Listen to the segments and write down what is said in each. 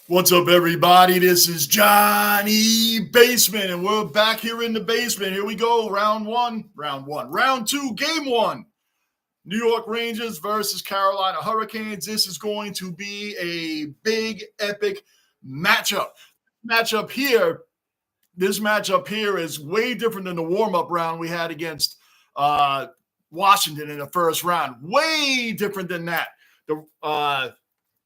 What's up, everybody? This is Johnny Basement, and we're back here in the basement. Here we go. Round two, game one. New York Rangers versus Carolina Hurricanes. This is going to be a big, epic matchup. This matchup here is way different than the warm-up round we had against Washington in the first round. Way different than that. That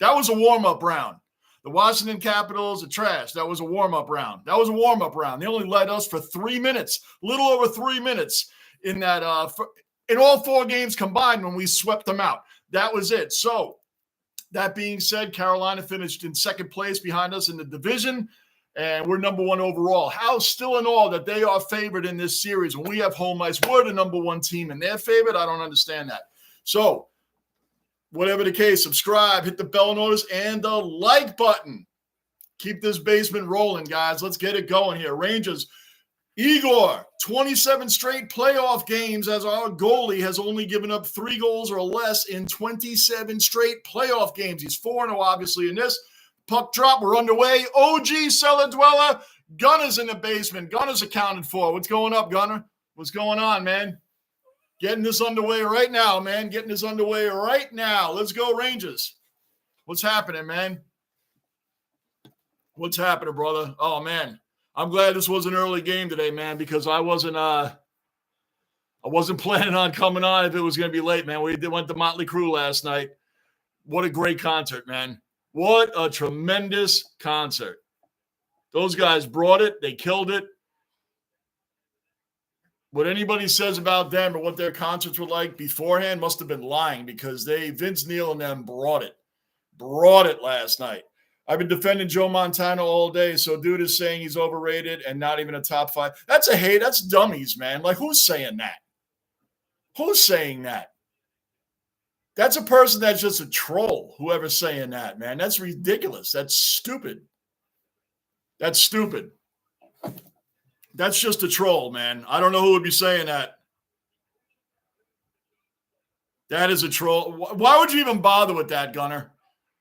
was a warm-up round. The Washington Capitals are trash. That was a warm-up round. They only led us for 3 minutes, little over 3 minutes in that in all 4 games combined when we swept them out. That was it. So that being said, Carolina finished in second place behind us in the division, and we're number 1 overall. How still in all that they are favored in this series when we have home ice? We're the number 1 team and they're favored? I don't understand that. So whatever the case, subscribe, hit the bell notice, and the like button. Keep this basement rolling, guys. Let's get it going here. Rangers, Igor, 27 straight playoff games as our goalie has only given up 3 goals or less in 27 straight playoff games. He's 4-0, obviously, in this. Puck drop, we're underway. OG Cellar Dweller, Gunner's in the basement. Gunner's accounted for. What's going up, Gunner? What's going on, man? Getting this underway right now, man. Let's go, Rangers. What's happening, man? What's happening, brother? Oh, man. I'm glad this was an early game today, man, because I wasn't planning on coming on if it was going to be late, man. We went to Motley Crue last night. What a great concert, man. What a tremendous concert. Those guys brought it. They killed it. What anybody says about them or what their concerts were like beforehand must have been lying, because Vince Neil and them brought it last night. I've been defending Joe Montana all day, so dude is saying he's overrated and not even a top 5. That's a hate. That's dummies, man. Like, who's saying that? Who's saying that? That's a person that's just a troll, whoever's saying that, man. That's ridiculous. That's stupid. That's just a troll, man. I don't know who would be saying that. That is a troll. Why would you even bother with that, Gunner?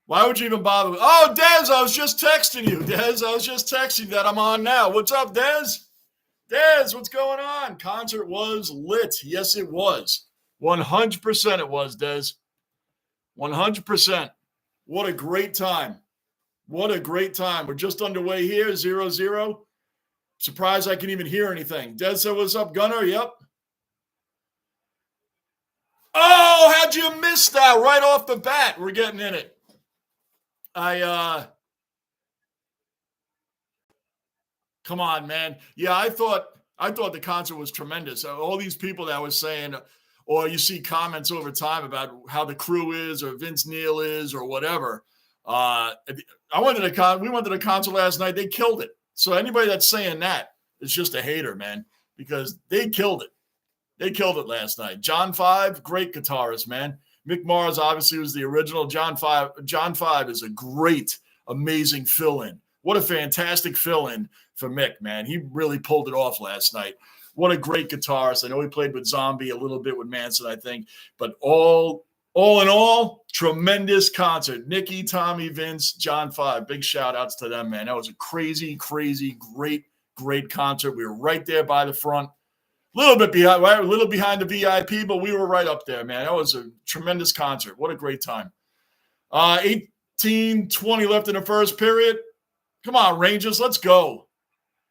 Why would you even bother with? Oh, Dez, I was just texting you. That I'm on now. What's up, Dez? Dez, what's going on? Concert was lit. Yes, it was. 100% it was, Dez. 100%. What a great time. We're just underway here, 0-0. Surprised I can even hear anything. Des said, what's up, Gunner? Yep. Oh, how'd you miss that right off the bat? We're getting in it. Come on, man. Yeah, I thought the concert was tremendous. All these people that was saying, or you see comments over time about how the crew is or Vince Neil is or whatever. We went to the concert last night. They killed it. So anybody that's saying that is just a hater, man, because they killed it. They killed it last night. John 5, great guitarist, man. Mick Mars obviously was the original. John 5 is a great, amazing fill-in. What a fantastic fill-in for Mick, man. He really pulled it off last night. What a great guitarist. I know he played with Zombie, a little bit with Manson, I think. But all in all, tremendous concert. Nikki, Tommy, Vince, John 5. Big shout-outs to them, man. That was a crazy, great concert. We were right there by the front. A little behind the VIP, but we were right up there, man. That was a tremendous concert. What a great time. 18-20 left in the first period. Come on, Rangers, let's go.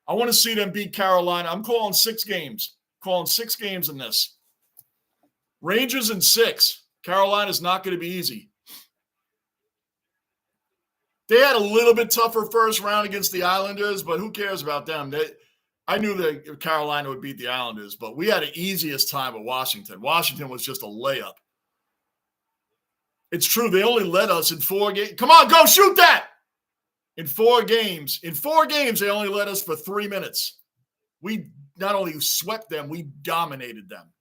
I want to see them beat Carolina. I'm calling 6 games. In this. Rangers in 6. Carolina's not going to be easy. They had a little bit tougher first round against the Islanders, but who cares about them? I knew that Carolina would beat the Islanders, but we had the easiest time at Washington. Washington was just a layup. It's true. They only led us in 4 games. Come on, go shoot that. In 4 games, they only led us for 3 minutes. We not only swept them, we dominated them.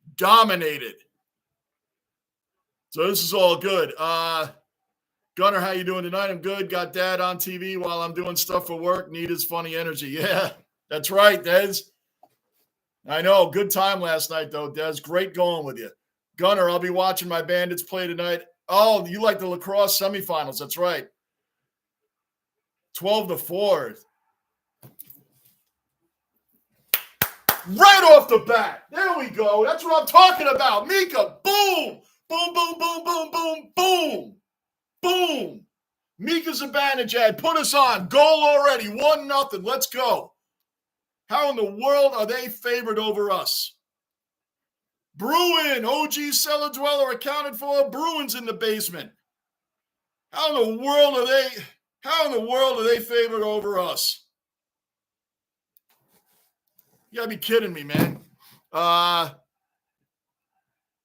So this is all good. Gunner, how you doing tonight? I'm good. Got Dad on TV while I'm doing stuff for work. Need his funny energy. Yeah, that's right, Dez. I know. Good time last night, though, Dez. Great going with you. Gunner, I'll be watching my Bandits play tonight. Oh, you like the lacrosse semifinals. That's right. 12-4. Right off the bat. There we go. That's what I'm talking about. Mika, boom. Boom, boom, boom, boom, boom, boom. Boom. Mika Zibanejad, put us on. Goal already. 1-0. Let's go. How in the world are they favored over us? Bruin, OG cellar dweller accounted for. Bruins in the basement. How in the world are they favored over us? You gotta be kidding me, man.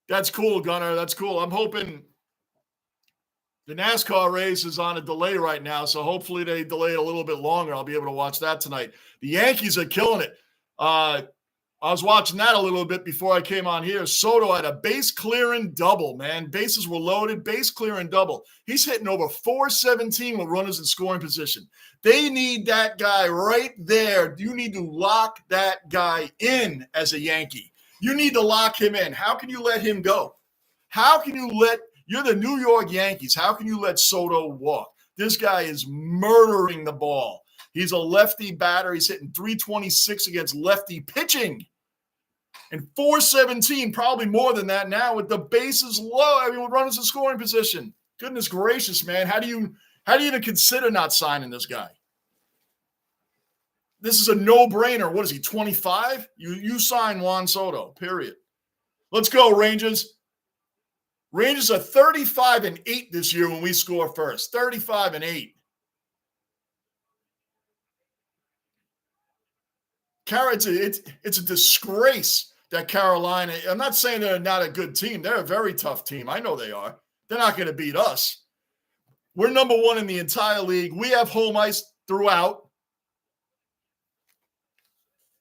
That's cool, Gunnar. That's cool. I'm hoping the NASCAR race is on a delay right now, so hopefully they delay it a little bit longer. I'll be able to watch that tonight. The Yankees are killing it. I was watching that a little bit before I came on here. Soto had a base clearing double, man. Bases were loaded, base clearing double. He's hitting over 417 with runners in scoring position. They need that guy right there. You need to lock that guy in as a Yankee. You need to lock him in. How can you let him go? You're the New York Yankees. How can you let Soto walk? This guy is murdering the ball. He's a lefty batter. He's hitting 326 against lefty pitching. And 417, probably more than that now with the bases low. I mean, with runners in scoring position. Goodness gracious, man. How do you even consider not signing this guy? This is a no-brainer. What is he, 25? You sign Juan Soto, period. Let's go, Rangers. Rangers are 35-8 this year when we score first. 35-8. It's a disgrace that Carolina, I'm not saying they're not a good team. They're a very tough team. I know they are. They're not going to beat us. We're number one in the entire league. We have home ice throughout.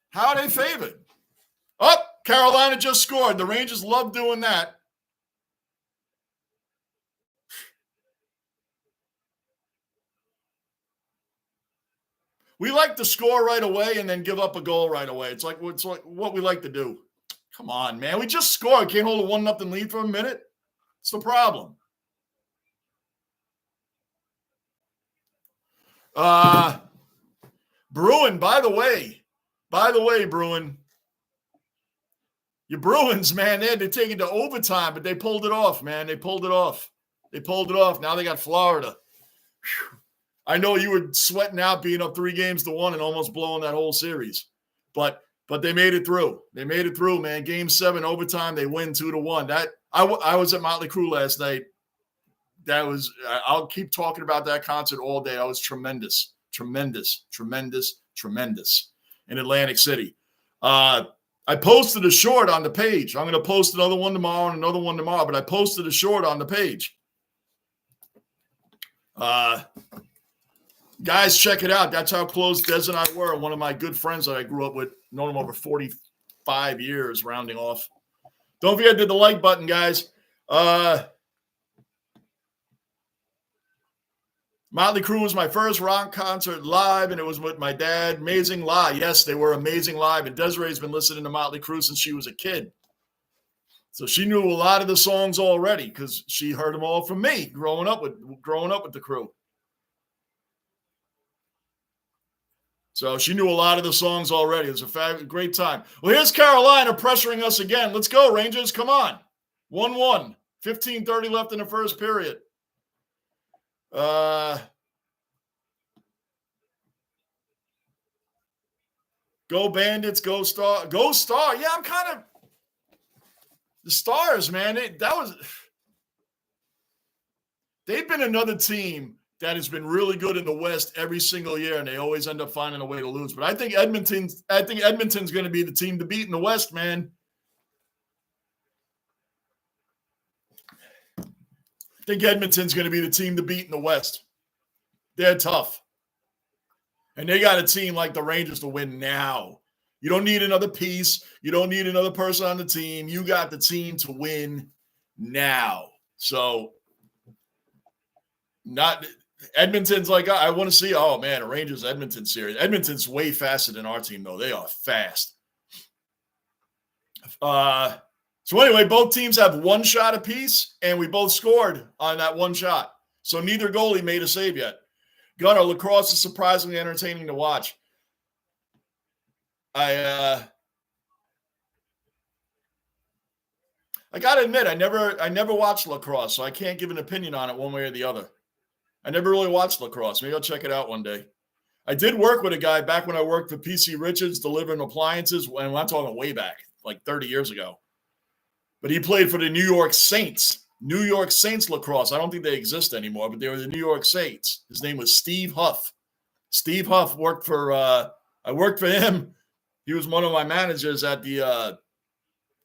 How are they favored? Oh, Carolina just scored. The Rangers love doing that. We like to score right away and then give up a goal right away. It's like what we like to do. Come on, man. We just scored. Can't hold a 1-0 lead for a minute. It's the problem. Bruin, by the way, Bruin, your Bruins, man, they're taking to overtime, but they pulled it off, man. They pulled it off. Now they got Florida. Whew. I know you were sweating out being up 3-1 and almost blowing that whole series, but they made it through. They made it through, man. Game 7 overtime, they win 2-1. That I was at Motley Crue last night. That was I'll keep talking about that concert all day. That was tremendous in Atlantic City. I posted a short on the page. I'm going to post another one tomorrow and another one tomorrow, but I posted a short on the page. Guys, check it out. That's how close Des and I were. One of my good friends that I grew up with, known him over 45 years, rounding off. Don't forget to hit the like button, guys. Motley Crue was my first rock concert live, and it was with my dad. Amazing live. Yes, they were amazing live. And Desiree's been listening to Motley Crue since she was a kid. So she knew a lot of the songs already because she heard them all from me growing up with the Crew. So she knew a lot of the songs already. It was a great time. Well, here's Carolina pressuring us again. Let's go, Rangers. Come on. 1-1. 15:30 left in the first period. Go Bandits. Go Star. Go Star. Yeah, I'm kind of – the Stars, man. They've been another team that has been really good in the West every single year, and they always end up finding a way to lose. But I think Edmonton's going to be the team to beat in the West, man. I think Edmonton's going to be the team to beat in the West. They're tough. And they got a team like the Rangers to win now. You don't need another piece. You don't need another person on the team. You got the team to win now. So Edmonton's like, I want to see, oh, man, a Rangers-Edmonton series. Edmonton's way faster than our team, though. They are fast. So anyway, both teams have one shot apiece, and we both scored on that one shot. So neither goalie made a save yet. Gunnar, lacrosse is surprisingly entertaining to watch. I gotta admit, I never watched lacrosse, so I can't give an opinion on it one way or the other. I never really watched lacrosse. Maybe I'll check it out one day. I did work with a guy back when I worked for PC Richards delivering appliances, and I'm talking way back, like 30 years ago. But he played for the New York Saints. New York Saints lacrosse. I don't think they exist anymore, but they were the New York Saints. His name was Steve Huff. Steve Huff worked for, I worked for him. He was one of my managers at the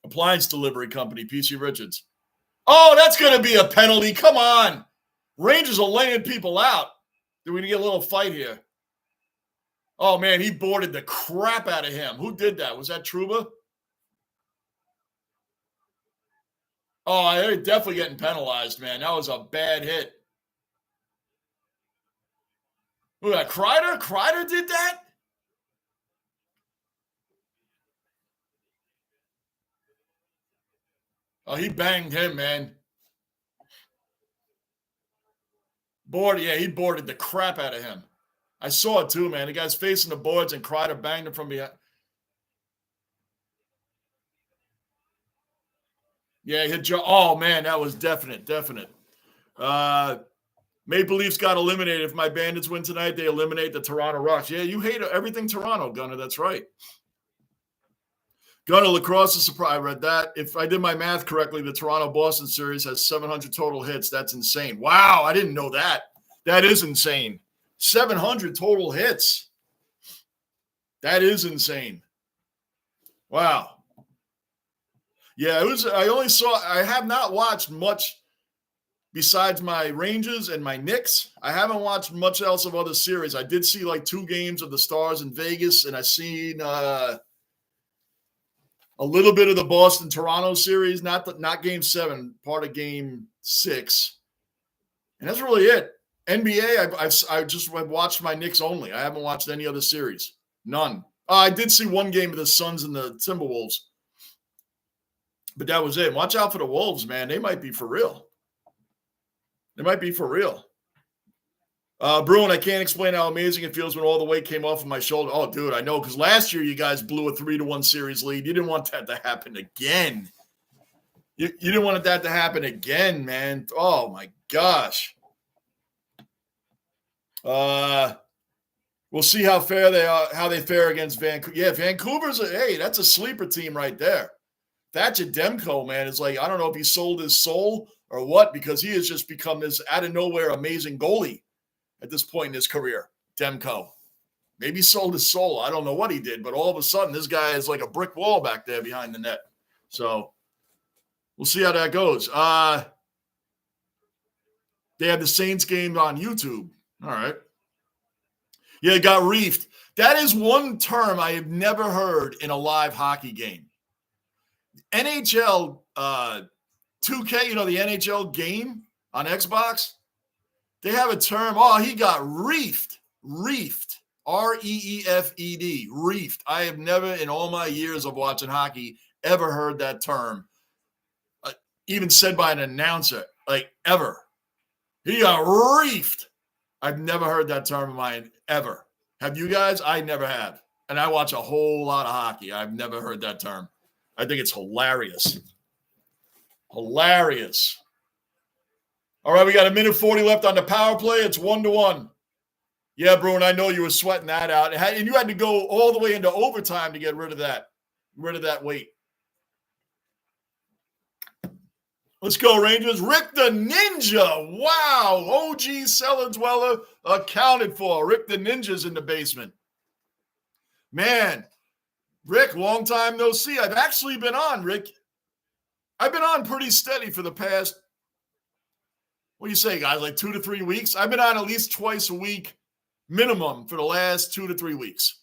appliance delivery company, PC Richards. Oh, that's going to be a penalty. Come on. Rangers are laying people out. We're going to get a little fight here. Oh, man, he boarded the crap out of him. Who did that? Was that Trouba? Oh, they're definitely getting penalized, man. That was a bad hit. Who, that Kreider? Kreider did that? Oh, he banged him, man. He boarded the crap out of him. I saw it too, man. The guy's facing the boards and Kreider banged him from behind. Yeah, he hit Joe. Oh, man, that was definite. Maple Leafs got eliminated. If my Bandits win tonight, they eliminate the Toronto Rocks. Yeah, you hate everything Toronto, Gunner. That's right. Gunner, lacrosse is surprise. I read that. If I did my math correctly, the Toronto-Boston series has 700 total hits. That's insane. Wow, I didn't know that. That is insane. 700 total hits. That is insane. Wow. Yeah, I have not watched much besides my Rangers and my Knicks. I haven't watched much else of other series. I did see like 2 games of the Stars in Vegas, and I seen a little bit of the Boston-Toronto series, not Game 7, part of Game 6. And that's really it. NBA, I've watched my Knicks only. I haven't watched any other series. None. I did see one game of the Suns and the Timberwolves. But that was it. Watch out for the Wolves, man. They might be for real. Bruin, I can't explain how amazing it feels when all the weight came off of my shoulder. Oh, dude, I know, because last year you guys blew a 3-1 series lead. You didn't want that to happen again. You didn't want that to happen again, man. Oh, my gosh. We'll see how they fare against Vancouver. Yeah, Vancouver's that's a sleeper team right there. Thatcher Demko, man, is like, I don't know if he sold his soul or what, because he has just become this out of nowhere amazing goalie at this point in his career. Demko. Maybe he sold his soul. I don't know what he did, but all of a sudden this guy is like a brick wall back there behind the net. So we'll see how that goes. They had the Saints game on YouTube. All right. Yeah, it got reefed. That is one term I have never heard in a live hockey game. NHL 2K, the NHL game on Xbox, they have a term. Oh, he got reefed. Reefed. R-E-E-F-E-D. Reefed. I have never, in all my years of watching hockey, ever heard that term, even said by an announcer, like ever. He got reefed. I've never heard that term of mine ever. Have you guys? I never have. And I watch a whole lot of hockey. I've never heard that term. I think it's hilarious. Hilarious. All right, we got 1:40 left on the power play. It's 1-1. Yeah, Bruin, I know you were sweating that out. And you had to go all the way into overtime to get rid of that weight. Let's go, Rangers. Rick the Ninja. Wow. OG Cellar Dweller accounted for. Rick the Ninja's in the basement. Man. Rick, long time no see. I've actually been on, Rick. I've been on pretty steady for the past, what do you say, guys, like 2 to 3 weeks? I've been on at least twice a week minimum for the last 2 to 3 weeks.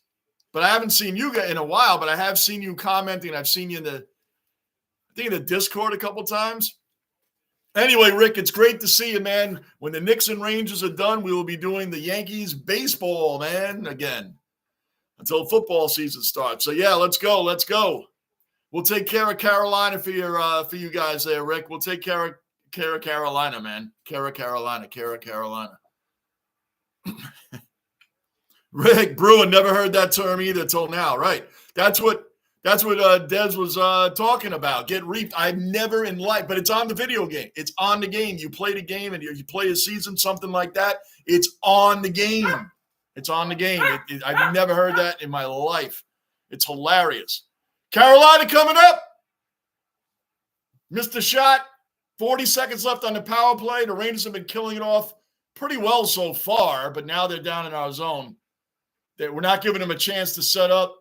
But I haven't seen you in a while, but I have seen you commenting. I've seen you in the Discord a couple times. Anyway, Rick, it's great to see you, man. When the Knicks and Rangers are done, we will be doing the Yankees baseball, man, again. Until football season starts. So, yeah, let's go. We'll take care of Carolina for you guys there, Rick. We'll take care of Carolina, man. Carolina. Rick Bruin, never heard that term either till now. Right. That's what Dez was talking about. Get reaped. I've never in life, but it's on the video game. It's on the game. You play the game and you play a season, something like that. It's on the game. It's on the game. I've never heard that in my life. It's hilarious. Carolina coming up. Missed the shot. 40 seconds left on the power play. The Rangers have been killing it off pretty well so far, but now they're down in our zone. We're not giving them a chance to set up.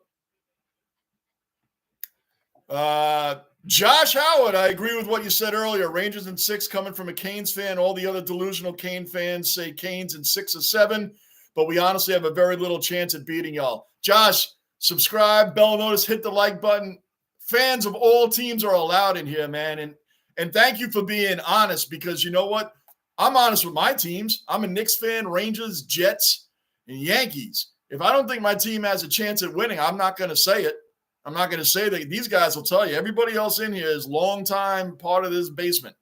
Josh Howard, I agree with what you said earlier. Rangers in 6 coming from a Canes fan. All the other delusional Cane fans say Canes in 6 or 7, but we honestly have a very little chance at beating y'all. Josh, subscribe, bell notice, hit the like button. Fans of all teams are allowed in here, man. And thank you for being honest, because you know what? I'm honest with my teams. I'm a Knicks fan, Rangers, Jets, and Yankees. If I don't think my team has a chance at winning, I'm not going to say it. I'm not going to say that. These guys will tell you. Everybody else in here is long time part of this basement.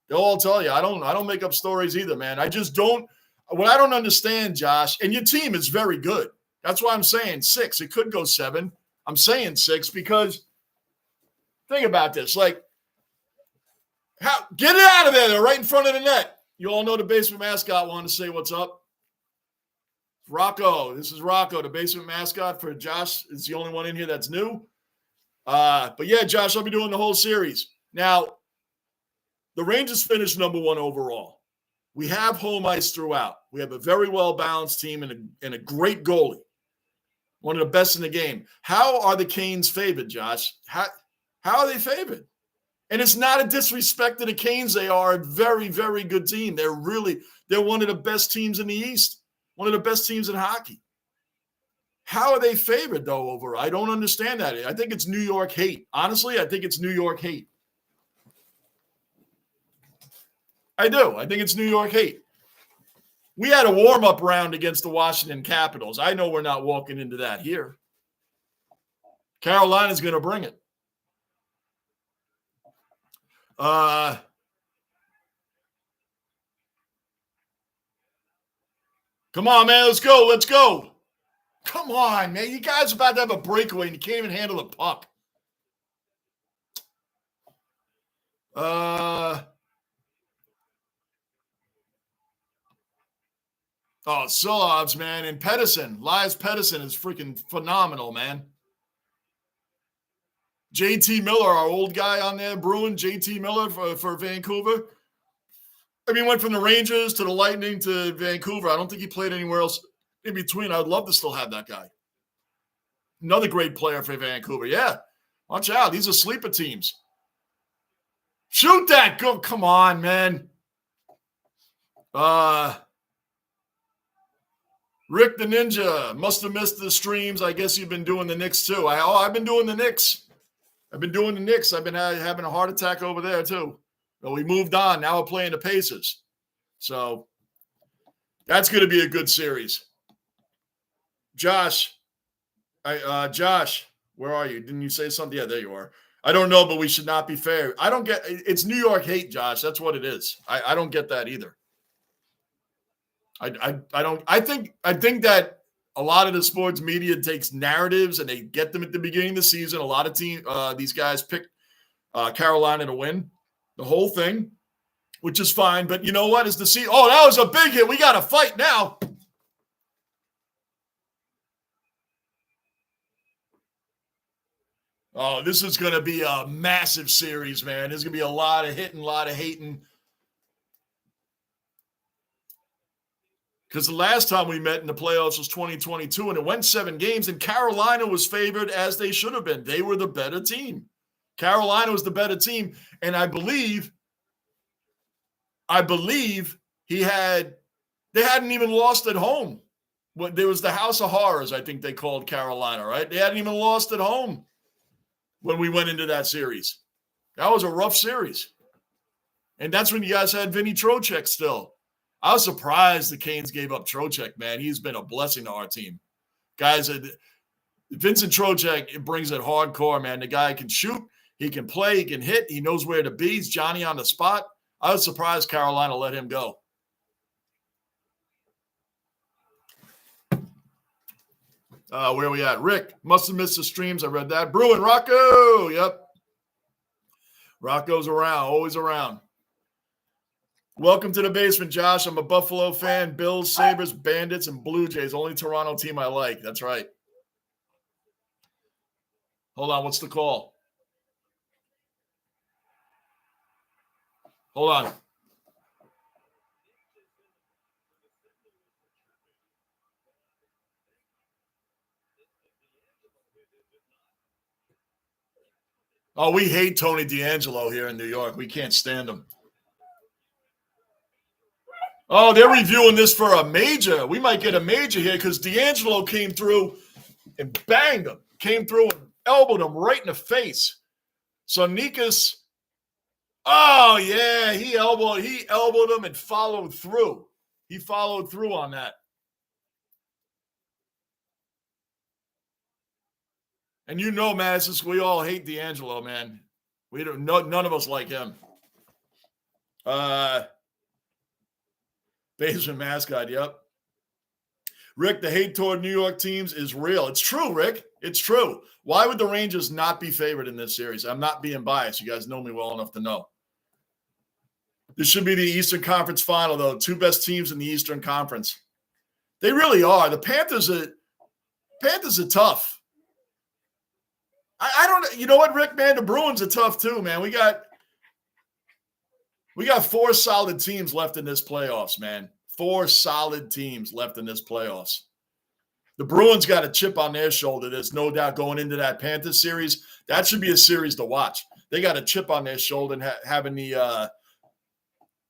They'll all tell you. I don't make up stories either, man. I just don't. What I don't understand, Josh, and your team is very good. That's why I'm saying 6. It could go 7. I'm saying 6 because think about this. Like, get it out of there. They're right in front of the net. You all know the basement mascot wanted to say what's up. Rocco. This is Rocco, the basement mascot for Josh. Is the only one in here that's new. But yeah, Josh, I'll be doing the whole series. Now, the Rangers finished number 1 overall. We have home ice throughout. We have a very well-balanced team and a great goalie. One of the best in the game. How are the Canes favored, Josh? How are they favored? And it's not a disrespect to the Canes. They are a very, very good team. They're one of the best teams in the East. One of the best teams in hockey. How are they favored, though, over? I don't understand that. I think it's New York hate. Honestly, I think it's New York hate. I do. I think it's New York hate. We had a warm-up round against the Washington Capitals. I know we're not walking into that here. Carolina's going to bring it. Come on, man. Let's go. Let's go. Come on, man. You guys are about to have a breakaway and you can't even handle the puck. Silovs, man. And Pedersen. Elias Pedersen is freaking phenomenal, man. JT Miller, our old guy on there, Bruin, JT Miller for Vancouver. I mean, went from the Rangers to the Lightning to Vancouver. I don't think he played anywhere else in between. I'd love to still have that guy. Another great player for Vancouver. Yeah. Watch out. These are sleeper teams. Shoot that. Go. Come on, man. Rick the Ninja must have missed the streams. I guess you've been doing the Knicks too. I've been doing the Knicks. I've been having a heart attack over there too. But we moved on. Now we're playing the Pacers. So that's going to be a good series. Josh, where are you? Didn't you say something? Yeah, there you are. I don't know, but we should not be fair. I don't get – it's New York hate, Josh. That's what it is. I don't get that either. I think that a lot of the sports media takes narratives and they get them at the beginning of the season. A lot of these guys pick Carolina to win the whole thing, which is fine. But you know what? Is that was a big hit. We got to fight now. Oh, this is going to be a massive series, man. There's going to be a lot of hitting, a lot of hating. Because the last time we met in the playoffs was 2022, and it went 7 games, and Carolina was favored as they should have been. They were the better team. Carolina was the better team, and I believe they hadn't even lost at home. There was the House of Horrors, I think they called Carolina, right? They hadn't even lost at home when we went into that series. That was a rough series. And that's when you guys had Vinny Trocheck still. I was surprised the Canes gave up Trocheck, man. He's been a blessing to our team. Guys, Vincent Trocheck, it brings it hardcore, man. The guy can shoot, he can play, he can hit, he knows where to be. He's Johnny on the spot. I was surprised Carolina let him go. Where are we at? Rick, must have missed the streams. I read that. Bruin, Rocco. Yep. Rocco's around, always around. Welcome to the basement, Josh. I'm a Buffalo fan. Bills, Sabres, Bandits, and Blue Jays. Only Toronto team I like. That's right. Hold on. What's the call? Hold on. Oh, we hate Tony D'Angelo here in New York. We can't stand him. Oh, they're reviewing this for a major. We might get a major here because D'Angelo came through and banged him. Came through and elbowed him right in the face. So Nikas, oh yeah, he elbowed him and followed through. He followed through on that. And you know, Madison, we all hate D'Angelo, man. We don't. None of us like him. Basement mascot. Yep. Rick, the hate toward New York teams is real. It's true, Rick. It's true. Why would the Rangers not be favored in this series? I'm not being biased. You guys know me well enough to know. This should be the Eastern Conference final, though. Two best teams in the Eastern Conference. They really are. The Panthers are tough. I don't. You know what, Rick? Man, the Bruins are tough too, man. We got 4 solid teams left in this playoffs, man. 4 solid teams left in this playoffs. The Bruins got a chip on their shoulder. There's no doubt going into that Panthers series. That should be a series to watch. They got a chip on their shoulder and having the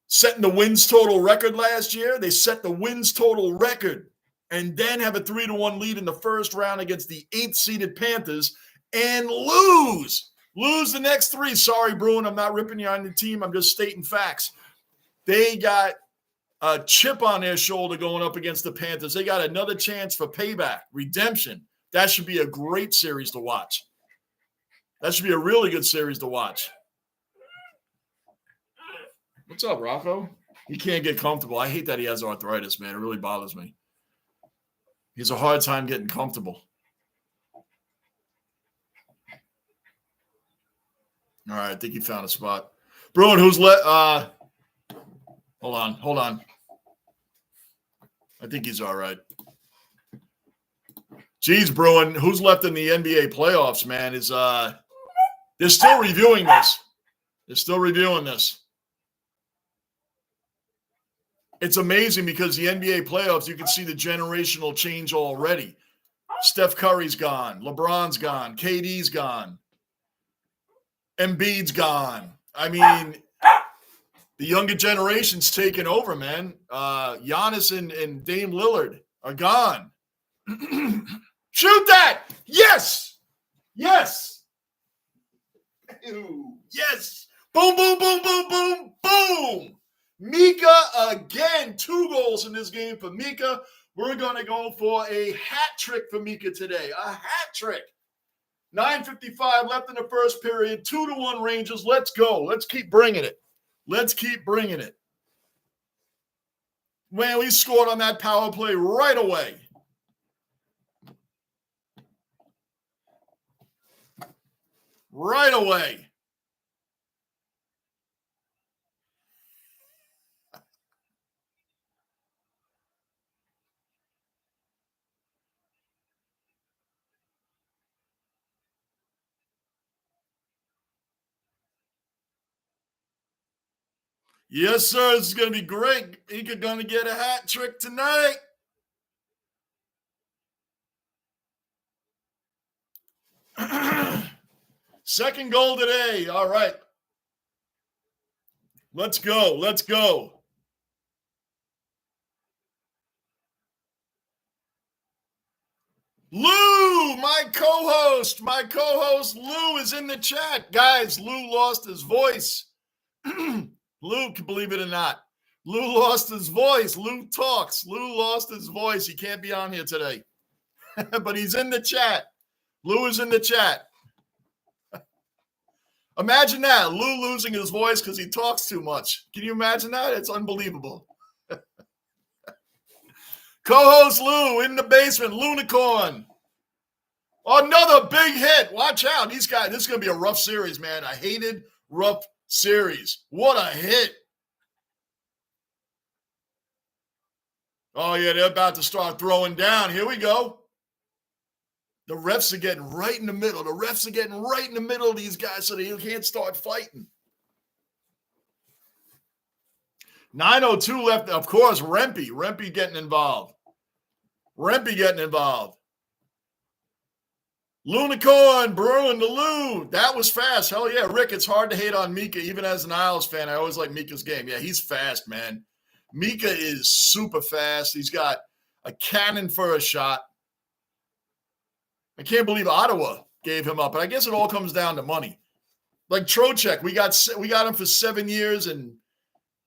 setting the wins total record last year. They set the wins total record and then have a 3-1 lead in the first round against the 8th-seeded Panthers and lose the next 3. Sorry, Bruin, I'm not ripping you on the team. I'm just stating facts. They got a chip on their shoulder going up against the Panthers. They got another chance for payback, redemption. That should be a great series to watch. That should be a really good series to watch. What's up, Rocco? He can't get comfortable. I hate that he has arthritis, man. It really bothers me. He has a hard time getting comfortable. All right, I think he found a spot. Bruin, who's hold on. I think he's all right. Geez, Bruin, who's left in the NBA playoffs, man, is they're still reviewing this. It's amazing because the NBA playoffs, you can see the generational change already. Steph Curry's gone. LeBron's gone. KD's gone. Embiid's gone. I mean, the younger generation's taken over, man. Giannis and Dame Lillard are gone. Shoot that! Yes! Yes! Ew. Yes! Boom, boom, boom, boom, boom, boom! Mika again. 2 goals in this game for Mika. We're going to go for a hat trick for Mika today. A hat trick. 9:55 left in the first period. 2-1 Rangers. Let's go. Let's keep bringing it. Man, we scored on that power play right away. Right away. Yes, sir. This is going to be great. Ika going to get a hat trick tonight. Second goal today. All right. Let's go. Lou, my co-host Lou is in the chat. Guys, Lou lost his voice. Lou, believe it or not, Lou lost his voice. Lou talks. Lou lost his voice. He can't be on here today. But he's in the chat. Lou is in the chat. Imagine that, Lou losing his voice because he talks too much. Can you imagine that? It's unbelievable. Co-host Lou in the basement, Lunicorn. Another big hit. Watch out. These guys, this is going to be a rough series, man. I hated rough series. What a hit. Oh, yeah, they're about to start throwing down. Here we go. The refs are getting right in the middle. The refs are getting right in the middle of these guys so they can't start fighting. 9:02 left. Of course, Rempe getting involved. Lunicorn, Bruin, the Lou. That was fast. Hell yeah. Rick, it's hard to hate on Mika. Even as an Isles fan, I always like Mika's game. Yeah, he's fast, man. Mika is super fast. He's got a cannon for a shot. I can't believe Ottawa gave him up, but I guess it all comes down to money. Like Trocheck, we got him for 7 years, and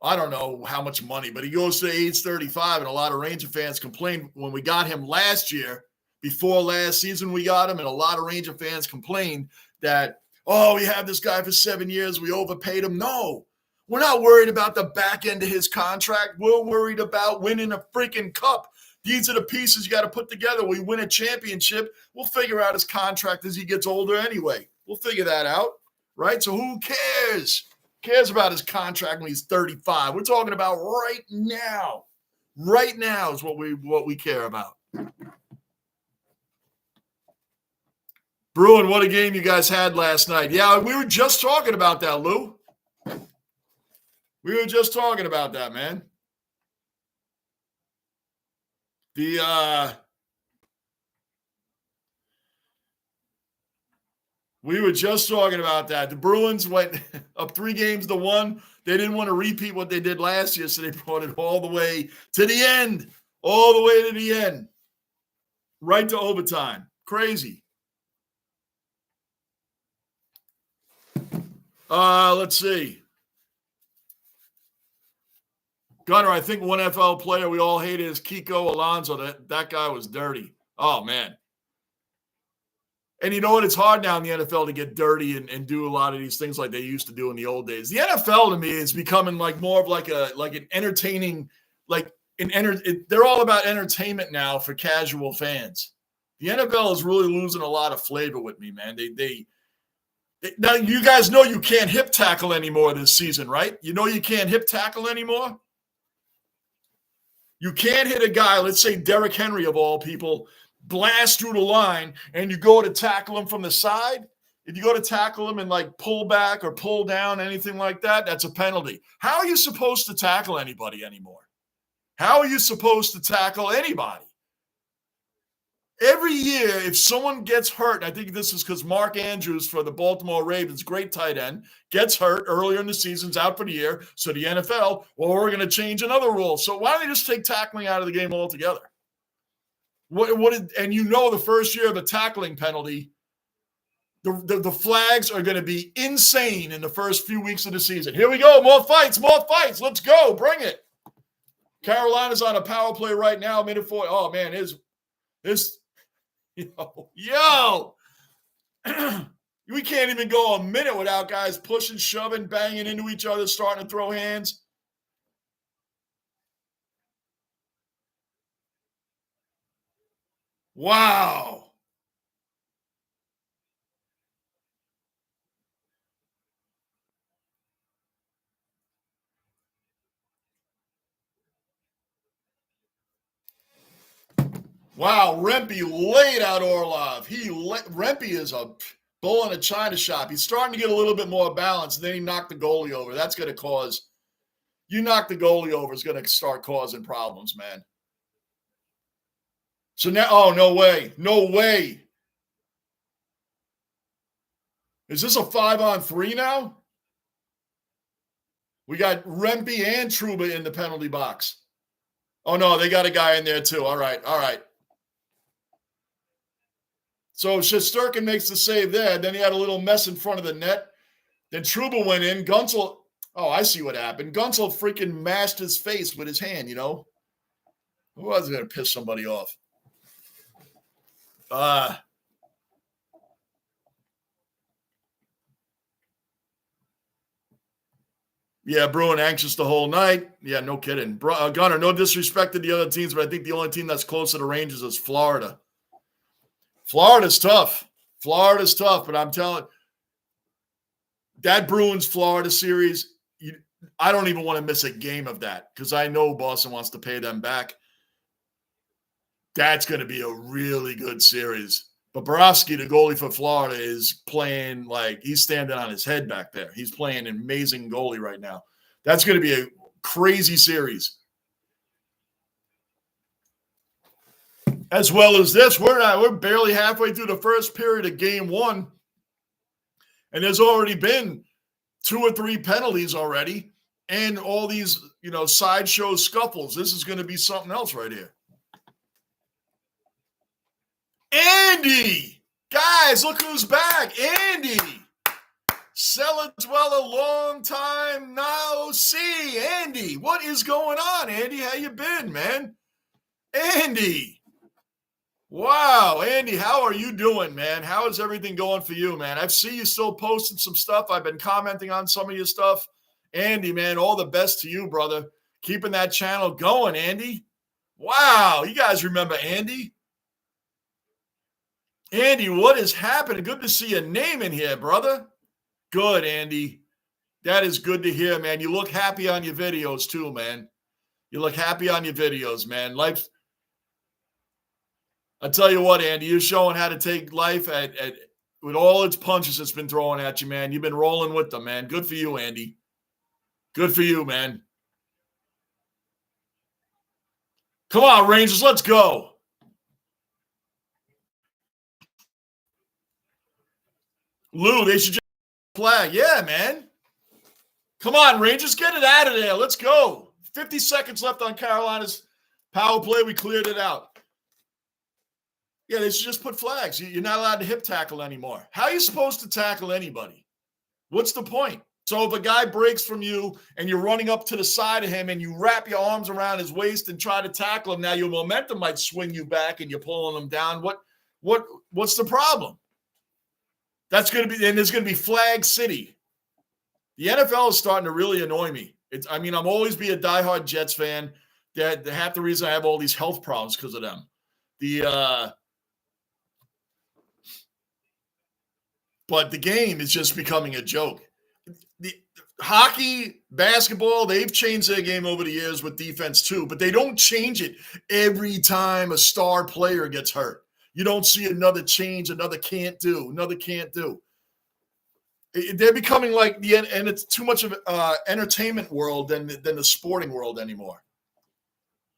I don't know how much money, but he goes to age 35, and a lot of Ranger fans complained when we got him last year. Before last season, we got him, and a lot of Ranger fans complained that, oh, we have this guy for 7 years, we overpaid him. No, we're not worried about the back end of his contract. We're worried about winning a freaking cup. These are the pieces you got to put together. We win a championship. We'll figure out his contract as he gets older anyway. We'll figure that out, right? So who cares? Who cares about his contract when he's 35? We're talking about right now. Right now is what we care about. Bruin, what a game you guys had last night. Yeah, we were just talking about that, Lou. We were just talking about that, man. We were just talking about that. The Bruins went up 3-1. They didn't want to repeat what they did last year, so they brought it all the way to the end. All the way to the end. Right to overtime. Crazy. Let's see. Gunner, I think one NFL player we all hated is Kiko Alonso. That guy was dirty. Oh, man. And you know what? It's hard now in the NFL to get dirty and do a lot of these things like they used to do in the old days. The NFL to me is becoming like more of like an entertaining, they're all about entertainment now for casual fans. The NFL is really losing a lot of flavor with me, man. Now you guys know you can't hip tackle anymore this season, right? You know you can't hip tackle anymore. You can't hit a guy, let's say Derrick Henry of all people, blast through the line, and you go to tackle him from the side. If you go to tackle him and like pull back or pull down, anything like that, that's a penalty. How are you supposed to tackle anybody anymore? How are you supposed to tackle anybody? Every year, if someone gets hurt, I think this is because Mark Andrews for the Baltimore Ravens, great tight end, gets hurt earlier in the season's out for the year. So the NFL, well, we're going to change another rule. So why don't they just take tackling out of the game altogether? And you know the first year of a tackling penalty, the flags are going to be insane in the first few weeks of the season. Here we go. More fights. Let's go. Bring it. Carolina's on a power play right now, minute 4. Oh, man, Yo, we can't even go a minute without guys pushing, shoving, banging into each other, starting to throw hands. Wow. Wow, Rempe laid out Orlov. Rempe is a bull in a china shop. He's starting to get a little bit more balance, and then he knocked the goalie over. That's going to cause – you knock the goalie over is going to start causing problems, man. So now – oh, no way. No way. Is this a 5-on-3 now? We got Rempe and Trouba in the penalty box. Oh, no, they got a guy in there too. All right. So Shesterkin makes the save there. Then he had a little mess in front of the net. Then Trouba went in. Gunsel, oh, I see what happened. Gunsel freaking mashed his face with his hand, you know. Who was going to piss somebody off? Yeah, Bruin anxious the whole night. Yeah, no kidding. Gunner, no disrespect to the other teams, but I think the only team that's close to the Rangers is Florida. Florida's tough. Florida's tough, but I'm telling that Bruins-Florida series, I don't even want to miss a game of that because I know Boston wants to pay them back. That's going to be a really good series. But Borowski, the goalie for Florida, is playing like he's standing on his head back there. He's playing an amazing goalie right now. That's going to be a crazy series. As well as this, we're barely halfway through the first period of game one, and there's already been 2 or 3 penalties already, and all these sideshow scuffles. This is going to be something else right here. Andy, guys, look who's back. Andy, Celadwell, a long time no see. Andy, what is going on? Andy, how you been, man? Andy, wow. Andy, how are you doing, man? How is everything going for you, man? I see you still posting some stuff. I've been commenting on some of your stuff. Andy, man, all the best to you, brother. Keeping that channel going, Andy. Wow, you guys remember Andy? Andy, what is happening? Good to see your name in here, brother. Good, Andy. That is good to hear, man. You look happy on your videos too, man. You look happy on your videos, man. Life. I tell you what, Andy, you're showing how to take life with all its punches it's been throwing at you, man. You've been rolling with them, man. Good for you, Andy. Good for you, man. Come on, Rangers, let's go. Lou, they should just flag. Yeah, man. Come on, Rangers, get it out of there. Let's go. 50 seconds left on Carolina's power play. We cleared it out. Yeah, they should just put flags. You're not allowed to hip tackle anymore. How are you supposed to tackle anybody? What's the point? So if a guy breaks from you and you're running up to the side of him and you wrap your arms around his waist and try to tackle him, now your momentum might swing you back and you're pulling him down. What's the problem? That's going to be, and there's going to be Flag City. The NFL is starting to really annoy me. I'm always be a diehard Jets fan. That half the reason I have all these health problems because of them. But the game is just becoming a joke. The hockey, basketball, they've changed their game over the years with defense too, but they don't change it every time a star player gets hurt. You don't see another change, another can't do. They're becoming like and it's too much of an entertainment world than the sporting world anymore.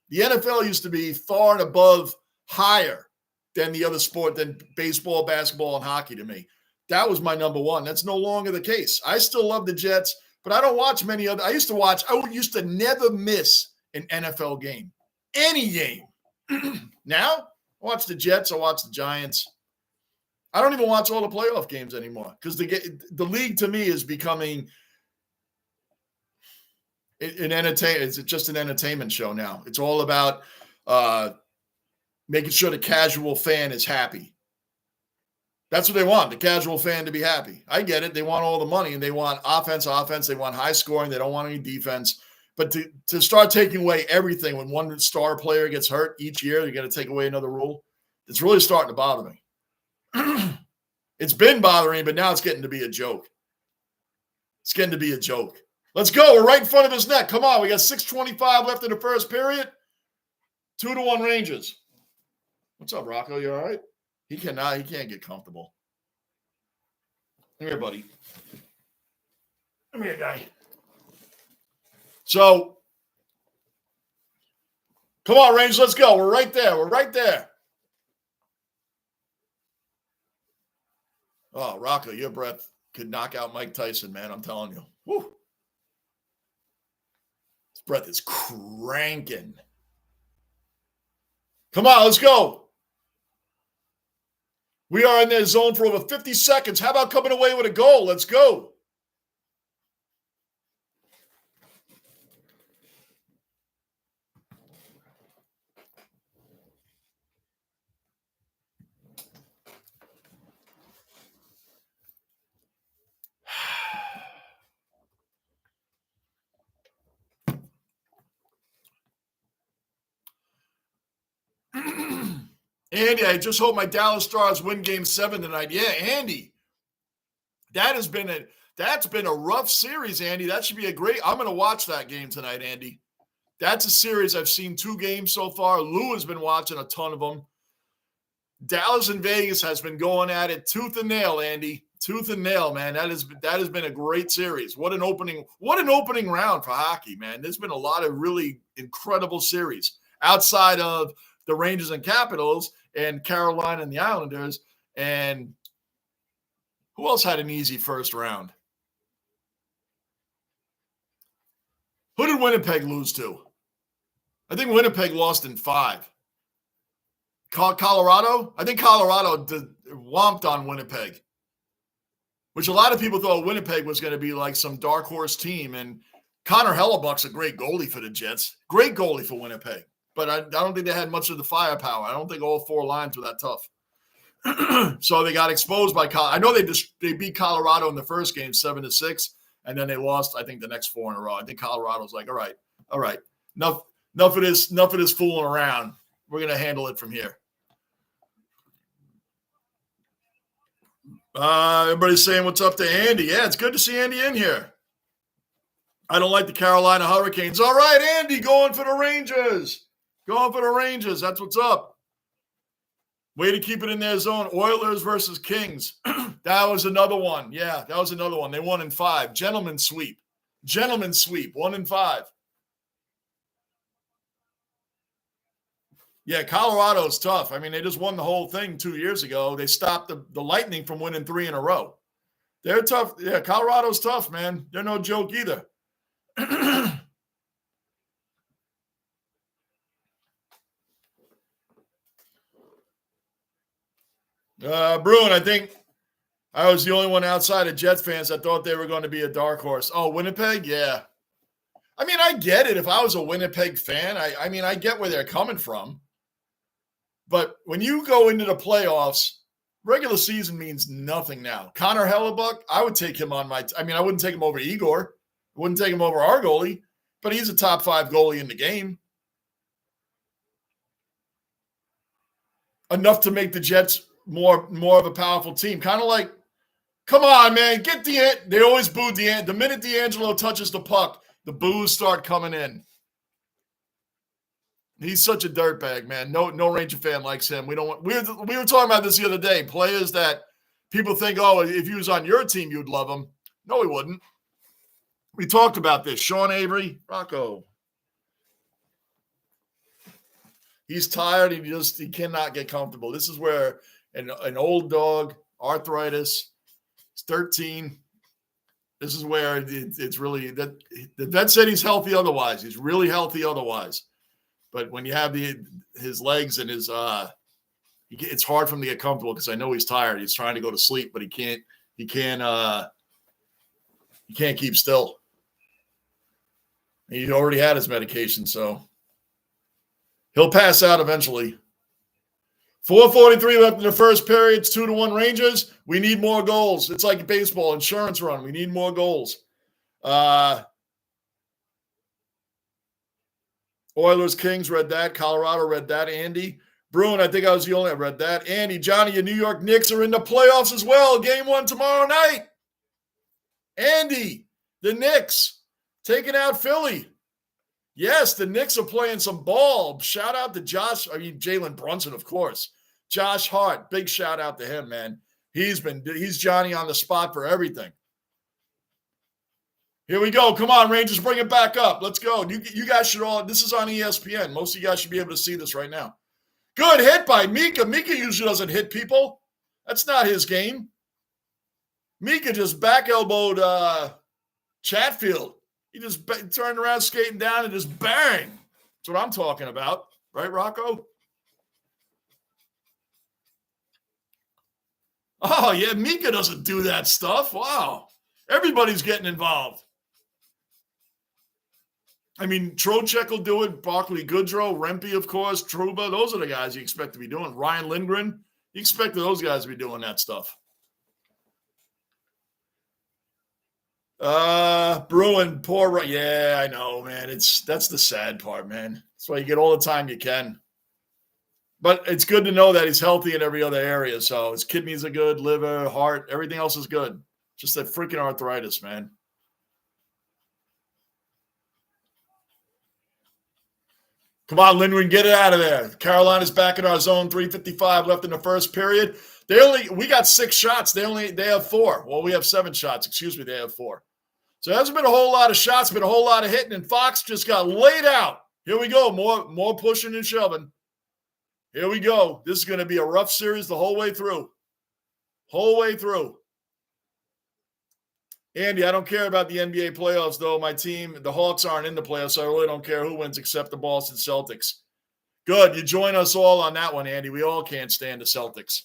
The NFL used to be far and above higher than the other sport, than baseball, basketball, and hockey to me. That was my number one. That's no longer the case. I still love the Jets, but I don't watch many other. I used to never miss an NFL game, any game. Now, I watch the Jets. I watch the Giants. I don't even watch all the playoff games anymore because the league to me is becoming an entertainment. It's just an entertainment show now. It's all about making sure the casual fan is happy. That's what they want, the casual fan to be happy. I get it. They want all the money, and they want offense. They want high scoring. They don't want any defense. But to start taking away everything when one star player gets hurt each year, you're going to take away another rule. It's really starting to bother me. It's been bothering me, but now it's getting to be a joke. It's getting to be a joke. Let's go. We're right in front of his net. Come on. We got 6:25 left in the first period. 2-1 Rangers. What's up, Rocco? You all right? He can't get comfortable. Come here, buddy. Come here, guy. So, come on, Rangers, let's go. We're right there. Oh, Rocco, your breath could knock out Mike Tyson, man. I'm telling you. Woo. His breath is cranking. Come on, let's go. We are in their zone for over 50 seconds. How about coming away with a goal? Let's go. Andy, I just hope my Dallas Stars win Game 7 tonight. Yeah, Andy, that's been a rough series, Andy. That should be a great. I'm going to watch that game tonight, Andy. That's a series. I've seen 2 games so far. Lou has been watching a ton of them. Dallas and Vegas has been going at it tooth and nail, Andy. Tooth and nail, man. That has been a great series. What an opening round for hockey, man. There's been a lot of really incredible series outside of the Rangers and Capitals and Carolina and the Islanders. And who else had an easy first round? Who did Winnipeg lose to? I think Winnipeg lost in 5. Colorado? I think Colorado whomped on Winnipeg, which a lot of people thought Winnipeg was going to be like some dark horse team. And Connor Hellebuck's a great goalie for the Jets. Great goalie for Winnipeg. But I don't think they had much of the firepower. I don't think all 4 lines were that tough. So they got exposed by Colorado. I know they beat Colorado in the first game 7-6, and then they lost, I think, the next 4 in a row. I think Colorado's like, all right, enough of this fooling around. We're going to handle it from here. Everybody's saying what's up to Andy. Yeah, it's good to see Andy in here. I don't like the Carolina Hurricanes. All right, Andy, going for the Rangers. That's what's up. Way to keep it in their zone. Oilers versus Kings. That was another one. Yeah, that was another one. They won in 5. Gentleman's sweep. 1 in 5. Yeah, Colorado's tough. I mean, they just won the whole thing 2 years ago. They stopped the Lightning from winning 3 in a row. They're tough. Yeah, Colorado's tough, man. They're no joke either. Bruin, I think I was the only one outside of Jets fans that thought they were going to be a dark horse. Oh, Winnipeg? Yeah. I mean, I get it. If I was a Winnipeg fan, I get where they're coming from. But when you go into the playoffs, regular season means nothing now. Connor Hellebuck, I would take him on I wouldn't take him over Igor. I wouldn't take him over our goalie, but he's a top 5 goalie in the game. Enough to make the Jets more of a powerful team. Kind of like, come on, man, they always boo the minute D'Angelo touches the puck, the boos start coming in. He's such a dirtbag, man. No Ranger fan likes him. We were talking about this the other day. Players that people think, oh, if he was on your team, you'd love him. No, he wouldn't. We talked about this. Sean Avery, Rocco. He's tired. He cannot get comfortable. This is where an old dog, arthritis, he's 13. This is where it's really that the vet said he's healthy otherwise. He's really healthy otherwise. But when you have his legs and his it's hard for him to get comfortable because I know he's tired. He's trying to go to sleep, but he can't keep still. He already had his medication, so he'll pass out eventually. 4:43 left in the first period. It's 2-1 Rangers. We need more goals. It's like a baseball insurance run. We need more goals. Oilers, Kings, read that. Colorado, read that. Andy. Bruin, I think I was the only one that read that. Andy, Johnny, your New York Knicks are in the playoffs as well. Game 1 tomorrow night. Andy, the Knicks taking out Philly. Yes, the Knicks are playing some ball. Shout out to Jalen Brunson, of course. Josh Hart, big shout out to him, man. He's Johnny on the spot for everything. Here we go. Come on, Rangers, bring it back up. Let's go. You guys should all – this is on ESPN. Most of you guys should be able to see this right now. Good hit by Mika. Mika usually doesn't hit people. That's not his game. Mika just back-elbowed Chatfield. He just turned around, skating down, and just bang. That's what I'm talking about. Right, Rocco? Oh, yeah, Mika doesn't do that stuff. Wow. Everybody's getting involved. I mean, Trocheck will do it. Barkley Goodrow, Rempe, of course, Trouba. Those are the guys you expect to be doing. Ryan Lindgren. You expect those guys to be doing that stuff. Bruin, poor. Yeah, I know, man. That's the sad part, man. That's why you get all the time you can. But it's good to know that he's healthy in every other area. So his kidneys are good, liver, heart, everything else is good. Just that freaking arthritis, man. Come on, Lindgren, get it out of there. Carolina's back in our zone. 3:55 left in the first period. We got 6 shots. They have 4. Well, we have 7 shots. Excuse me, they have 4. So there hasn't been a whole lot of shots, been a whole lot of hitting, and Fox just got laid out. Here we go. More pushing and shoving. Here we go. This is going to be a rough series the whole way through. Whole way through. Andy, I don't care about the NBA playoffs, though. My team, the Hawks, aren't in the playoffs, so I really don't care who wins except the Boston Celtics. Good. You join us all on that one, Andy. We all can't stand the Celtics.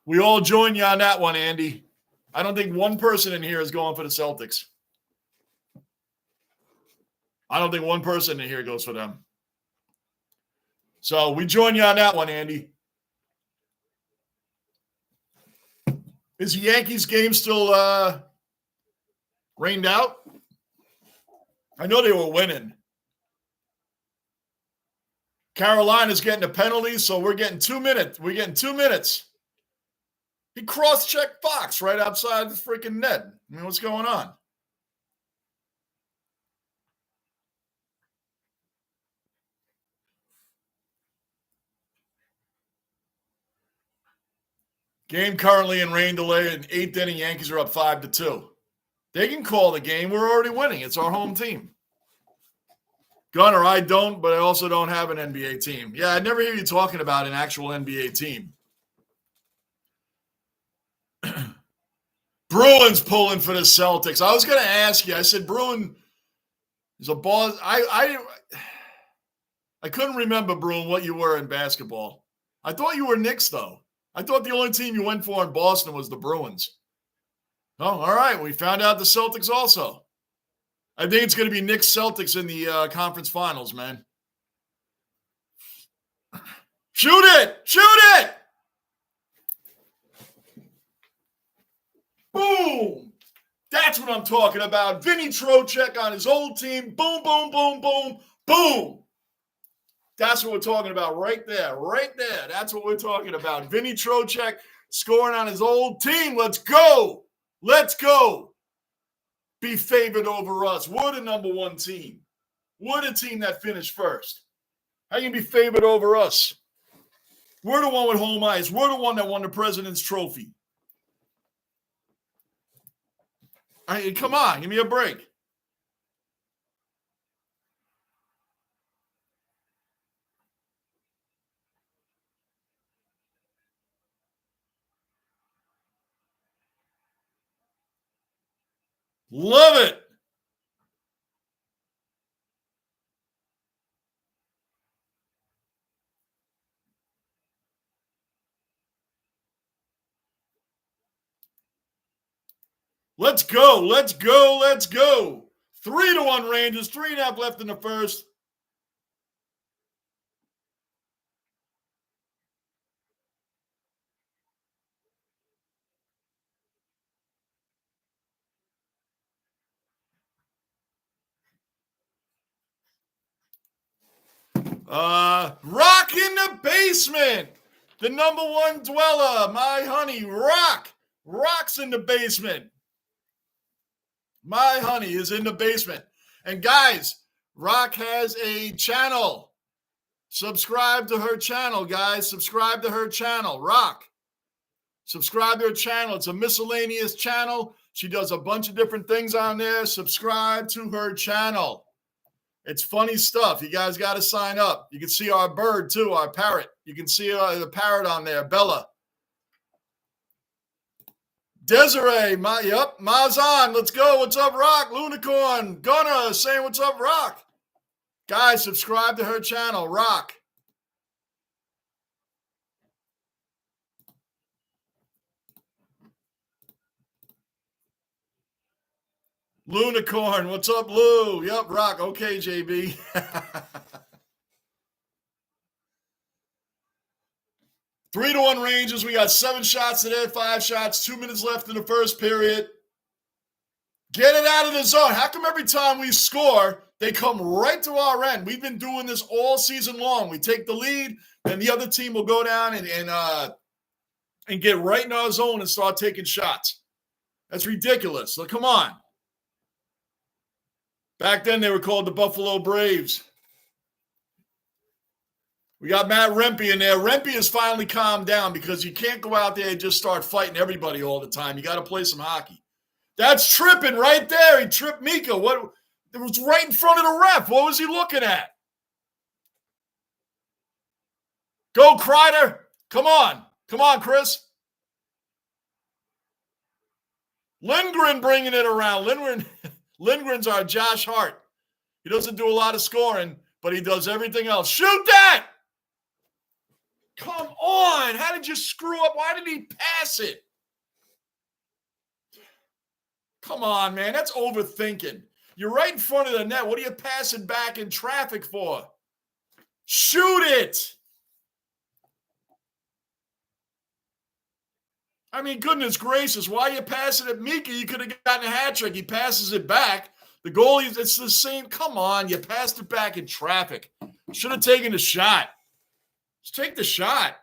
We all join you on that one, Andy. I don't think one person in here is going for the Celtics. I don't think one person in here goes for them. So we join you on that one, Andy. Is the Yankees game still rained out? I know they were winning. Carolina's getting a penalty, so we're getting 2 minutes. We're getting 2 minutes. He cross-checked Fox right outside the freaking net. I mean, what's going on? Game currently in rain delay. In 8th inning, Yankees are up 5-2. They can call the game. We're already winning. It's our home team. Gunner, I don't, but I also don't have an NBA team. Yeah, I never hear you talking about an actual NBA team. Bruins pulling for the Celtics. I was going to ask you. I said Bruin is a boss. I couldn't remember, Bruin, what you were in basketball. I thought you were Knicks, though. I thought the only team you went for in Boston was the Bruins. Oh, all right. We found out the Celtics also. I think it's going to be Knicks Celtics in the conference finals, man. Shoot it! Shoot it! Boom! That's what I'm talking about. Vinny Trocheck on his old team. Boom, boom, boom, boom, boom. That's what we're talking about right there. Right there. That's what we're talking about. Vinny Trocheck scoring on his old team. Let's go. Let's go. Be favored over us. We're the number 1 team. We're the team that finished first. How can you be favored over us? We're the one with home ice. We're the one that won the President's Trophy. Come on, give me a break. Love it. Let's go. Let's go. Let's go. 3-1 Rangers. 3.5 left in the first. Rock in the basement. The number 1 dweller, my honey, Rock. Rock's in the basement. My honey is in the basement. And guys, Rock has a channel. Subscribe to her channel, guys. Subscribe to her channel, Rock. Subscribe to her channel. It's a miscellaneous channel. She does a bunch of different things on there. Subscribe to her channel. It's funny stuff. You guys got to sign up. You can see our bird, too, our parrot. You can see the parrot on there, Bella. Desiree, Mazan, let's go. What's up, Rock? Lunicorn, Gunner saying what's up, Rock. Guys, subscribe to her channel, Rock. Lunicorn, what's up, Lou? Yep, Rock. Okay, JB. 3-1 Rangers. We got 7 shots today, 5 shots, 2 minutes left in the first period. Get it out of the zone. How come every time we score, They come right to our end. We've been doing this all season long. We take the lead, and the other team will go down and get right in our zone and start taking shots. That's ridiculous. So come on. Back then, they were called the Buffalo Braves. We got Matt Rempe in there. Rempe has finally calmed down because you can't go out there and just start fighting everybody all the time. You got to play some hockey. That's tripping right there. He tripped Mika. What? It was right in front of the ref. What was he looking at? Go, Kreider. Come on. Come on, Chris. Lindgren bringing it around. Lindgren's our Josh Hart. He doesn't do a lot of scoring, but he does everything else. Shoot that! Come on. How did you screw up? Why did he pass it? Come on, man. That's overthinking. You're right in front of the net. What are you passing back in traffic for? Shoot it. I mean, goodness gracious, why are you passing at Mika? You could have gotten a hat trick. He passes it back. The goalie, it's the same. Come on, you passed it back in traffic. Should have taken the shot. Just take the shot.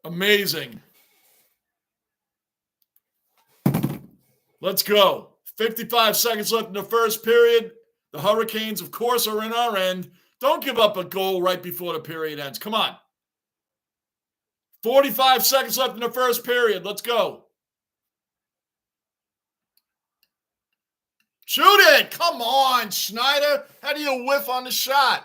Amazing. Let's go. 55 seconds left in the first period. The Hurricanes, of course, are in our end. Don't give up a goal right before the period ends. Come on. 45 seconds left in the first period. Let's go. Shoot it. Come on, Schneider. How do you whiff on the shot?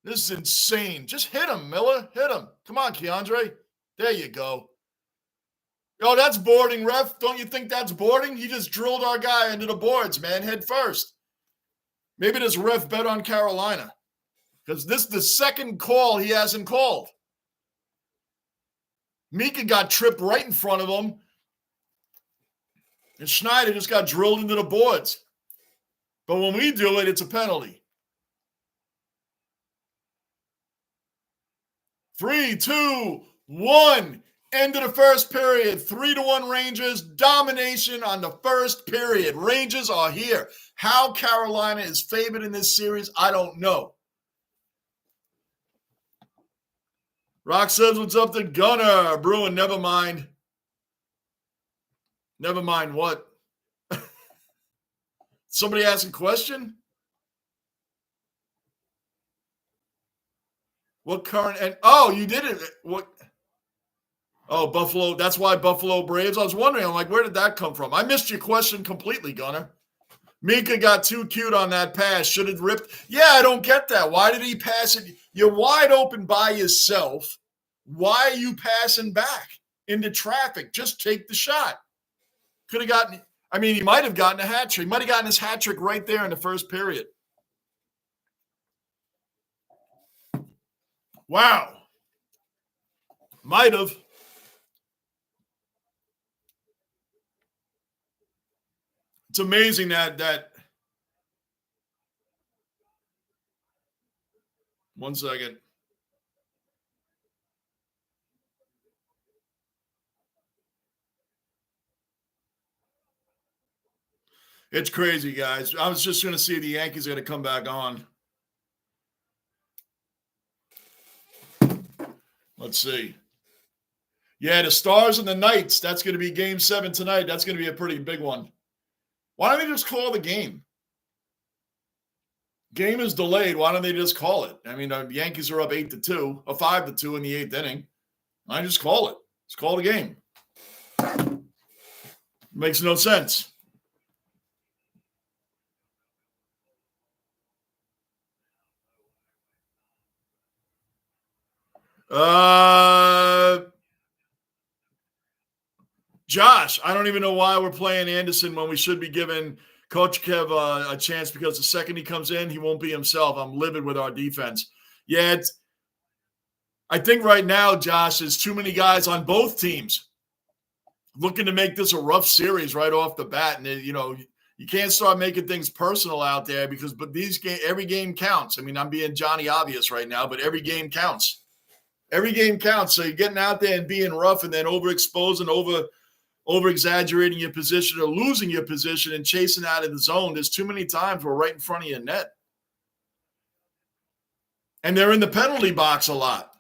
This is insane. Just hit him, Miller. Hit him. Come on, Keandre. There you go. Oh, that's boarding, ref. Don't you think that's boarding? He just drilled our guy into the boards, man, head first. Maybe this ref bet on Carolina because this is the second call he hasn't called. Mika got tripped right in front of him, and Schneider just got drilled into the boards. But when we do it, it's a penalty. 3, 2, 1. End of the first period. 3-1 Rangers. Domination on the first period. Rangers are here. How Carolina is favored in this series, I don't know. Rock says, what's up to Gunner? Bruin, never mind. Never mind what? Somebody ask a question? What current? And oh, you did it. What? Oh, Buffalo. That's why Buffalo Braves. I was wondering, I'm like, where did that come from? I missed your question completely, Gunner. Mika got too cute on that pass. Should have ripped. Yeah, I don't get that. Why did he pass it? You're wide open by yourself. Why are you passing back into traffic? Just take the shot. Could have gotten, I mean, he might have gotten a hat trick. He might have gotten his hat trick right there in the first period. Wow. Might have. It's amazing that 1 second. It's crazy, guys. I was just going to see if the Yankees are going to come back on. Let's see. Yeah, the Stars and the Knights. That's going to be Game 7 tonight. That's going to be a pretty big one. Why don't they just call the game? Game is delayed. Why don't they just call it? I mean, the Yankees are up 8-2, or 5-2 in the 8th inning. I just call it. Just call the game. Makes no sense. Josh, I don't even know why we're playing Anderson when we should be giving Coach Kev a chance, because the second he comes in, he won't be himself. I'm livid with our defense. Yeah, I think right now, Josh, there's too many guys on both teams looking to make this a rough series right off the bat. And, you You can't start making things personal out there but every game counts. I mean, I'm being Johnny Obvious right now, but every game counts. Every game counts. So you're getting out there and being rough and then overexposing, over-exaggerating your position or losing your position and chasing out of the zone. There's too many times we're right in front of your net. And they're in the penalty box a lot.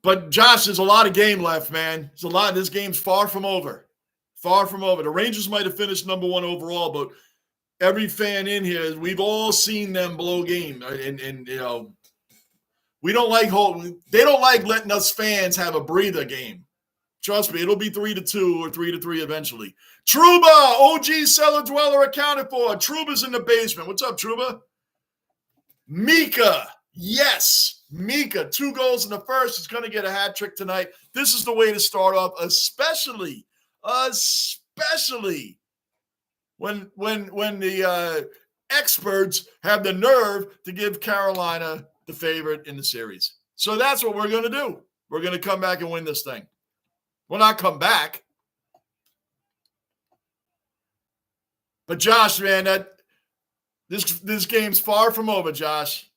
But, Josh, there's a lot of game left, man. There's a lot. This game's far from over. Far from over. The Rangers might have finished number one overall, but every fan in here, we've all seen them blow game. And you know, they don't like letting us fans have a breather game. Trust me, it'll be 3-2 or 3-3 eventually. Trouba, OG Cellar Dweller accounted for. Trouba's in the basement. What's up, Trouba? Mika. Yes, Mika. 2 goals in the first. He's going to get a hat trick tonight. This is the way to start off, especially when the experts have the nerve to give Carolina the favorite in the series. So that's what we're going to do. We're going to come back and win this thing. Well, not come back. But Josh, man, this game's far from over, Josh.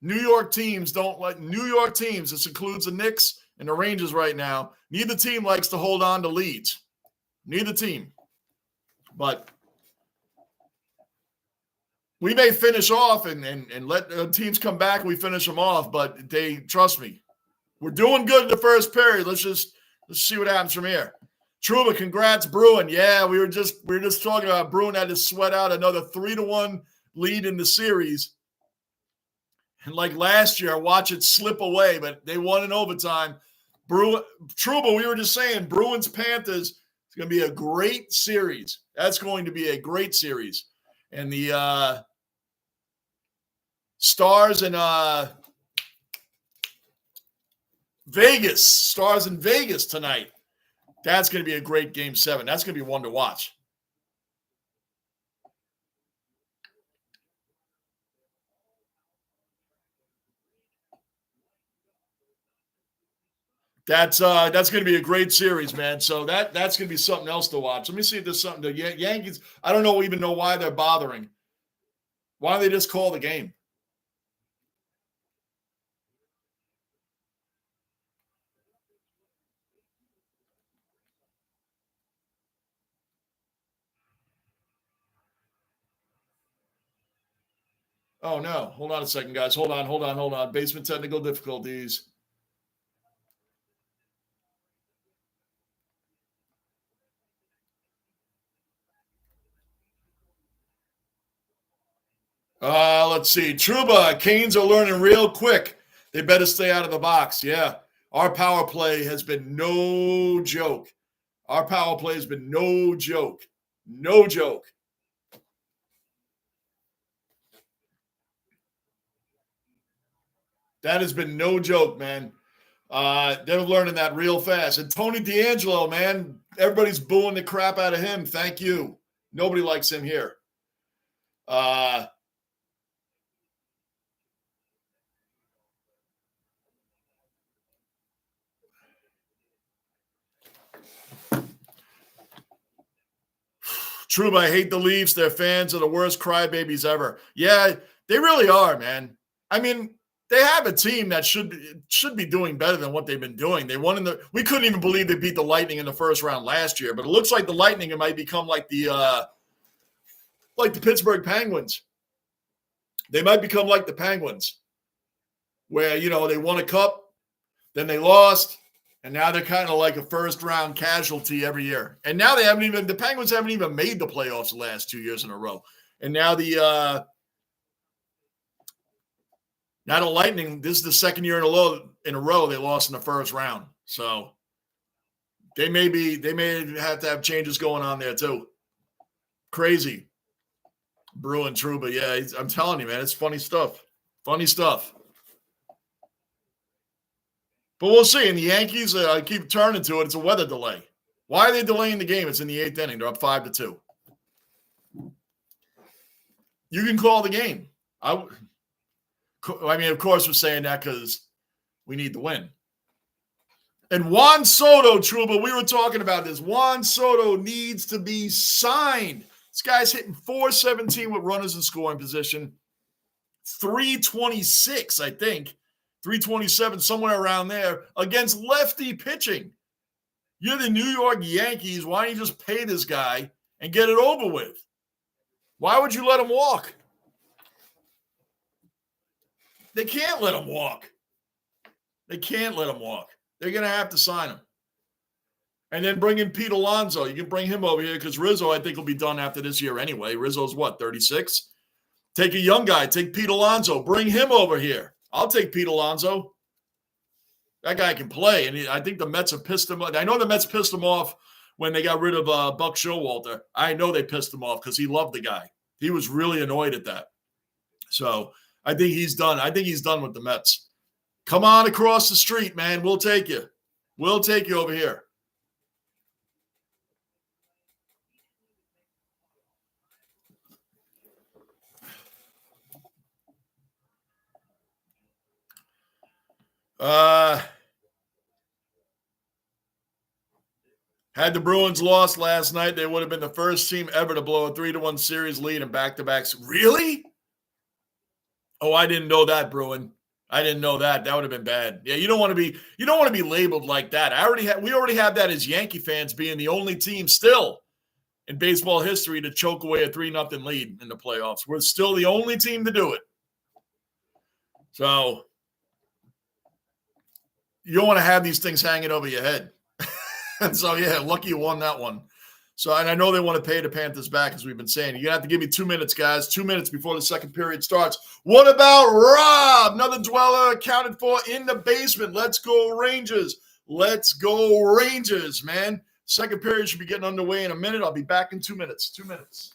New York teams, this includes the Knicks and the Rangers right now. Neither team likes to hold on to leads. Neither team. But we may finish off and let teams come back and we finish them off, but trust me, we're doing good in the first period. Let's see what happens from here. Truba, congrats, Bruin. Yeah, we were just talking about Bruin had to sweat out another 3-1 lead in the series. And like last year, watch it slip away, but they won in overtime. Truba, we were just saying, Bruins Panthers is going to be a great series. That's going to be a great series. And the Stars in Vegas tonight. That's going to be a great Game 7. That's going to be one to watch. That's going to be a great series, man. So that's going to be something else to watch. Let me see if there's something. The Yankees, I don't even know why they're bothering. Why don't they just call the game? Oh, no. Hold on a second, guys. Hold on. Basement technical difficulties. Let's see. Trouba, Canes are learning real quick. They better stay out of the box. Yeah. Our power play has been no joke. No joke. That has been no joke, man. They're learning that real fast. And Tony D'Angelo, man, everybody's booing the crap out of him. Thank you. Nobody likes him here. True, but I hate the Leafs. Their fans are the worst crybabies ever. Yeah, they really are, man. I mean, they have a team that should be doing better than what they've been doing. They won we couldn't even believe they beat the Lightning in the first round last year, but it looks like the Lightning might become like the Pittsburgh Penguins. They might become like the Penguins, where they won a cup, then they lost, and now they're kind of like a first-round casualty every year. And now the Penguins haven't even made the playoffs the last 2 years in a row. And now the Lightning, this is the second year in a row they lost in the first round. So they may have to have changes going on there too. Crazy. Bruin Trouba, yeah, I'm telling you, man, it's funny stuff. Funny stuff. But we'll see. And the Yankees, I keep turning to it. It's a weather delay. Why are they delaying the game? It's in the 8th inning. They're up 5-2. You can call the game. I mean, of course, we're saying that because we need the win. And Juan Soto, Trouba, we were talking about this. Juan Soto needs to be signed. This guy's hitting .417 with runners in scoring position. 326, I think. 327, somewhere around there, against lefty pitching. You're the New York Yankees. Why don't you just pay this guy and get it over with? Why would you let him walk? They can't let him walk. They can't let him walk. They're going to have to sign him. And then bring in Pete Alonso. You can bring him over here because Rizzo, I think, will be done after this year anyway. Rizzo's what, 36? Take a young guy. Take Pete Alonso. Bring him over here. I'll take Pete Alonso. That guy can play. And I think the Mets have pissed him off. I know the Mets pissed him off when they got rid of Buck Showalter. I know they pissed him off because he loved the guy. He was really annoyed at that. So I think he's done. I think he's done with the Mets. Come on across the street, man. We'll take you. We'll take you over here. Had the Bruins lost last night, they would have been the first team ever to blow a 3-1 series lead in back-to-backs. Really? Oh, I didn't know that, Bruin. I didn't know that. That would have been bad. Yeah, you don't want to be labeled like that. We already have that as Yankee fans being the only team still in baseball history to choke away a 3-0 lead in the playoffs. We're still the only team to do it. So you don't want to have these things hanging over your head. And so, yeah, lucky you won that one. So, and I know they want to pay the Panthers back, as we've been saying. You're going to have to give me 2 minutes, guys. 2 minutes before the second period starts. What about Rob? Another dweller accounted for in the basement. Let's go Rangers. Let's go Rangers, man. Second period should be getting underway in a minute. I'll be back in 2 minutes. 2 minutes.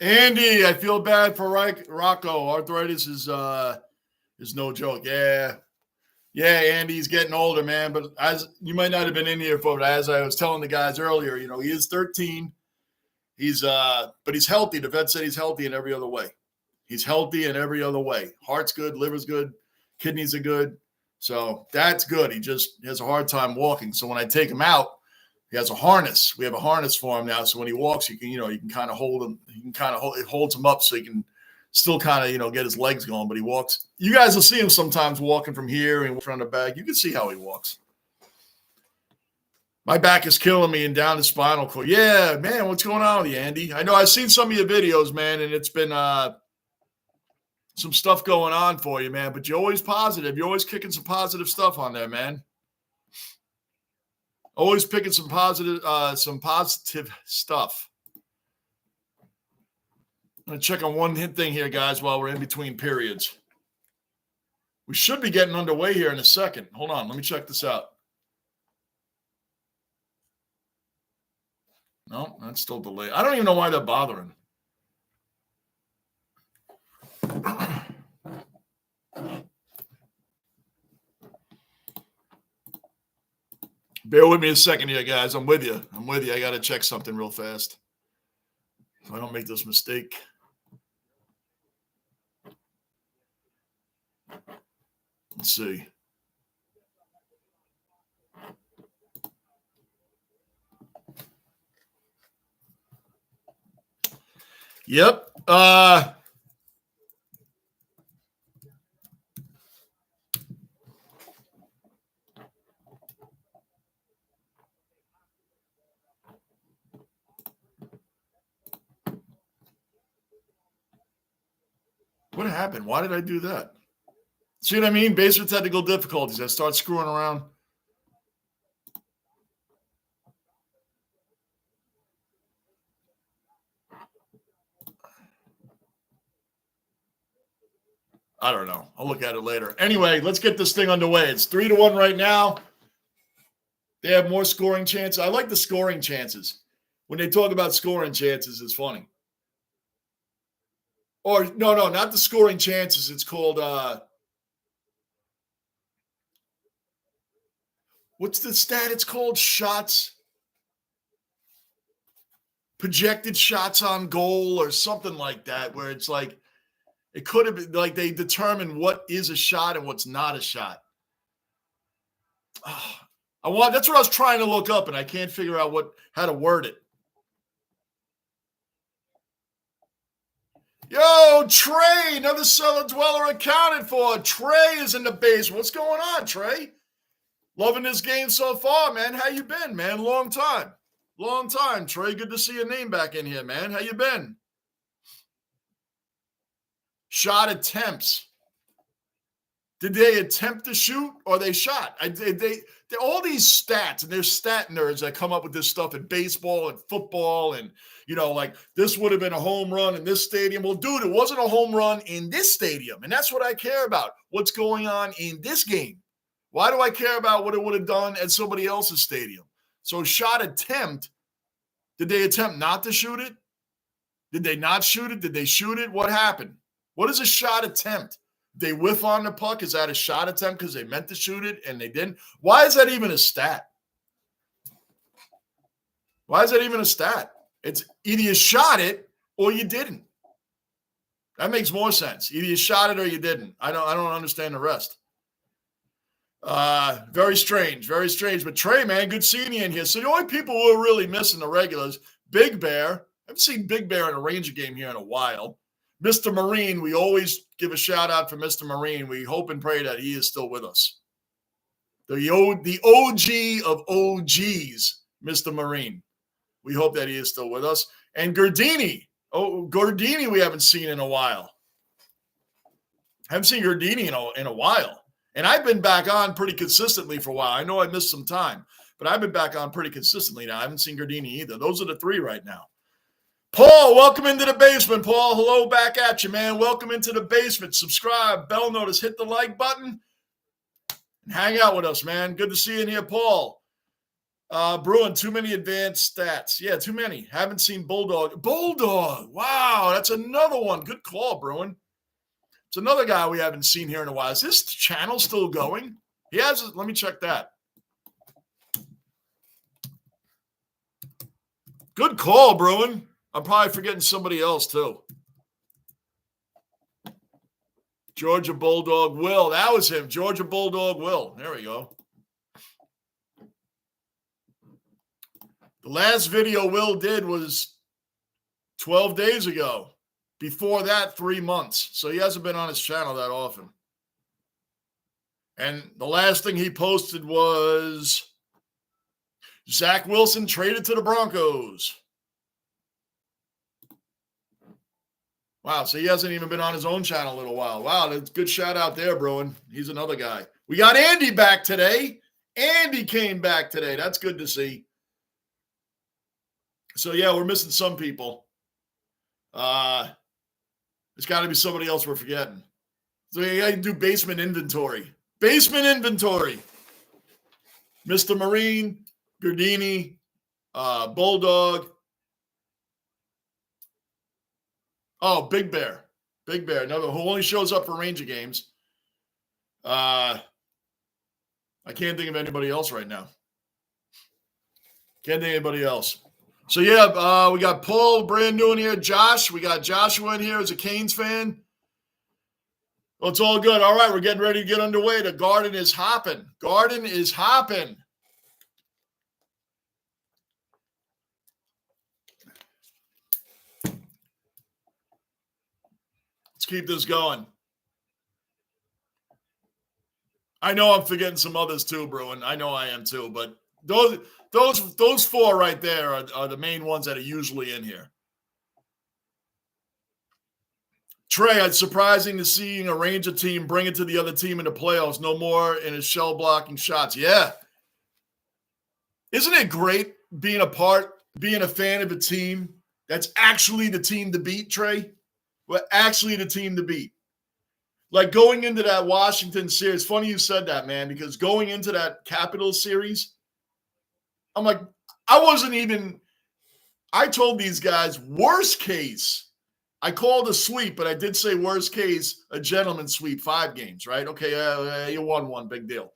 Andy, I feel bad for Rocco. Arthritis is no joke. Yeah, Andy, he's getting older, man. But as you might not have been in here for it, as I was telling the guys earlier, he is 13. But he's healthy. The vet said he's healthy in every other way. He's healthy in every other way. Heart's good, liver's good, kidneys are good. So that's good. He just has a hard time walking. So when I take him out, he has a harness. We have a harness for him now. So when he walks, you can kind of hold him. It holds him up so he can still kind of, get his legs going. But he walks. You guys will see him sometimes walking from here and from the back. You can see how he walks. My back is killing me and down the spinal cord. Yeah, man, what's going on with you, Andy? I know I've seen some of your videos, man, and it's been some stuff going on for you, man. But you're always positive. You're always kicking some positive stuff on there, man. Always picking some positive stuff. I'm gonna check on one thing here, guys, while we're in between periods. We should be getting underway here in a second. Hold on, let me check this out. No, that's still delayed. I don't even know why they're bothering. Bear with me a second here, guys. I'm with you. I got to check something real fast so I don't make this mistake. Let's see. Yep. What happened? Why did I do that? See what I mean? Basement technical difficulties. I start screwing around. I don't know. I'll look at it later. Anyway, let's get this thing underway. It's 3-1 right now. They have more scoring chances. I like the scoring chances. When they talk about scoring chances, it's funny. Or no, not the scoring chances. It's called what's the stat? It's called shots. Projected shots on goal or something like that, where it's like it could have been like they determine what is a shot and what's not a shot. That's what I was trying to look up, and I can't figure out how to word it. Yo, Trey, another cellar dweller accounted for. Trey is in the base. What's going on, Trey? Loving this game so far, man. How you been, man? Long time, Trey. Good to see your name back in here, man. How you been? Shot attempts. Did they attempt to shoot or they shot? All these stats, and there's stat nerds that come up with this stuff in baseball and football, and like this would have been a home run in this stadium. Well, dude, it wasn't a home run in this stadium, and that's what I care about. What's going on in this game? Why do I care about what it would have done at somebody else's stadium? So shot attempt, did they attempt not to shoot it? Did they not shoot it? Did they shoot it? What happened? What is a shot attempt? They whiff on the puck. Is that a shot attempt because they meant to shoot it and they didn't? Why is that even a stat? It's either you shot it or you didn't. That makes more sense. Either you shot it or you didn't. I don't understand the rest. Very strange. But Trey, man, good seeing you in here. So the only people who are really missing the regulars, Big Bear. I haven't seen Big Bear in a Ranger game here in a while. Mr. Marine, we always give a shout out for Mr. Marine. We hope and pray that he is still with us. The OG of OGs, Mr. Marine. We hope that he is still with us. And Gardini. Gardini we haven't seen in a while. Haven't seen Gardini in a while. And I've been back on pretty consistently for a while. I know I missed some time, but I've been back on pretty consistently now. I haven't seen Gardini either. Those are the three right now. Paul, welcome into the basement, Paul. Hello back at you, man. Welcome into the basement. Subscribe, bell notice, hit the like button, and hang out with us, man. Good to see you in here, Paul. Bruin, too many advanced stats. Yeah, too many. Haven't seen Bulldog. Wow, that's another one. Good call, Bruin. It's another guy we haven't seen here in a while. Is this channel still going? He has. Let me check that. Good call, Bruin. I'm probably forgetting somebody else, too. Georgia Bulldog Will. That was him. Georgia Bulldog Will. There we go. The last video Will did was 12 days ago. Before that, 3 months. So he hasn't been on his channel that often. And the last thing he posted was Zach Wilson traded to the Broncos. Wow, so he hasn't even been on his own channel in a little while. Wow, that's a good shout out there, Bruin. He's another guy. We got Andy back today. Andy came back today. That's good to see. So, yeah, we're missing some people. There's got to be somebody else we're forgetting. So you got to do basement inventory. Basement inventory. Mr. Marine, Gardini, Bulldog. Oh, Big Bear. Big Bear. Another who only shows up for Ranger games. I can't think of anybody else right now. Can't think of anybody else. So, yeah, we got Paul, brand new in here. Josh. We got Joshua in here as a Canes fan. Well, it's all good. All right, we're getting ready to get underway. The garden is hopping. Garden is hopping. Let's keep this going. I know I'm forgetting some others too, Bruin. I know I am too, but those four right there are the main ones that are usually in here. Trey, it's surprising to seeing a Ranger team bring it to the other team in the playoffs. No more in his shell blocking shots. Yeah. Isn't it great being a fan of a team that's actually the team to beat, Trey? Well, actually the team to beat. Like going into that Washington series, funny you said that, man, because going into that Capitals series, I'm like, I told these guys, worst case, I called a sweep, but I did say worst case, a gentleman's sweep, 5 games, right? Okay, you won one, big deal.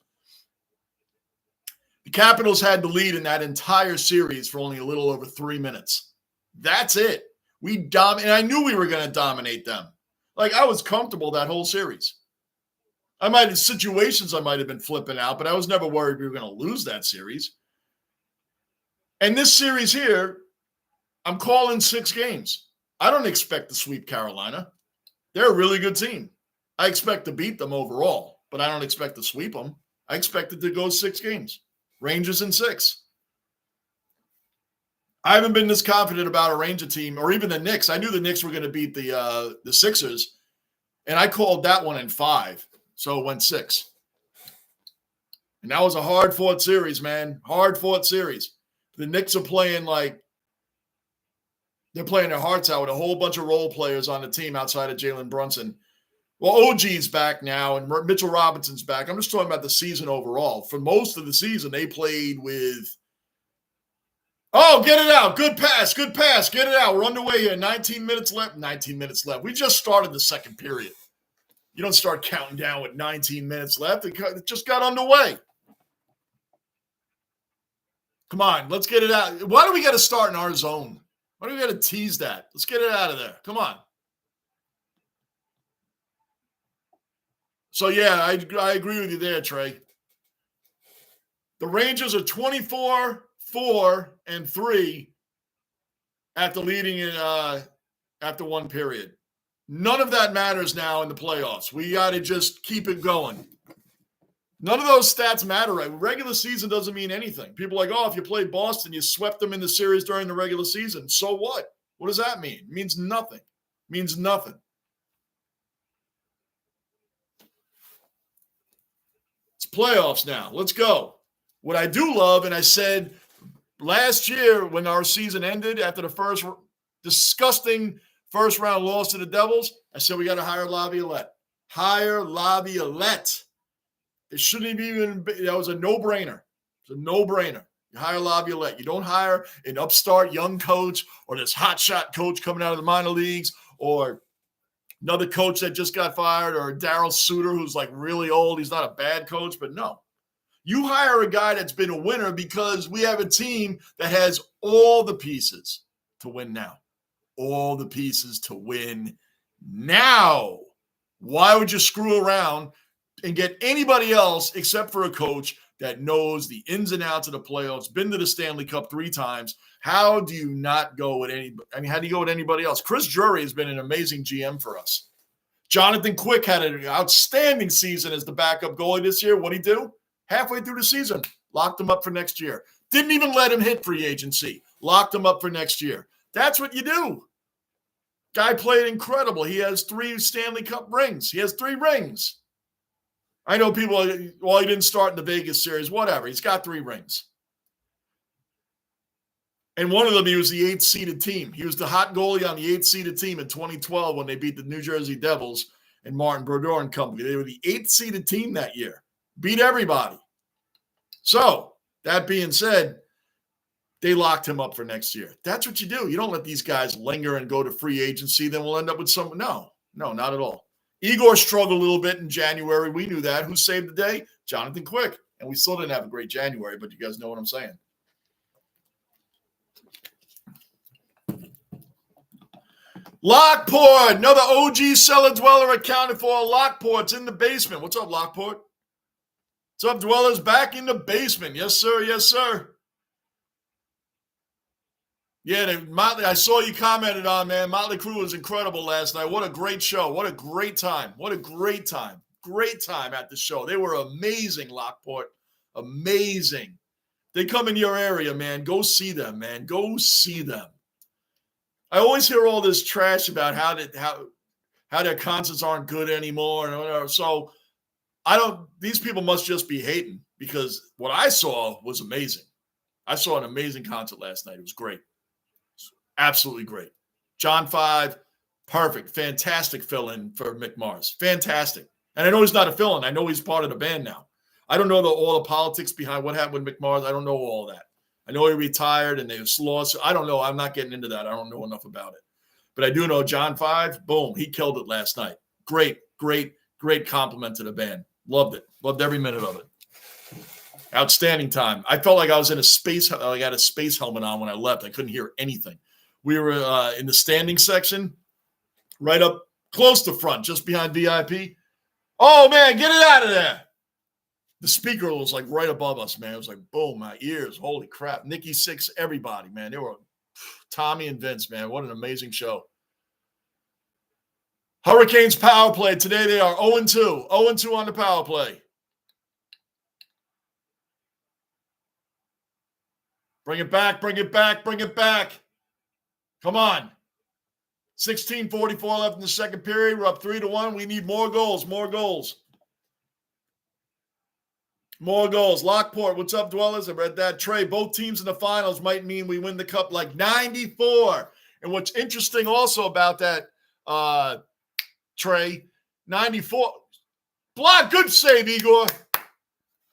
The Capitals had the lead in that entire series for only a little over 3 minutes. That's it. And I knew we were going to dominate them. Like, I was comfortable that whole series. Situations I might have been flipping out, but I was never worried we were going to lose that series. And this series here, I'm calling 6 games. I don't expect to sweep Carolina. They're a really good team. I expect to beat them overall, but I don't expect to sweep them. I expect it to go 6 games. Rangers in 6. I haven't been this confident about a Ranger team or even the Knicks. I knew the Knicks were going to beat the Sixers, and I called that one in 5, so it went 6. And that was a hard-fought series, man. Hard-fought series. The Knicks are playing they're playing their hearts out with a whole bunch of role players on the team outside of Jalen Brunson. Well, OG's back now, and Mitchell Robinson's back. I'm just talking about the season overall. For most of the season, they played with oh, get it out. Good pass. Get it out. We're underway here. 19 minutes left. We just started the second period. You don't start counting down with 19 minutes left. It just got underway. Come on, let's get it out. Why do we got to start in our zone? Why do we got to tease that? Let's get it out of there. Come on. So, yeah, I agree with you there, Trey. The Rangers are 24-4-3 after leading after one period. None of that matters now in the playoffs. We got to just keep it going. None of those stats matter, right? Regular season doesn't mean anything. People are like, oh, if you played Boston, you swept them in the series during the regular season. So what? What does that mean? It means nothing. It means nothing. It's playoffs now. Let's go. What I do love, and I said last year when our season ended after the first disgusting first-round loss to the Devils, I said we got to hire Laviolette. Hire Laviolette. It shouldn't have even been – that was a no-brainer. It's a no-brainer. You hire Laviolette. You don't hire an upstart young coach or this hotshot coach coming out of the minor leagues or another coach that just got fired or Darryl Suter who's like really old. He's not a bad coach, but no. You hire a guy that's been a winner because we have a team that has all the pieces to win now. All the pieces to win now. Why would you screw around and get anybody else except for a coach that knows the ins and outs of the playoffs, been to the Stanley Cup 3 times? How do you not go with anybody? I mean, how do you go with anybody else? Chris Drury has been an amazing GM for us. Jonathan Quick had an outstanding season as the backup goalie this year. What'd he do? Halfway through the season, locked him up for next year. Didn't even let him hit free agency. Locked him up for next year. That's what you do. Guy played incredible. He has 3 Stanley Cup rings. He has 3 rings. I know people, well, he didn't start in the Vegas series. Whatever. He's got 3 rings. And one of them, he was the 8th-seeded team. He was the hot goalie on the 8th-seeded team in 2012 when they beat the New Jersey Devils and Martin Brodeur and company. They were the 8th-seeded team that year. Beat everybody. So, that being said, they locked him up for next year. That's what you do. You don't let these guys linger and go to free agency. Then we'll end up with someone. No, not at all. Igor struggled a little bit in January. We knew that. Who saved the day? Jonathan Quick. And we still didn't have a great January, but you guys know what I'm saying. Lockport, another OG cellar dweller accounted for. Lockport's in the basement. What's up, Lockport? What's up, dwellers? Back in the basement. Yes, sir. Yes, sir. Yeah, Motley, I saw you commented on, man. Motley Crue was incredible last night. What a great show. What a great time. What a great time. Great time at the show. They were amazing, Lockport. Amazing. They come in your area, man. Go see them, man. Go see them. I always hear all this trash about how their concerts aren't good anymore and whatever. So these people must just be hating because what I saw was amazing. I saw an amazing concert last night. It was great. Absolutely great. John 5, perfect. Fantastic fill-in for Mick Mars. Fantastic. And I know he's not a fill-in. I know he's part of the band now. I don't know all the politics behind what happened with Mick Mars. I don't know all that. I know he retired and they was lost. I don't know. I'm not getting into that. I don't know enough about it. But I do know John 5, boom, he killed it last night. Great, great, great compliment to the band. Loved it. Loved every minute of it. Outstanding time. I felt like I was in I had a space helmet on when I left. I couldn't hear anything. We were in the standing section, right up close to front, just behind VIP. Oh, man, get it out of there. The speaker was like right above us, man. It was like, boom, my ears. Holy crap. Nikki Sixx, everybody, man. They were Tommy and Vince, man. What an amazing show. Hurricanes power play. Today they are 0-2. 0-2 on the power play. Bring it back, bring it back, bring it back. Come on. 16:44 left in the second period. We're up 3-1. We need more goals, more goals. More goals. Lockport, what's up, dwellers? I read that. Trey, both teams in the finals might mean we win the cup like 94. And what's interesting also about that, Trey, 94. Block, good save, Igor.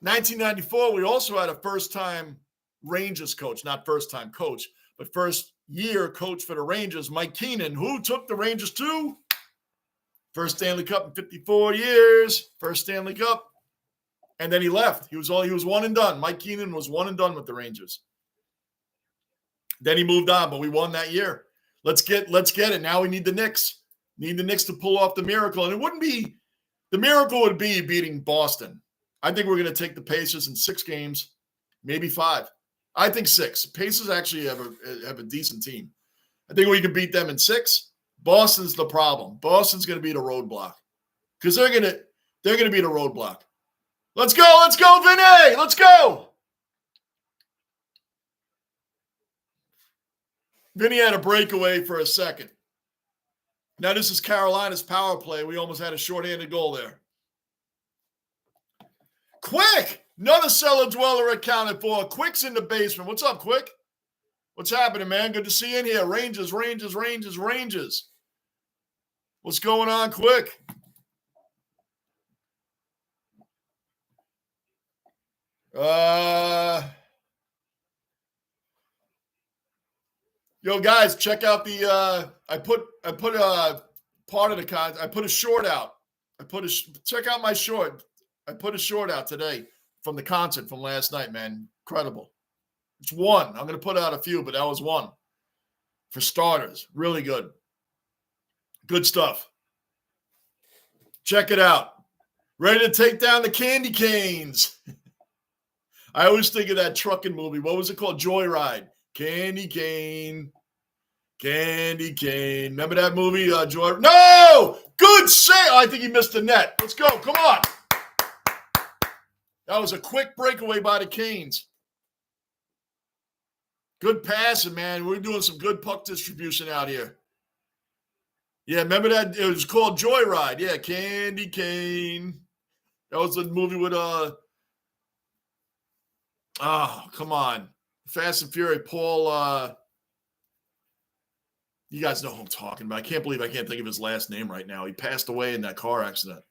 1994, we also had a first-time Rangers coach, not first-time coach, but first-year coach for the Rangers, Mike Keenan, who took the Rangers to first Stanley Cup in 54 years, first Stanley Cup. And then he left. He was one and done. Mike Keenan was one and done with the Rangers. Then he moved on, but we won that year. Let's get it. Now we need the Knicks. Need the Knicks to pull off the miracle. And the miracle would be beating Boston. I think we're going to take the Pacers in 6 games, maybe 5. I think 6. Pacers actually have a decent team. I think we can beat them in 6. Boston's the problem. Boston's going to be the roadblock because they're going to be the roadblock. Let's go, Vinny! Let's go! Vinny had a breakaway for a second. Now this is Carolina's power play. We almost had a shorthanded goal there. Quick! Another cellar dweller accounted for. Quick's in the basement. What's up, Quick? What's happening, man? Good to see you in here. Rangers. What's going on, Quick? Yo, guys, check out the I put part of the con. I put a short out. Check out my short. I put a short out today from the concert from last night, man. Incredible. It's one. I'm going to put out a few, but that was one. For starters, really good. Good stuff. Check it out. Ready to take down the candy canes. I always think of that trucking movie. What was it called? Joyride. Candy cane. Remember that movie, Joy? No! Good save. Oh, I think he missed the net. Let's go. Come on. That was a quick breakaway by the Canes. Good passing, man. We're doing some good puck distribution out here. Yeah, remember that? It was called Joyride. Yeah, Candy Cane. That was the movie with come on. Fast and Fury, Paul you guys know who I'm talking about. I can't believe I can't think of his last name right now. He passed away in that car accident.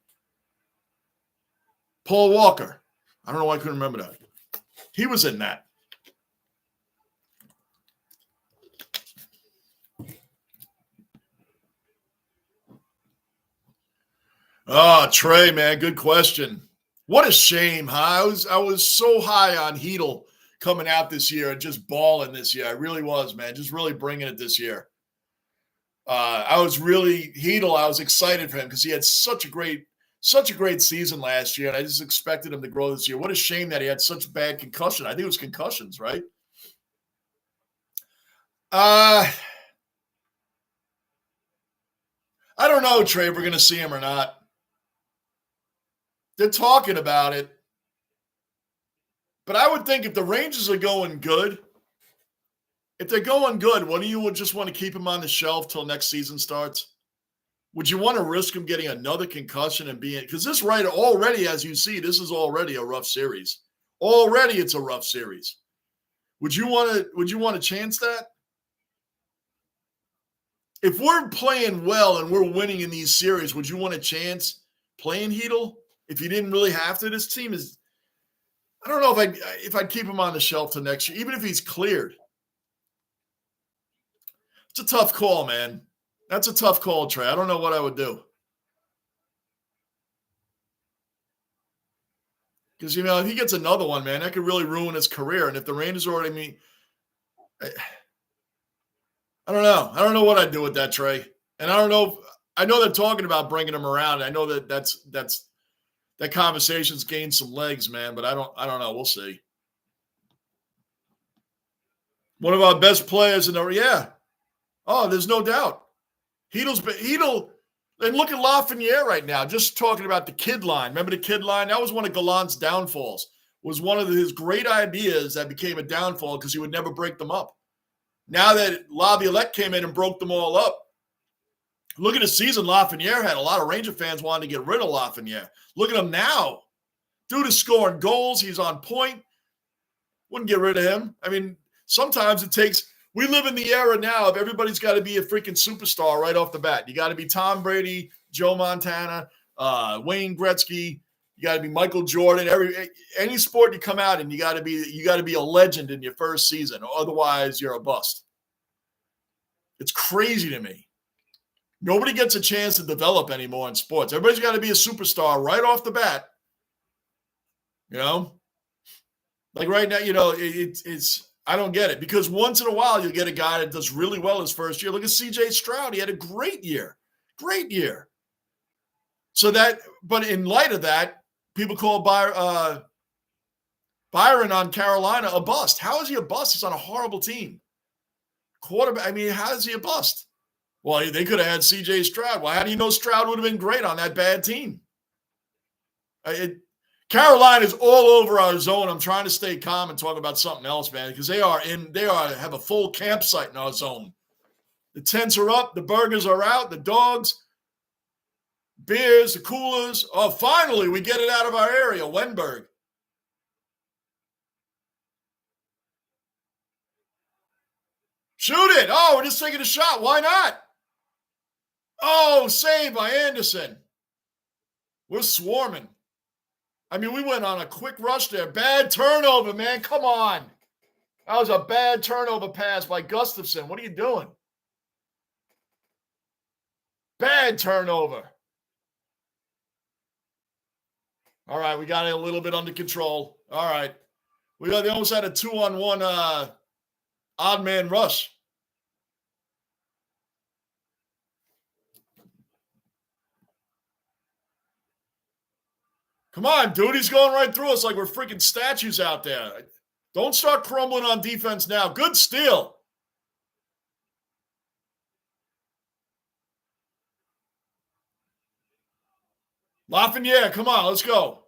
Paul Walker. I don't know why I couldn't remember that. He was in that. Oh, Trey, man, good question. What a shame, huh? I was so high on Heedle coming out this year and just balling this year. I really was, man. Just really bringing it this year. I was excited for him because he had such a great season last year, and I just expected him to grow this year. What a shame that he had such bad concussion. I think it was concussions, right? I don't know, Trey, if we're going to see him or not. They're talking about it. But I would think if the Rangers are going good, wouldn't you just want to keep him on the shelf till next season starts? Would you want to risk him getting another concussion and being – because this right already, as you see, this is already a rough series. Already it's a rough series. Would you want to chance that? If we're playing well and we're winning in these series, would you want a chance playing Heedle? If you didn't really have to, this team is – I don't know if I'd keep him on the shelf till next year, even if he's cleared. It's a tough call, man. That's a tough call, Trey. I don't know what I would do. Because, if he gets another one, man, that could really ruin his career. And if the Rangers already I don't know. I don't know what I'd do with that, Trey. And I don't know. I know they're talking about bringing him around. I know that conversation's gained some legs, man, but I don't know. We'll see. One of our best players Oh, there's no doubt. Heedle, and look at Lafreniere right now, just talking about the kid line. Remember the kid line? That was one of Gallant's downfalls, was one of his great ideas that became a downfall because he would never break them up. Now that Laviolette came in and broke them all up, look at the season Lafreniere had. A lot of Ranger fans wanted to get rid of Lafreniere. Look at him now. Dude is scoring goals. He's on point. Wouldn't get rid of him. I mean, sometimes it takes – we live in the era now of everybody's got to be a freaking superstar right off the bat. You got to be Tom Brady, Joe Montana, Wayne Gretzky. You got to be Michael Jordan. Any sport you come out in, you got to be a legend in your first season. Otherwise, you're a bust. It's crazy to me. Nobody gets a chance to develop anymore in sports. Everybody's got to be a superstar right off the bat. Like right now, it's I don't get it, because once in a while you'll get a guy that does really well his first year. Look at C.J. Stroud. He had a great year. Great year. But in light of that, people call Byron on Carolina a bust. How is he a bust? He's on a horrible team. Quarterback, how is he a bust? Well, they could have had C.J. Stroud. Well, how do you know Stroud would have been great on that bad team? Carolina is all over our zone. I'm trying to stay calm and talk about something else, man, because they have a full campsite in our zone. The tents are up, the burgers are out, the dogs, beers, the coolers. Oh, finally, we get it out of our area, Wenberg. Shoot it. Oh, we're just taking a shot. Why not? Oh, saved by Anderson. We're swarming. We went on a quick rush there. Bad turnover, man. Come on. That was a bad turnover pass by Gustafson. What are you doing? Bad turnover. All right, we got it a little bit under control. All right. They almost had a 2-on-1 odd man rush. Come on, dude. He's going right through us like we're freaking statues out there. Don't start crumbling on defense now. Good steal. Lafreniere, come on. Let's go.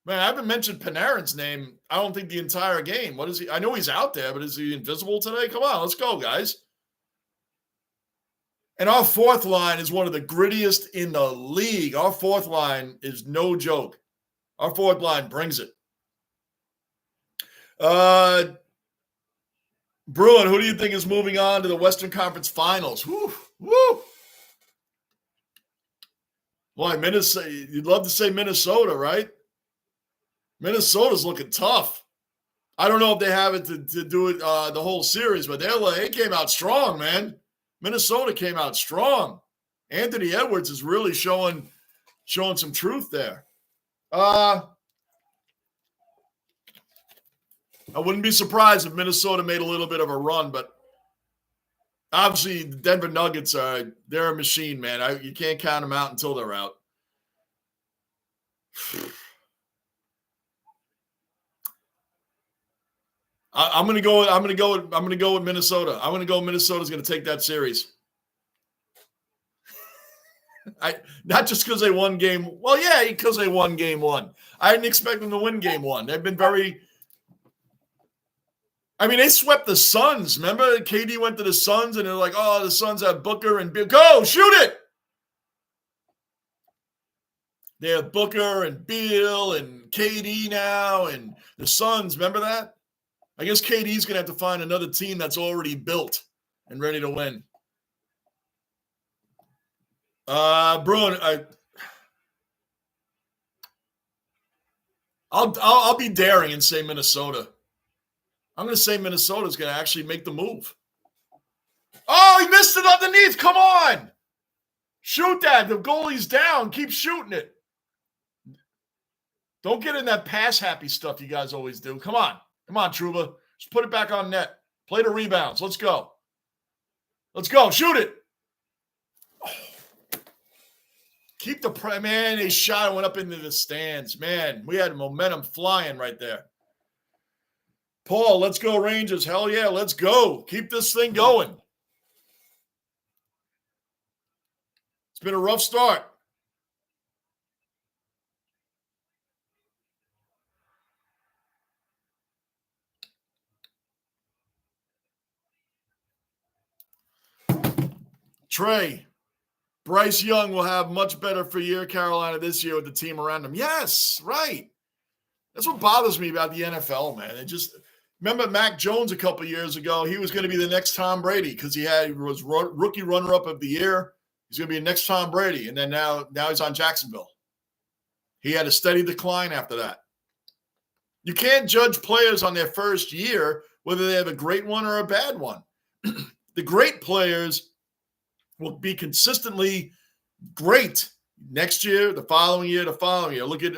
Man, I haven't mentioned Panarin's name, I don't think, the entire game. What is he? I know he's out there, but is he invisible today? Come on, let's go, guys. And our fourth line is one of the grittiest in the league. Our fourth line is no joke. Our fourth line brings it. Bruin, who do you think is moving on to the Western Conference Finals? Woo, woo. Boy, Minnesota, you'd love to say Minnesota, right? Minnesota's looking tough. I don't know if they have it to do it the whole series, but they came out strong, man. Minnesota came out strong. Anthony Edwards is really showing some truth there. I wouldn't be surprised if Minnesota made a little bit of a run, but obviously the Denver Nuggets they're a machine, man. You can't count them out until they're out. I'm gonna go with Minnesota. I'm gonna go. Minnesota's gonna take that series. Not just because they won game. Well, yeah, because they won game one. I didn't expect them to win game one. They've been very. I mean, they swept the Suns. Remember, KD went to the Suns, and they're like, "Oh, the Suns have Booker and Beal. Go shoot it." They have Booker and Beal and KD now, and the Suns. Remember that? I guess KD's going to have to find another team that's already built and ready to win. Bruin, I'll be daring and say Minnesota. I'm going to say Minnesota's going to actually make the move. Oh, he missed it underneath. Come on. Shoot that. The goalie's down. Keep shooting it. Don't get in that pass-happy stuff you guys always do. Come on. Come on, Trouba. Just put it back on net. Play the rebounds. Let's go. Let's go. Shoot it. Oh. Keep the man. A shot went up into the stands. Man, we had momentum flying right there. Paul, let's go Rangers. Hell yeah, let's go. Keep this thing going. It's been a rough start. Trey, Bryce Young will have much better for year Carolina this year with the team around him. Yes, right. That's what bothers me about the NFL, man. It just remember Mac Jones a couple years ago. He was going to be the next Tom Brady because he was rookie runner-up of the year. He's going to be the next Tom Brady, and then now he's on Jacksonville. He had a steady decline after that. You can't judge players on their first year whether they have a great one or a bad one. The great players will be consistently great next year, the following year, the following year. Look at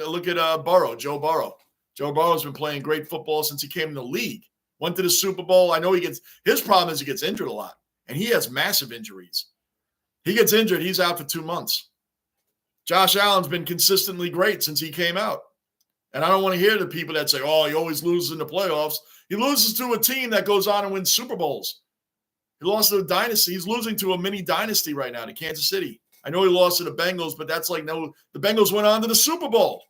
Burrow, Joe Burrow. Joe Burrow's been playing great football since he came in the league. Went to the Super Bowl. I know his problem is he gets injured a lot, and he has massive injuries. He gets injured, he's out for 2 months. Josh Allen's been consistently great since he came out. And I don't want to hear the people that say, oh, he always loses in the playoffs. He loses to a team that goes on and wins Super Bowls. He lost to a dynasty. He's losing to a mini dynasty right now to Kansas City. I know he lost to the Bengals, but that's like, no, the Bengals went on to the Super Bowl.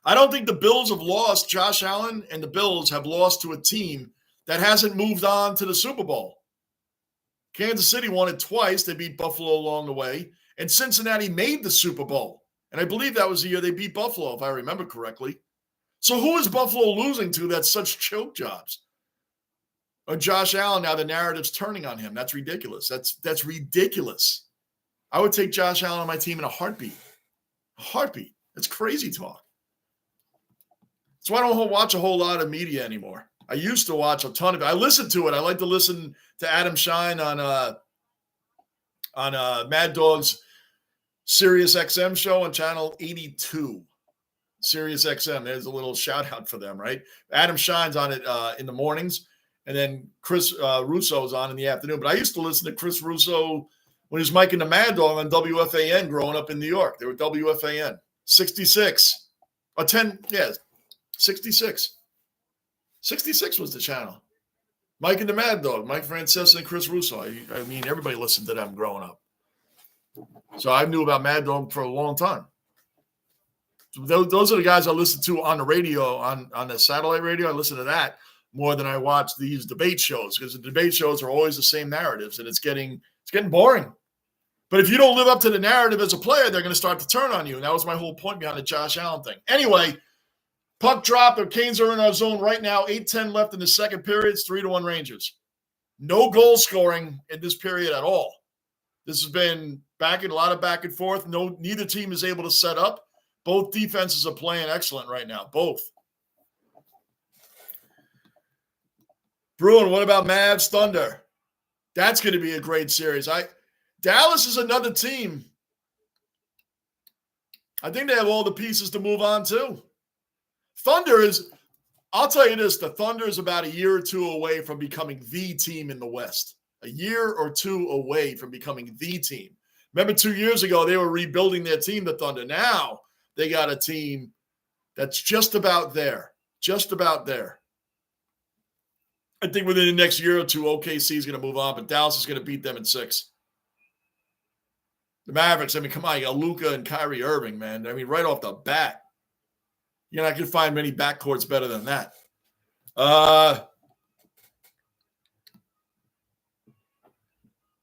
I don't think the Bills have lost. Josh Allen and the Bills have lost to a team that hasn't moved on to the Super Bowl. Kansas City won it twice. They beat Buffalo along the way. And Cincinnati made the Super Bowl. And I believe that was the year they beat Buffalo, if I remember correctly. So who is Buffalo losing to that's such choke jobs? Or Josh Allen, now the narrative's turning on him. That's ridiculous. That's ridiculous. I would take Josh Allen on my team in a heartbeat. A heartbeat. That's crazy talk. That's why I don't watch a whole lot of media anymore. I used to watch a ton of it. I listen to it. I like to listen to Adam Shine on Mad Dog's Sirius XM show on channel 82. Sirius XM. There's a little shout out for them, right? Adam Shine's on it in the mornings, and then Chris Russo's on in the afternoon. But I used to listen to Chris Russo when he was Mike and the Mad Dog on WFAN growing up in New York. They were WFAN. 66. Or 10, yeah, 66. 66 was the channel. Mike and the Mad Dog, Mike Francesa and Chris Russo. I mean, everybody listened to them growing up. So I knew about Mad Dog for a long time. Those are the guys I listen to on the radio, on the satellite radio. I listen to that more than I watch these debate shows, because the debate shows are always the same narratives, and it's getting boring. But if you don't live up to the narrative as a player, they're going to start to turn on you. And that was my whole point behind the Josh Allen thing. Anyway, puck drop. The Canes are in our zone right now. 8:10 left in the second period. It's 3-1 Rangers. No goal scoring in this period at all. This has been a lot of back and forth. Neither team is able to set up. Both defenses are playing excellent right now. Both. Bruin, what about Mavs Thunder? That's going to be a great series. Dallas is another team. I think they have all the pieces to move on too. I'll tell you this, the Thunder is about a year or two away from becoming the team in the West. A year or two away from becoming the team. Remember 2 years ago, they were rebuilding their team, the Thunder. Now they got a team that's just about there. Just about there. I think within the next year or two, OKC is going to move on, but Dallas is going to beat them in 6. The Mavericks, I mean, come on, you got Luka and Kyrie Irving, man. I mean, right off the bat. You're not going to find many backcourts better than that.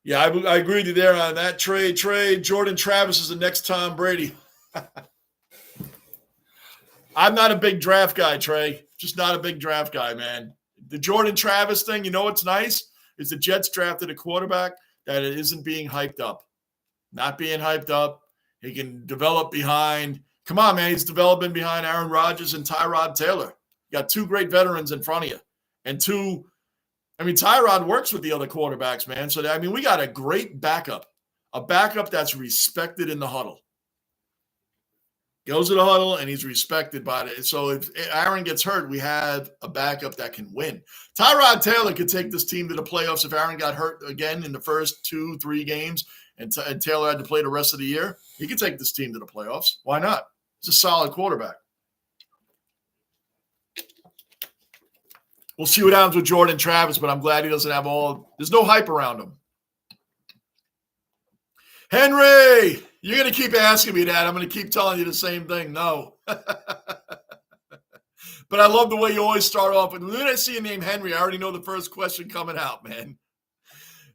Yeah, I agree with you there on that trade. Jordan Travis is the next Tom Brady. I'm not a big draft guy, Trey. Just not a big draft guy, man. The Jordan Travis thing, you know what's nice? Is the Jets drafted a quarterback that it isn't being hyped up. Not being hyped up. He can develop behind. Come on, man. He's developing behind Aaron Rodgers and Tyrod Taylor. You got 2 great veterans in front of you. And Tyrod works with the other quarterbacks, man. So, we got a great backup. A backup that's respected in the huddle. Goes to the huddle, and he's respected by it. So if Aaron gets hurt, we have a backup that can win. Tyrod Taylor could take this team to the playoffs if Aaron got hurt again in the first 2-3 games and Taylor had to play the rest of the year. He could take this team to the playoffs. Why not? He's a solid quarterback. We'll see what happens with Jordan Travis, but I'm glad he doesn't have there's no hype around him. Henry, you're going to keep asking me that. I'm going to keep telling you the same thing. No. But I love the way you always start off with, when I see a name Henry, I already know the first question coming out, man.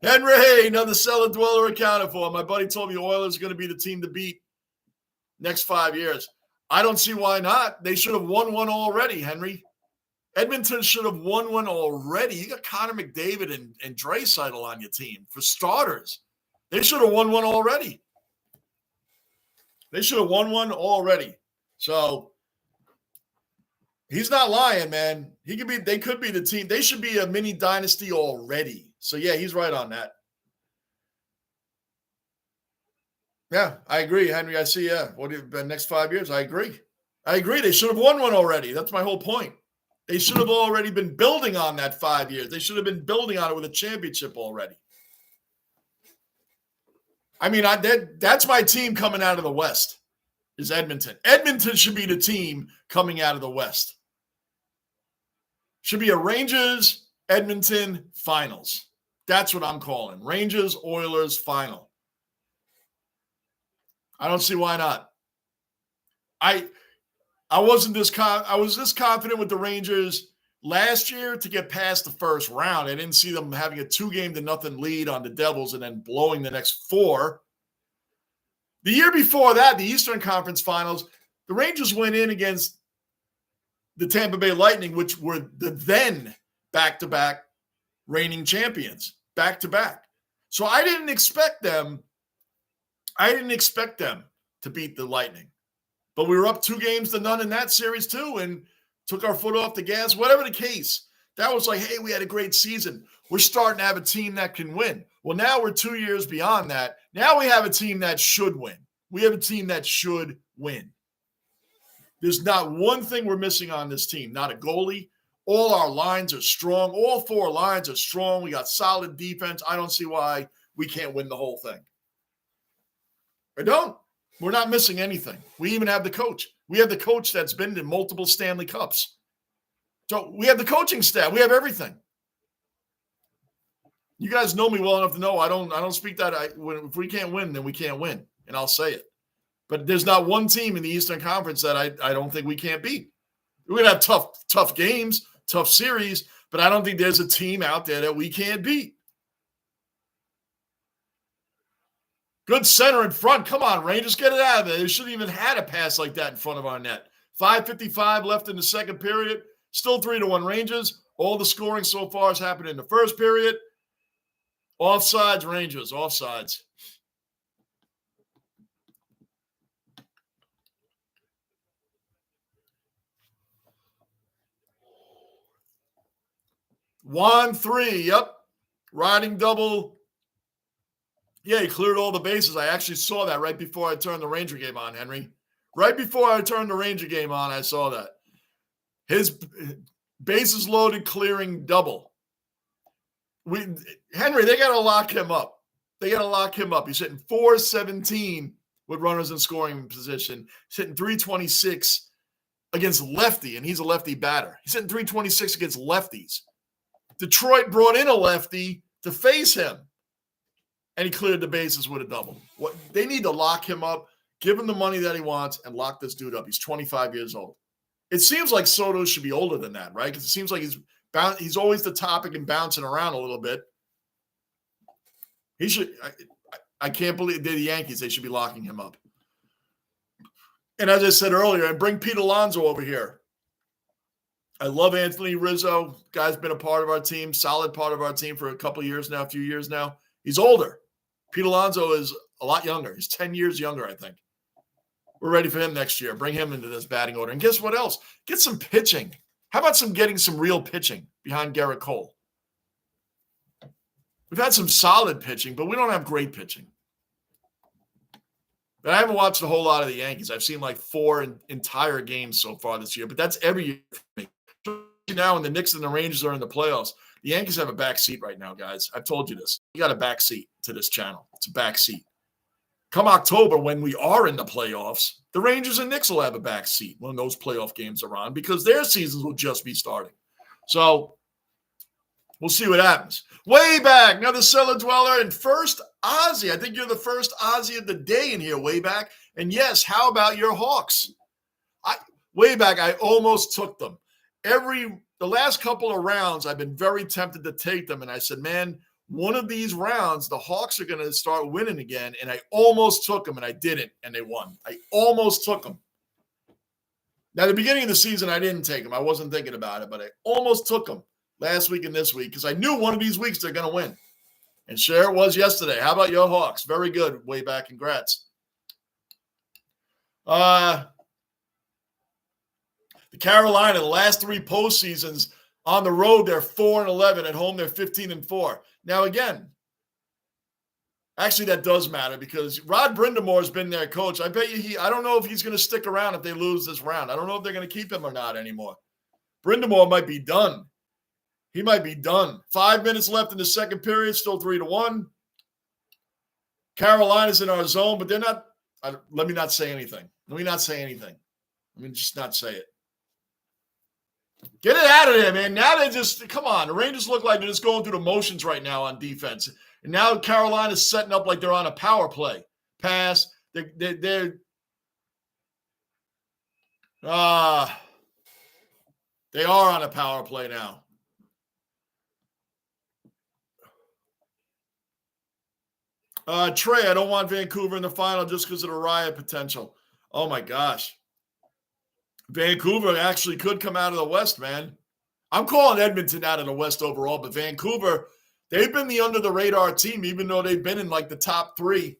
Henry, another cellar dweller accounted for. My buddy told me Oilers are going to be the team to beat next 5 years. I don't see why not. They should have won one already, Henry. Edmonton should have won one already. You got Connor McDavid and Draisaitl on your team for starters. They should have won one already. So he's not lying, man. They could be the team. They should be a mini dynasty already. So yeah, he's right on that. Yeah, I agree, Henry. I see, the next 5 years? I agree. They should have won one already. That's my whole point. They should have already been building on that 5 years. They should have been building on it with a championship already. That's my team coming out of the West, is Edmonton. Edmonton should be the team coming out of the West. Should be a Rangers-Edmonton finals. That's what I'm calling. Rangers-Oilers final. I don't see why not. I was this confident with the Rangers last year to get past the first round. I didn't see them having a 2-0 lead on the Devils and then blowing the next 4. The year before that, the Eastern Conference Finals, the Rangers went in against the Tampa Bay Lightning, which were the then back-to-back reigning champions, back-to-back. So I didn't expect them to beat the Lightning. But we were up 2-0 in that series too and took our foot off the gas. Whatever the case, that was like, hey, we had a great season. We're starting to have a team that can win. Well, now we're 2 years beyond that. Now we have a team that should win. We have a team that should win. There's not one thing we're missing on this team. Not a goalie. All our lines are strong. All 4 lines are strong. We got solid defense. I don't see why we can't win the whole thing. I don't. We're not missing anything. We even have the coach. We have the coach that's been to multiple Stanley Cups. So we have the coaching staff. We have everything. You guys know me well enough to know I don't speak that. If we can't win, then we can't win, and I'll say it. But there's not one team in the Eastern Conference that I don't think we can't beat. We're going to have tough games, tough series, but I don't think there's a team out there that we can't beat. Good center in front. Come on, Rangers, get it out of there. They shouldn't even had a pass like that in front of our net. 5:55 left in the second period. Still 3-1 Rangers. All the scoring so far has happened in the first period. Offsides, Rangers, offsides. Juan 3, yep. Riding double. Yeah, he cleared all the bases. I actually saw that right before I turned the Ranger game on, Henry. Right before I turned the Ranger game on, I saw that. His bases loaded clearing double. Henry, they got to lock him up. They got to lock him up. He's hitting .417 with runners in scoring position. He's hitting .326 against lefty, and he's a lefty batter. He's hitting .326 against lefties. Detroit brought in a lefty to face him, and he cleared the bases with a double. They need to lock him up, give him the money that he wants, and lock this dude up. He's 25 years old. It seems like Soto should be older than that, right? Because it seems like he's always the topic and bouncing around a little bit. He should. I can't believe they're the Yankees. They should be locking him up. And as I said earlier, and bring Pete Alonso over here. I love Anthony Rizzo. Guy's been a part of our team, solid part of our team for a couple of years now, a few years now. He's older. Pete Alonso is a lot younger. He's 10 years younger, I think. We're ready for him next year. Bring him into this batting order. And guess what else? Get some pitching. How about getting some real pitching behind Garrett Cole? We've had some solid pitching, but we don't have great pitching. But I haven't watched a whole lot of the Yankees. I've seen like 4 entire games so far this year, but that's every year for me. Now when the Knicks and the Rangers are in the playoffs, the Yankees have a back seat right now, guys. I've told you this. You got a back seat to this channel. It's a back seat. Come October, when we are in the playoffs, the Rangers and Knicks will have a back seat when those playoff games are on because their seasons will just be starting. So we'll see what happens. Way back, another cellar dweller and first Ozzy. I think you're the first Ozzy of the day in here, way back. And yes, how about your Hawks? Way back, I almost took them. The last couple of rounds, I've been very tempted to take them. And I said, man, one of these rounds, the Hawks are going to start winning again. And I almost took them, and I didn't, and they won. I almost took them. Now, at the beginning of the season, I didn't take them. I wasn't thinking about it, but I almost took them last week and this week because I knew one of these weeks they're going to win. And sure it was yesterday. How about your Hawks? Very good. Way back. Congrats. The Carolina, the last 3 postseasons on the road, they're 4-11. At home, they're 15-4. Now, again, actually, that does matter because Rod Brind'Amour has been their coach. I bet you I don't know if he's going to stick around if they lose this round. I don't know if they're going to keep him or not anymore. Brind'Amour might be done. He might be done. 5 minutes left in the second period, still 3-1. Carolina's in our zone, but they're not. Let me not say anything. Let me just not say it. Get it out of there, man. Now they just, come on. The Rangers look like they're just going through the motions right now on defense. And now Carolina's setting up like they're on a power play. Pass. They are on a power play now. Trey, I don't want Vancouver in the final just because of the riot potential. Oh, my gosh. Vancouver actually could come out of the West, man. I'm calling Edmonton out of the West overall, but Vancouver, they've been the under-the-radar team, even though they've been in like the top 3.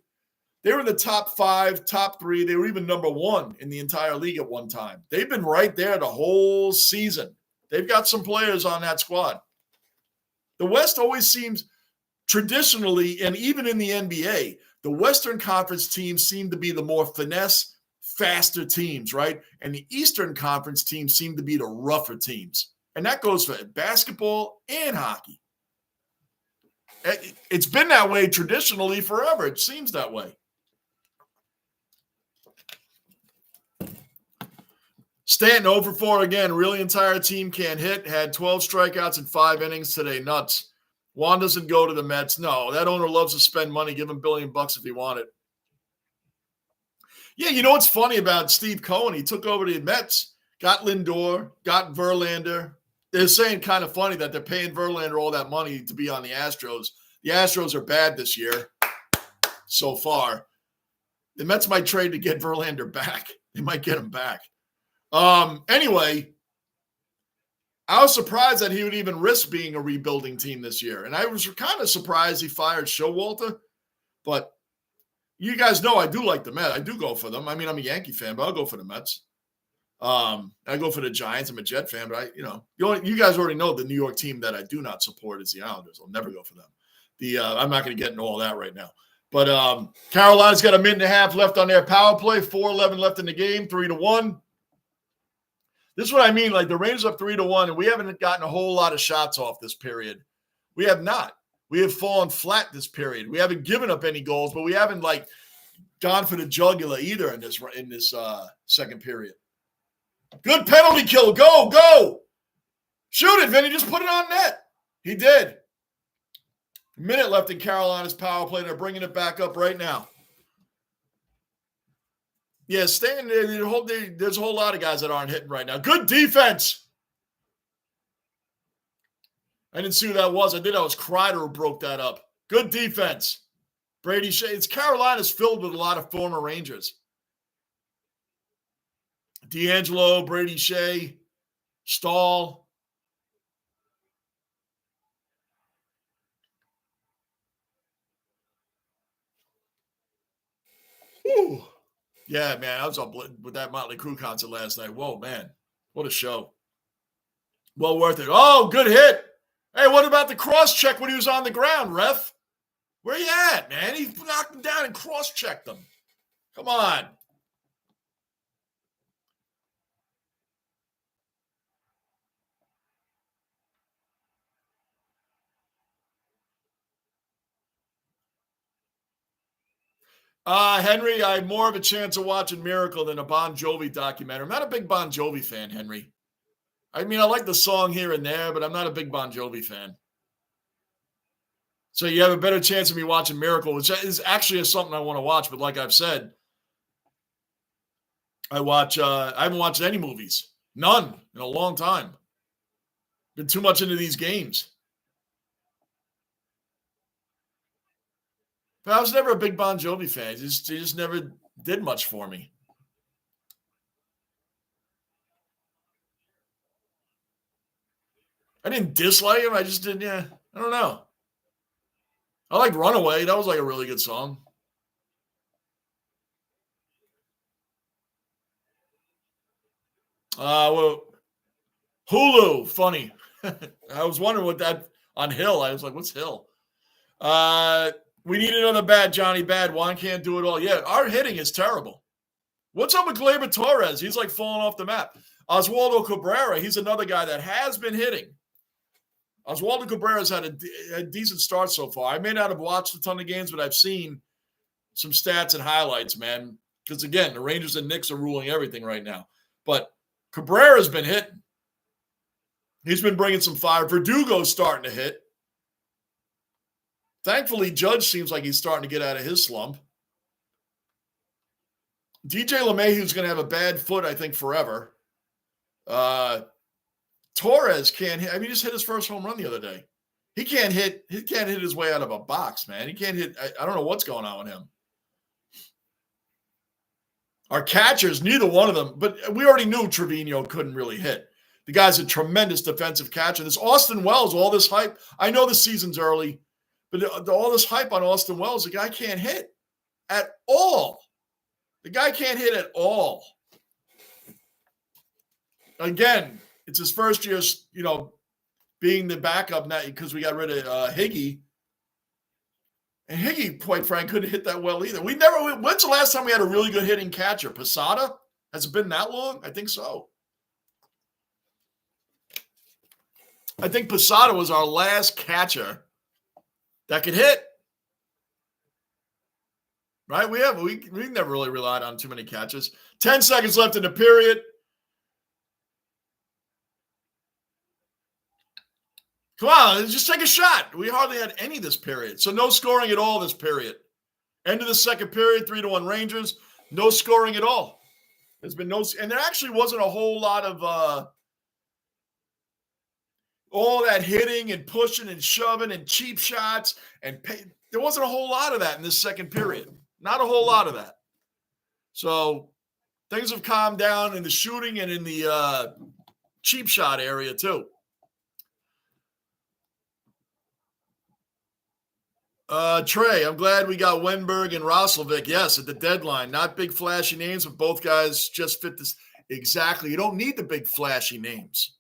They were in the top 5, top 3. They were even number 1 in the entire league at one time. They've been right there the whole season. They've got some players on that squad. The West always seems traditionally, and even in the NBA, the Western Conference teams seem to be the more finesse, faster teams, right? And the Eastern Conference teams seem to be the rougher teams. And that goes for basketball and hockey. It's been that way traditionally forever. It seems that way. Stanton 0 for 4 again. Really entire team can't hit. Had 12 strikeouts in 5 innings today. Nuts. Juan doesn't go to the Mets. No, that owner loves to spend money. Give him $1 billion if he wanted. Yeah, you know what's funny about Steve Cohen? He took over the Mets, got Lindor, got Verlander. They're saying kind of funny that they're paying Verlander all that money to be on the Astros. The Astros are bad this year so far. The Mets might trade to get Verlander back. They might get him back. Anyway, I was surprised that he would even risk being a rebuilding team this year. And I was kind of surprised he fired Showalter. But you guys know I do like the Mets. I do go for them. I mean, I'm a Yankee fan, but I'll go for the Mets. I go for the Giants. I'm a Jet fan, but you guys already know the New York team that I do not support is the Islanders. I'll never go for them. I'm not going to get into all that right now. But Carolina's got a minute and a half left on their power play. 4:11 left in the game. 3-1. This is what I mean. Like the Rangers up 3-1, and we haven't gotten a whole lot of shots off this period. We have not. We have fallen flat this period. We haven't given up any goals, but we haven't gone for the jugular either in this second period. Good penalty kill. Go. Shoot it, Vinny. Just put it on net. He did. Minute left in Carolina's power play. They're bringing it back up right now. Yeah, staying there. There's a whole lot of guys that aren't hitting right now. Good defense. I didn't see who that was. I think that was Kreider who broke that up. Good defense. Brady Shea. Carolina's filled with a lot of former Rangers. D'Angelo, Brady Shea, Stahl. Whew. Yeah, man, I was up with that Motley Crue concert last night. Whoa, man. What a show. Well worth it. Oh, good hit. Hey, what about the cross-check when he was on the ground, ref? Where you at, man? He knocked him down and cross-checked him. Come on. Henry, I have more of a chance of watching Miracle than a Bon Jovi documentary. I'm not a big Bon Jovi fan, Henry. I mean, I like the song here and there, but I'm not a big Bon Jovi fan. So you have a better chance of me watching Miracle, which is actually something I want to watch. But like I've said, I haven't watched any movies. None in a long time. Been too much into these games. But I was never a big Bon Jovi fan. He just never did much for me. I didn't dislike him. I just didn't, I don't know. I like Runaway. That was a really good song. Well, Hulu, funny. I was wondering what that on Hill. I was like, what's Hill? We need another bad Johnny Bad. Juan can't do it all. Yeah, our hitting is terrible. What's up with Gleyber Torres? He's falling off the map. Oswaldo Cabrera, he's another guy that has been hitting. Oswaldo Cabrera's had a decent start so far. I may not have watched a ton of games, but I've seen some stats and highlights, man. Because, again, the Rangers and Knicks are ruling everything right now. But Cabrera's been hitting. He's been bringing some fire. Verdugo's starting to hit. Thankfully, Judge seems like he's starting to get out of his slump. DJ LeMahieu's going to have a bad foot, I think, forever. Torres can't hit. I mean, he just hit his first home run the other day. He can't hit his way out of a box, man. He can't hit. I don't know what's going on with him. Our catchers, neither one of them, but we already knew Trevino couldn't really hit. The guy's a tremendous defensive catcher. This Austin Wells, all this hype. I know the season's early, but all this hype on Austin Wells, the guy can't hit at all. The guy can't hit at all. Again, it's his first year, being the backup now because we got rid of Higgy. And Higgy, quite frankly, couldn't hit that well either. When's the last time we had a really good hitting catcher? Posada? Has it been that long? I think so. I think Posada was our last catcher that could hit. Right? We never really relied on too many catches. 10 seconds left in the period. Come on, just take a shot. We hardly had any this period. So no scoring at all this period. End of the second period, 3-1 Rangers. No scoring at all. There's been no, and there actually wasn't a whole lot of all that hitting and pushing and shoving and cheap shots there wasn't a whole lot of that in this second period. Not a whole lot of that. So things have calmed down in the shooting and in the cheap shot area too. Trey, I'm glad we got Wenberg and Roslovic. Yes, at the deadline. Not big flashy names, but both guys just fit this. Exactly. You don't need the big flashy names.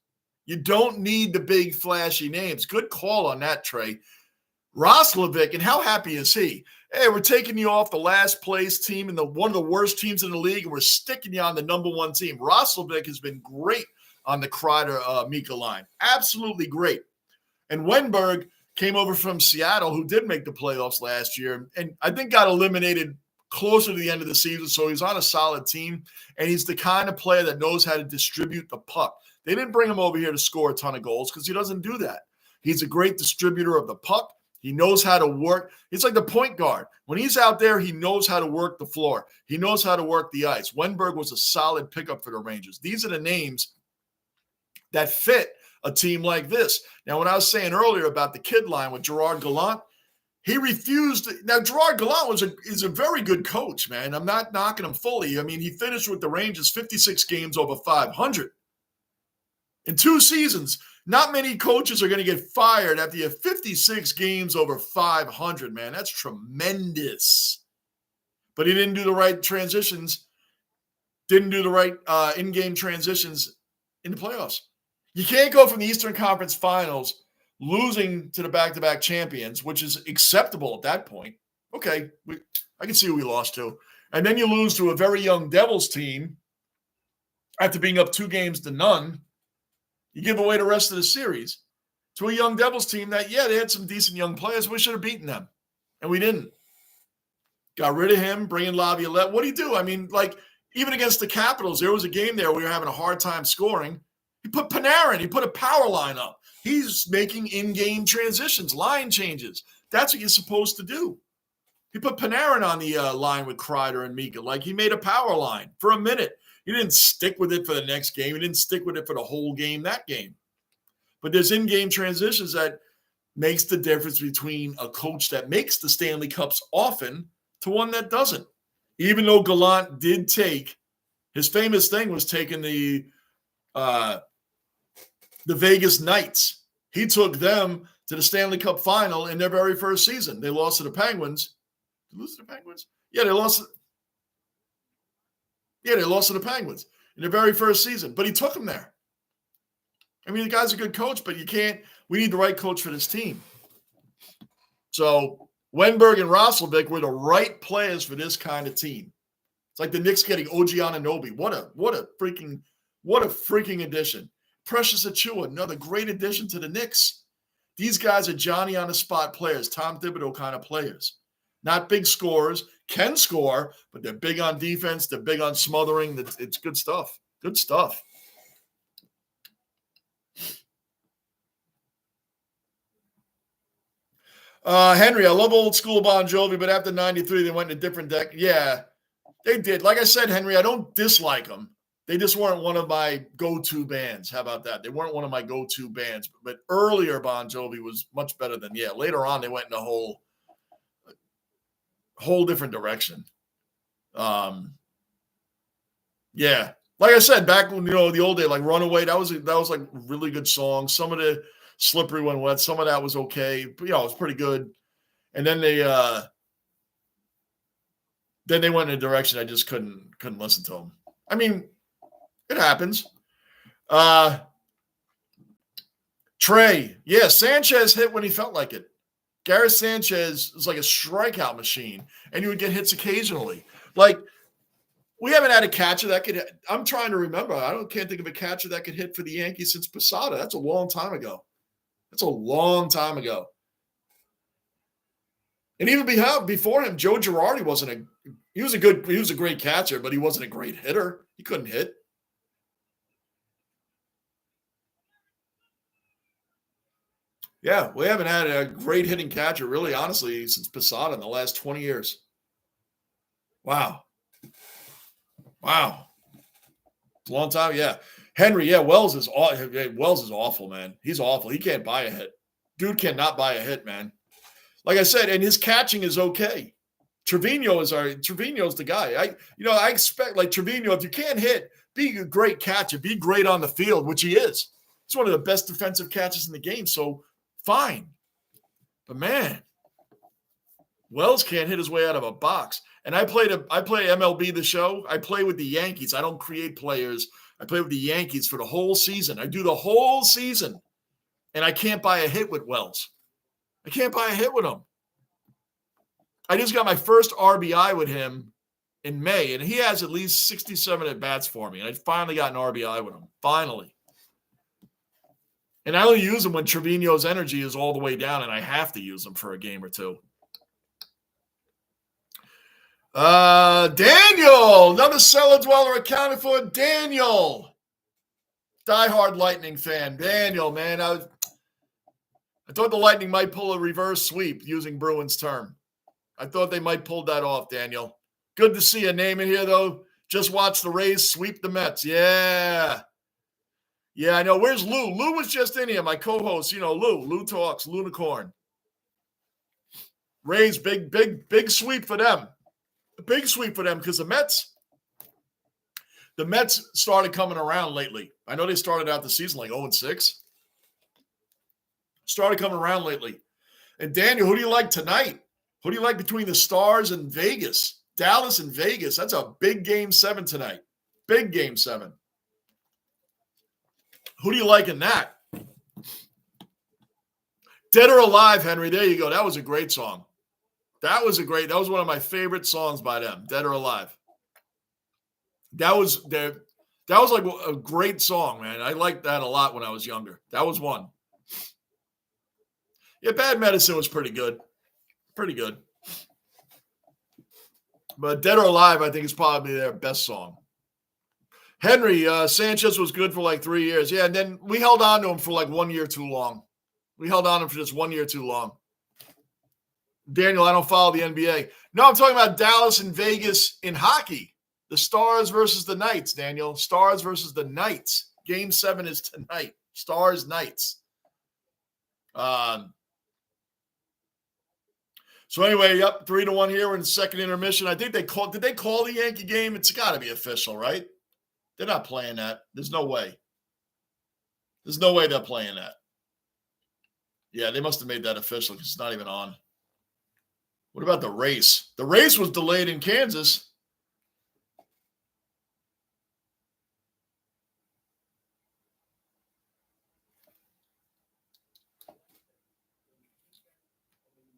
You don't need the big flashy names. Good call on that, Trey. Roslovic, and how happy is he? Hey, we're taking you off the last place team and one of the worst teams in the league, and we're sticking you on the number one team. Roslovic has been great on the Kreider-Mika line. Absolutely great. And Wenberg came over from Seattle, who did make the playoffs last year, and I think got eliminated closer to the end of the season, so he's on a solid team, and he's the kind of player that knows how to distribute the puck. They didn't bring him over here to score a ton of goals because he doesn't do that. He's a great distributor of the puck. He knows how to work. He's like the point guard. When he's out there, he knows how to work the floor. He knows how to work the ice. Wenberg was a solid pickup for the Rangers. These are the names that fit a team like this. Now, when I was saying earlier about the kid line with Gerard Gallant, he refused. Now, Gerard Gallant is a very good coach, man. I'm not knocking him fully. I mean, he finished with the Rangers 56 games over 500. In 2 seasons, not many coaches are going to get fired after you have 56 games over 500, man. That's tremendous. But he didn't do the right transitions, didn't do the right in-game transitions in the playoffs. You can't go from the Eastern Conference Finals losing to the back-to-back champions, which is acceptable at that point. Okay, I can see who we lost to. And then you lose to a very young Devils team after being up 2-0. You give away the rest of the series to a young Devils team that, yeah, they had some decent young players. We should have beaten them, and we didn't. Got rid of him, bring in Laviolette. What do you do? I mean, like, even against the Capitals, there was a game there where we were having a hard time scoring. He put Panarin. He put a power line up. He's making in-game transitions, line changes. That's what you're supposed to do. He put Panarin on the line with Kreider and Mika. Like, he made a power line for a minute. He didn't stick with it for the next game. He didn't stick with it for the whole game that game. But there's in-game transitions that makes the difference between a coach that makes the Stanley Cups often to one that doesn't. Even though Gallant did take – his famous thing was taking the Vegas Knights. He took them to the Stanley Cup final in their very first season. They lost to the Penguins. Did they lose to the Penguins? Yeah, they lost – they lost to the Penguins in their very first season, but he took them there. I mean, the guy's a good coach, but we need the right coach for this team. So Wenberg and Roslovic were the right players for this kind of team. It's like the Knicks getting OG Anunoby. What a freaking addition. Precious Achiuwa, another great addition to the Knicks. These guys are Johnny on the spot players, Tom Thibodeau kind of players. Not big scorers, can score, but they're big on defense. They're big on smothering. It's good stuff. Good stuff. Henry, I love old school Bon Jovi, but after 93, they went in a different deck. Yeah, they did. Like I said, Henry, I don't dislike them. They just weren't one of my go-to bands. How about that? They weren't one of my go-to bands. But earlier Bon Jovi was much better than, later on they went in a whole different direction. Like I said, back when, the old day, like Runaway, that was like a really good song. Some of the Slippery When Wet, some of that was okay. But, it was pretty good. And then they went in a direction I just couldn't listen to them. I mean, it happens. Trey, Sanchez hit when he felt like it. Gareth Sanchez is like a strikeout machine, and he would get hits occasionally. Like, we haven't had a catcher that could hit. I'm trying to remember. Can't think of a catcher that could hit for the Yankees since Posada. That's a long time ago. And even before him, Joe Girardi he was a great catcher, but he wasn't a great hitter. He couldn't hit. Yeah, we haven't had a great hitting catcher, really, honestly, since Posada in the last 20 years. Wow. Wow. It's a long time. Yeah. Henry, yeah, Wells is awful, man. He's awful. He can't buy a hit. Dude cannot buy a hit, man. Like I said, and his catching is okay. Trevino's the guy. I expect like Trevino, if you can't hit, be a great catcher, be great on the field, which he is. He's one of the best defensive catchers in the game, so fine. But man, Wells can't hit his way out of a box. And I play MLB The Show. I play with the Yankees. I don't create players. I play with the Yankees for the whole season. I do the whole season, and I can't buy a hit with Wells. I can't buy a hit with him. I just got my first RBI with him in May, and he has at least 67 at-bats for me. And I finally got an RBI with him. Finally. And I only use him when Trevino's energy is all the way down, and I have to use him for a game or two. Daniel, another cellar dweller accounted for. Daniel, diehard Lightning fan. Daniel, man, I thought the Lightning might pull a reverse sweep using Bruins' term. I thought they might pull that off, Daniel. Good to see a name in here, though. Just watch the Rays sweep the Mets. Yeah. Yeah, I know. Where's Lou? Lou was just in here, my co-host. Lou. Lou talks, Lunicorn. Rays, big sweep for them. Big sweep for them because the Mets started coming around lately. I know they started out the season like 0-6. Started coming around lately. And Daniel, who do you like tonight? Who do you like between the Stars and Vegas? Dallas and Vegas. That's a big Game 7 tonight. Big Game 7. Who do you like in that? Dead or Alive, Henry. There you go. That was a great song. That was one of my favorite songs by them, Dead or Alive. That was like a great song, man. I liked that a lot when I was younger. That was one. Yeah, Bad Medicine was pretty good. Pretty good. But Dead or Alive, I think, is probably their best song. Henry, Sanchez was good for like 3 years. Yeah, and then we held on to him for like 1 year too long. We held on to him for just 1 year too long. Daniel, I don't follow the NBA. No, I'm talking about Dallas and Vegas in hockey. The Stars versus the Knights, Daniel. Stars versus the Knights. Game 7 is tonight. Stars, Knights. So anyway, yep, 3-1 here. We're in the second intermission. I think did they call the Yankee game? It's got to be official, right? They're not playing that. There's no way. There's no way they're playing that. Yeah, they must have made that official because it's not even on. What about the race? The race was delayed in Kansas.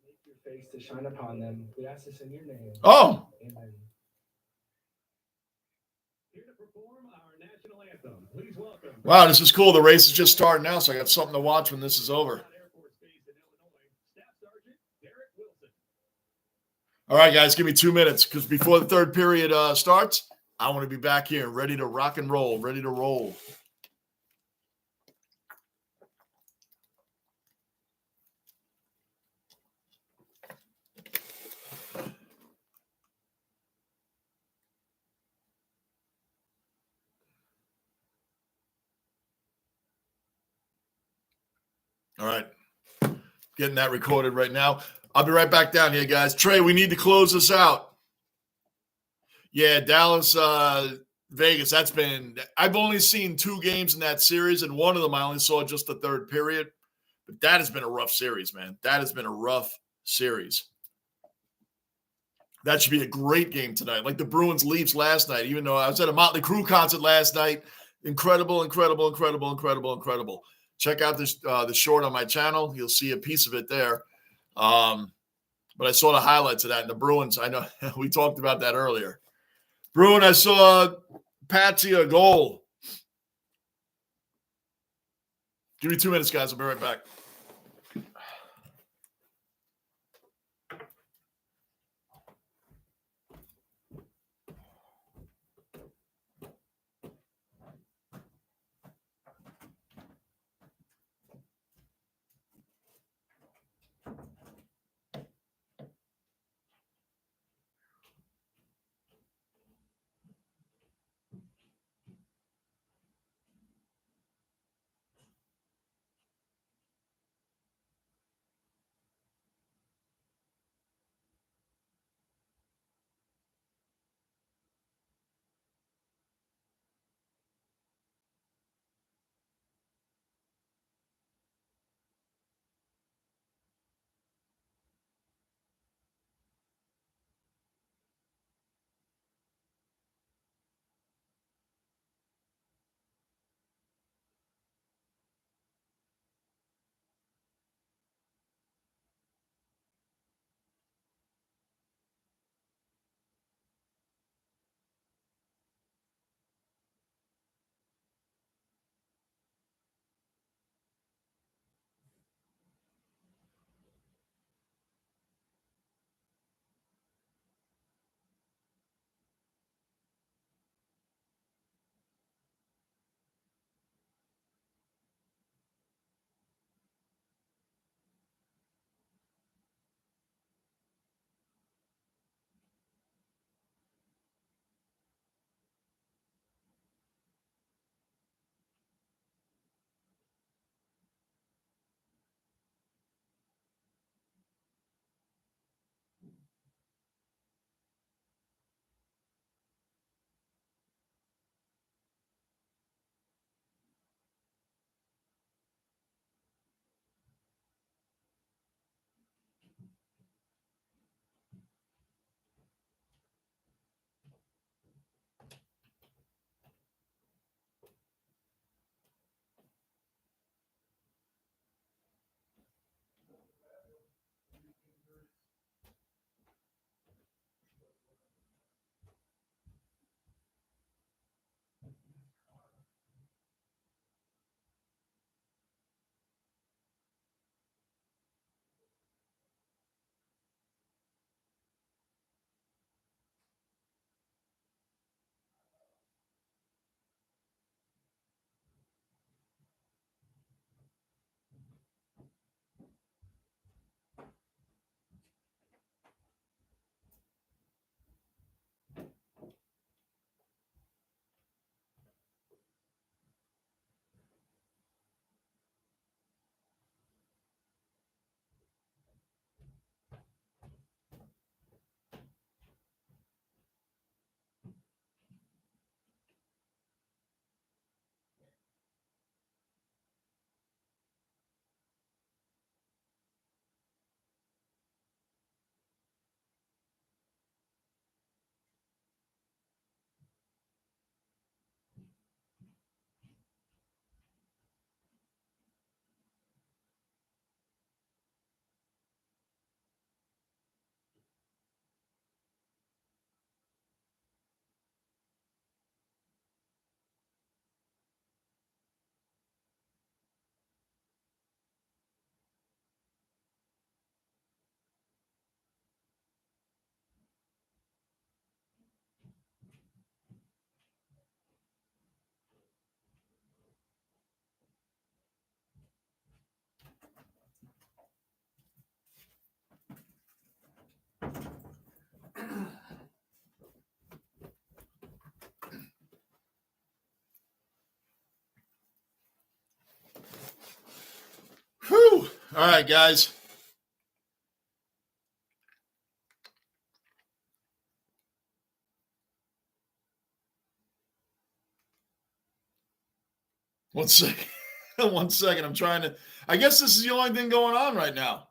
Make your face to shine upon them. We ask this in your name. Oh. Amen. Here to perform our national anthem. Please welcome. Wow, this is cool. The race is just starting now, so I got something to watch when this is over. All right, guys, give me 2 minutes because before the third period starts, I want to be back here ready to rock and roll, ready to roll. All right. Getting that recorded right now. I'll be right back down here, guys. Trey, we need to close this out. Yeah, Dallas, Vegas, I've only seen 2 games in that series, and one of them I only saw just the third period. But that has been a rough series, man. That has been a rough series. That should be a great game tonight. Like the Bruins Leafs last night, even though I was at a Motley Crue concert last night. Incredible. Check out this the short on my channel. You'll see a piece of it there. But I saw the highlights of that. And the Bruins, I know we talked about that earlier. Bruin, I saw Patsy a goal. Give me 2 minutes, guys. I'll be right back. All right, guys. One second. 1 second. I'm trying to. I guess this is the only thing going on right now.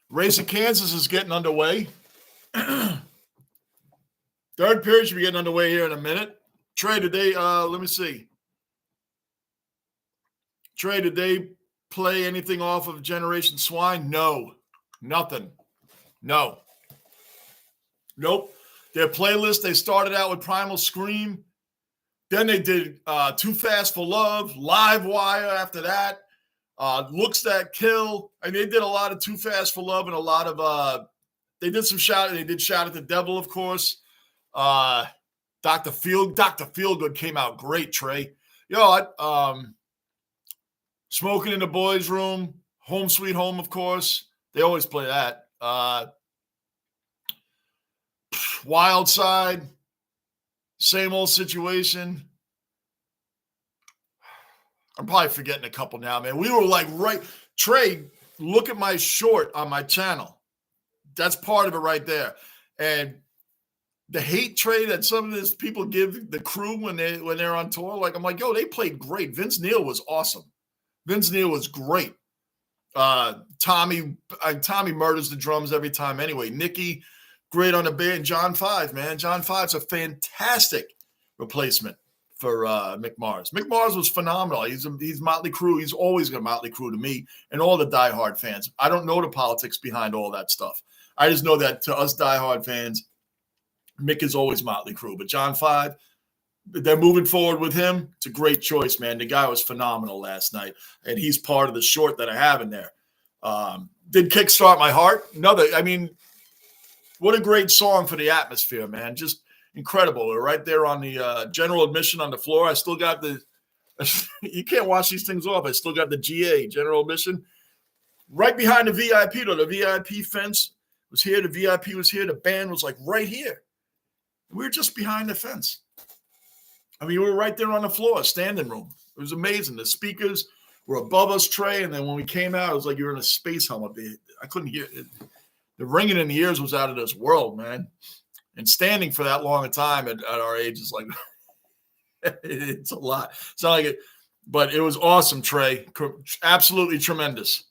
Race of Kansas is getting underway. Third period should be getting underway here in a minute. Trey, did they, let me see. Trey, did they play anything off of Generation Swine? No. Nothing. No. Nope. Their playlist, they started out with Primal Scream. Then they did Too Fast for Love, Live Wire after that. Looks That Kill. And they did a lot of Too Fast for Love and a lot of they did some shout. They did Shout at the Devil, of course. Dr. Feelgood came out great, Trey. Smoking in the Boys' Room, Home Sweet Home, of course. They always play that. Wild Side, Same Old Situation. I'm probably forgetting a couple now, man. We were like Trey, look at my short on my channel. That's part of it right there. And the hate trade that some of these people give the crew when they're on tour, like I'm like, yo, they played great. Vince Neil was awesome. Vince Neil was great. Tommy murders the drums every time anyway. Nikki, great on the band. John Five, man. John Five's a fantastic replacement for Mick Mars. Mick Mars was phenomenal. He's Motley Crue. He's always got Motley Crue to me and all the diehard fans. I don't know the politics behind all that stuff. I just know that to us diehard fans, Mick is always Motley Crue. But John Five, they're moving forward with him. It's a great choice, man. The guy was phenomenal last night, and he's part of the short that I have in there. Did Kickstart My Heart? What a great song for the atmosphere, man. Just incredible. We're right there on the general admission on the floor. I still got you can't wash these things off. I still got the GA, general admission. Right behind the VIP, though. The VIP fence was here. The VIP was here. The band was like right here. We were just behind the fence. We were right there on the floor, standing room. It was amazing. The speakers were above us, Trey, and then when we came out, it was like you were in a space helmet. I couldn't hear it. The ringing in the ears was out of this world, man. And standing for that long a time at our age is like, it's a lot. It's not like it, but it was awesome, Trey. Absolutely tremendous.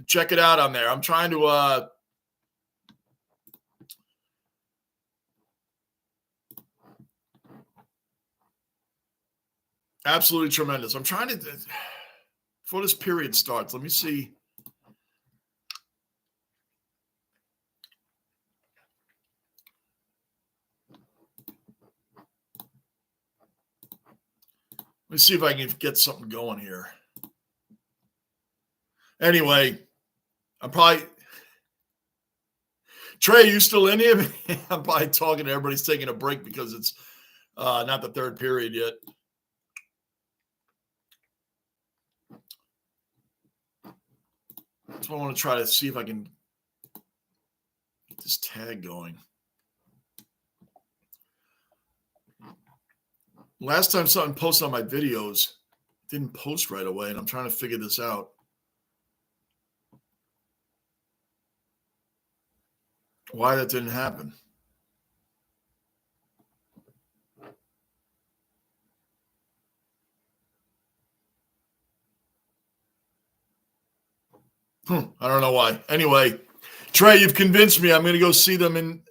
Check it out on there. I'm trying to absolutely tremendous. I'm trying to, before this period starts, let me see. Let me see if I can get something going here. Anyway, I'm probably, Trey, you still in here? I'm probably talking to everybody's taking a break because it's not the third period yet. So I want to try to see if I can get this tag going. Last time something posted on my videos, didn't post right away, and I'm trying to figure this out. Why that didn't happen. I don't know why. Anyway, Trey, you've convinced me. I'm going to go see them in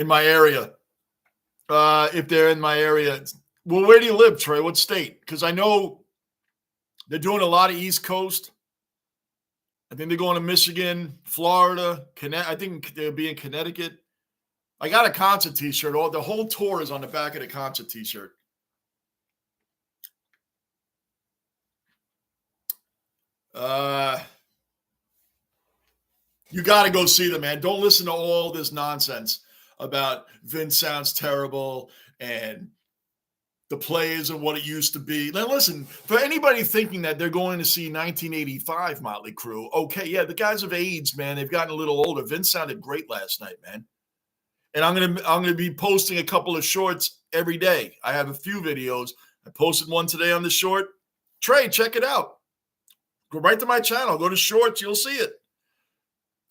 my area. If they're in my area. Well, where do you live, Trey? What state? Because I know they're doing a lot of East Coast. I think they're going to Michigan, Florida, I think they'll be in Connecticut. I got a concert t-shirt. The whole tour is on the back of the concert t-shirt. You got to go see them, man. Don't listen to all this nonsense about Vince sounds terrible and the plays and what it used to be. Now, listen, for anybody thinking that they're going to see 1985 Motley Crue, okay, yeah, the guys have aged, man. They've gotten a little older. Vince sounded great last night, man. And I'm gonna be posting a couple of shorts every day. I have a few videos I posted one today on the short. Trey, check it out. Go right to my channel. Go to shorts. You'll see it.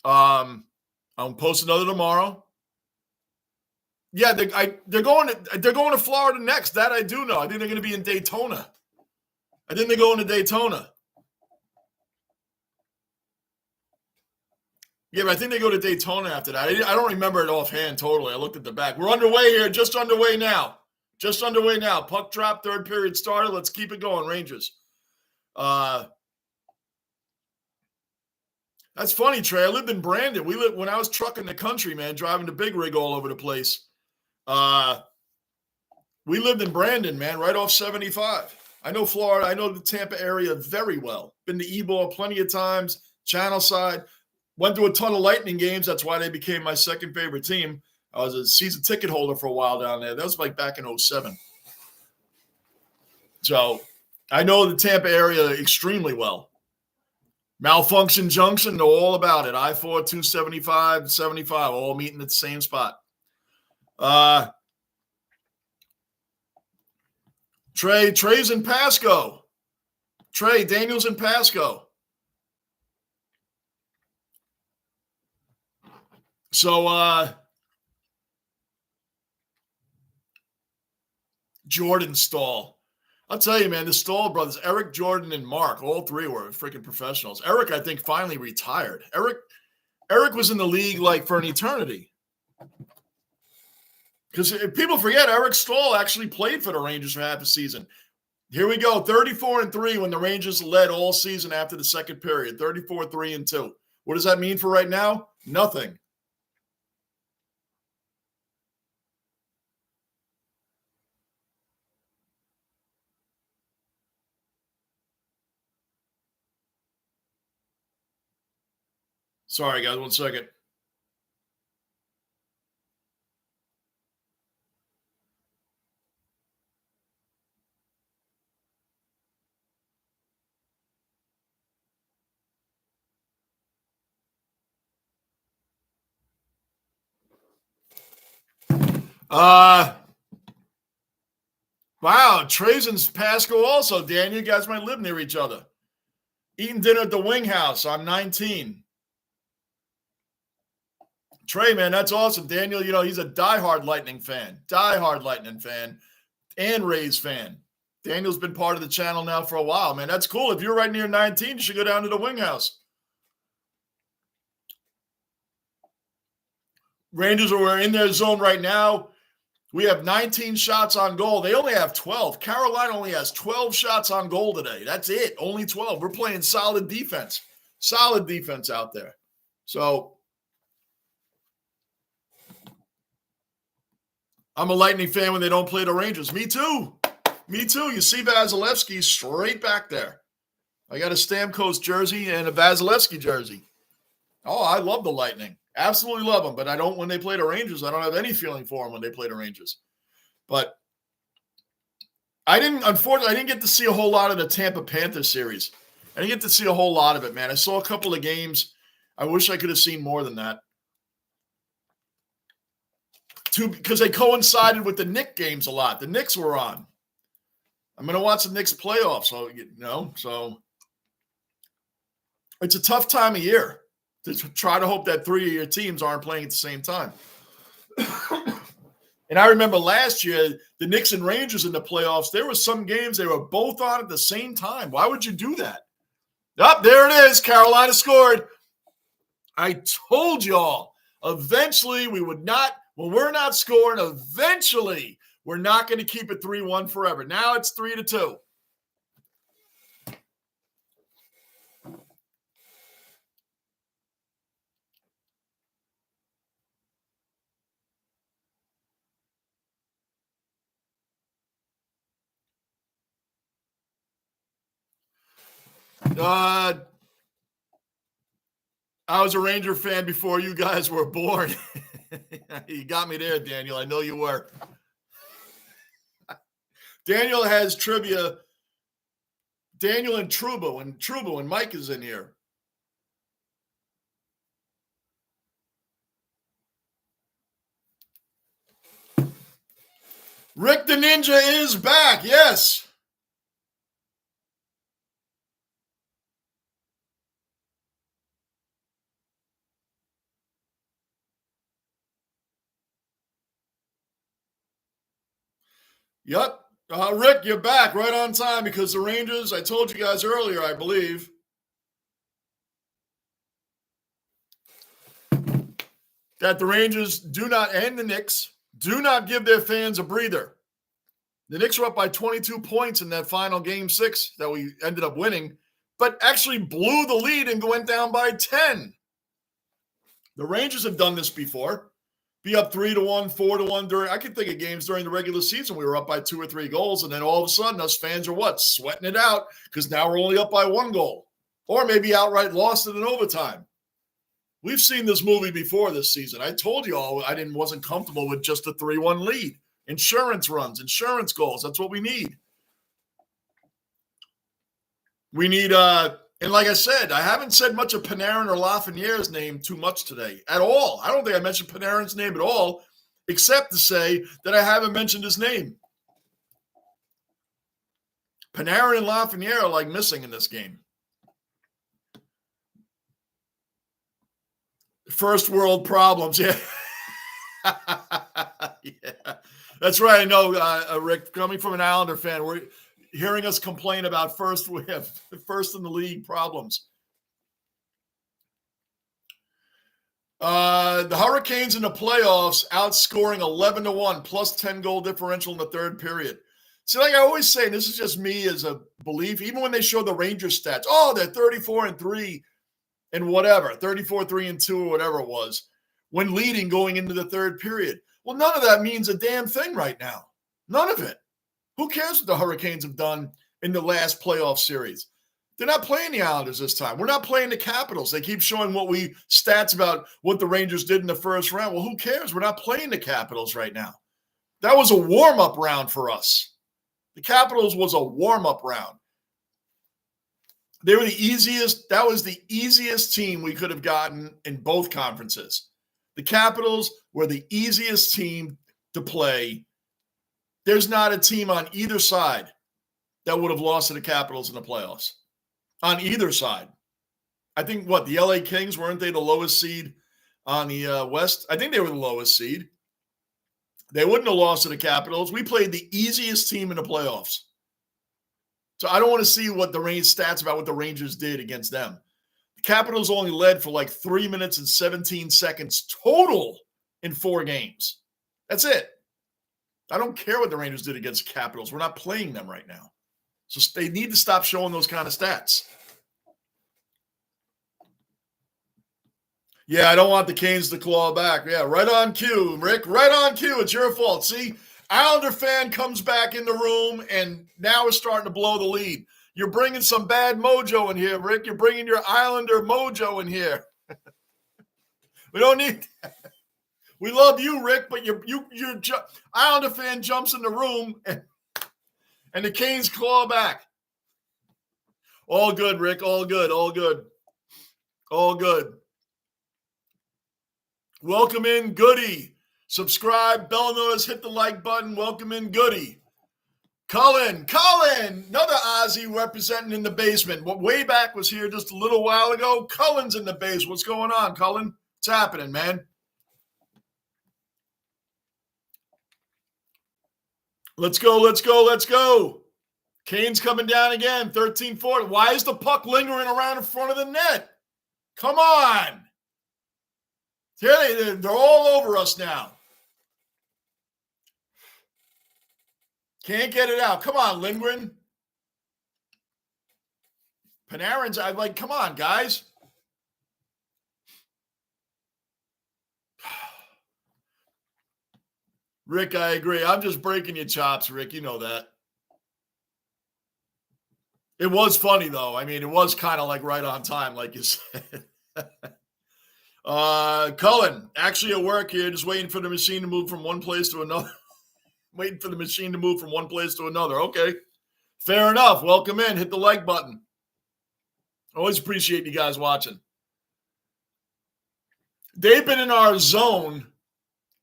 I'll post another tomorrow. Yeah, they're going to Florida next. That I do know. I think they're going to be in Daytona. I think they're going to Daytona. Yeah, but I think they go to Daytona after that. I don't remember it offhand totally. I looked at the back. We're underway here. Just underway now. Just underway now. Puck drop, third period started. Let's keep it going, Rangers. That's funny, Trey. I lived in Brandon. When I was trucking the country, man, driving the big rig all over the place. We lived in Brandon, man, right off 75. I know Florida. I know the Tampa area very well. Been to E-ball plenty of times. Channel side. Went to a ton of Lightning games. That's why they became my second favorite team. I was a season ticket holder for a while down there. That was like back in 07. So I know the Tampa area extremely well. Malfunction Junction, know all about it. I-4, 275, 75, all meeting at the same spot. Trey's in Pasco. Daniel's in Pasco. So, Jordan Stahl. I'll tell you, man, the Stahl brothers, Eric, Jordan, and Mark, all three were freaking professionals. Eric, I think, finally retired. Eric was in the league like for an eternity. Because people forget, Eric Stahl actually played for the Rangers for half a season. Here we go, 34-3 when the Rangers led all season after the second period, 34-3-2. What does that mean for right now? Nothing. Sorry, guys, 1 second. Wow, Trey's in Pasco also. Dan, you guys might live near each other. Eating dinner at the Wing House on 19. Trey, man, that's awesome. Daniel, he's a diehard Lightning fan. And Rays fan. Daniel's been part of the channel now for a while, man. That's cool. If you're right near 19, you should go down to the Wing House. Rangers are in their zone right now. We have 19 shots on goal. They only have 12. Carolina only has 12 shots on goal today. That's it. Only 12. We're playing solid defense. Solid defense out there. So I'm a Lightning fan when they don't play the Rangers. Me too. You see Vasilevsky straight back there. I got a Stamkos jersey and a Vasilevsky jersey. Oh, I love the Lightning. Absolutely love them, but I don't when they play the Rangers. I don't have any feeling for them when they play the Rangers. But unfortunately, I didn't get to see a whole lot of the Tampa Panthers series. I didn't get to see a whole lot of it, man. I saw a couple of games. I wish I could have seen more than that. Because they coincided with the Knicks games a lot. The Knicks were on. I'm going to watch the Knicks playoffs, so it's a tough time of year to try to hope that three of your teams aren't playing at the same time. And I remember last year, the Knicks and Rangers in the playoffs, there were some games they were both on at the same time. Why would you do that? There it is. Carolina scored. I told y'all, eventually we would not, when we're not scoring, eventually we're not going to keep it 3-1 forever. Now it's 3-2. I was a Ranger fan before you guys were born. You got me there, Daniel. I know you were. Daniel has trivia. Daniel and Truba, when Mike is in here. Rick the Ninja is back. Yes. Yep. Rick, you're back right on time because the Rangers, I told you guys earlier, I believe, that the Rangers do not, and the Knicks, do not give their fans a breather. The Knicks were up by 22 points in that final game 6 that we ended up winning, but actually blew the lead and went down by 10. The Rangers have done this before. Be up 3-1, 4-1 during. I can think of games during the regular season we were up by 2 or 3 goals, and then all of a sudden us fans are what? Sweating it out because now we're only up by 1 goal, or maybe outright lost it in overtime. We've seen this movie before this season. I told you all I wasn't comfortable with just a 3-1 lead. Insurance runs, insurance goals. That's what we need. We need and like I said, I haven't said much of Panarin or Lafreniere's name too much today at all. I don't think I mentioned Panarin's name at all, except to say that I haven't mentioned his name. Panarin and Lafreniere are like missing in this game. First world problems, yeah. Yeah, that's right. I know, Rick, coming from an Islander fan, we're hearing us complain about first in the league problems. The Hurricanes in the playoffs outscoring 11-1, plus 10 goal differential in the third period. See, like I always say, this is just me as a belief, even when they show the Rangers stats, they're 34-3 and whatever, 34-3-2 or whatever it was, when leading going into the third period. Well, none of that means a damn thing right now. None of it. Who cares what the Hurricanes have done in the last playoff series? They're not playing the Islanders this time. We're not playing the Capitals. They keep showing stats about what the Rangers did in the first round. Well, who cares? We're not playing the Capitals right now. That was a warm-up round for us. The Capitals was a warm-up round. They were the easiest. That was the easiest team we could have gotten in both conferences. The Capitals were the easiest team to play. There's not a team on either side that would have lost to the Capitals in the playoffs. On either side. I think, the LA Kings, weren't they the lowest seed on the West? I think they were the lowest seed. They wouldn't have lost to the Capitals. We played the easiest team in the playoffs. So I don't want to see what the stats about what the Rangers did against them. The Capitals only led for like 3 minutes and 17 seconds total in 4 games. That's it. I don't care what the Rangers did against the Capitals. We're not playing them right now. So they need to stop showing those kind of stats. Yeah, I don't want the Canes to claw back. Yeah, right on cue, Rick. Right on cue. It's your fault. See, Islander fan comes back in the room, and now we're starting to blow the lead. You're bringing some bad mojo in here, Rick. You're bringing your Islander mojo in here. We don't need that. We love you, Rick, but your Islander fan jumps in the room, and the Canes claw back. All good, Rick. All good. All good. All good. Welcome in, Goody. Subscribe, bell notice, hit the like button. Welcome in, Goody. Cullen, another Aussie representing in the basement. Way back was here just a little while ago. Cullen's in the base. What's going on, Cullen? What's happening, man? Let's go. Canes coming down again, 13-4. Why is the puck lingering around in front of the net? Come on. They're all over us now. Can't get it out. Come on, Lindgren. Panarin's, come on, guys. Rick, I agree. I'm just breaking your chops, Rick. You know that. It was funny, though. I mean, it was kind of like right on time, like you said. Cullen, actually at work here, just waiting for the machine to move from one place to another. Waiting for the machine to move from one place to another. Okay. Fair enough. Welcome in. Hit the like button. Always appreciate you guys watching. They've been in our zone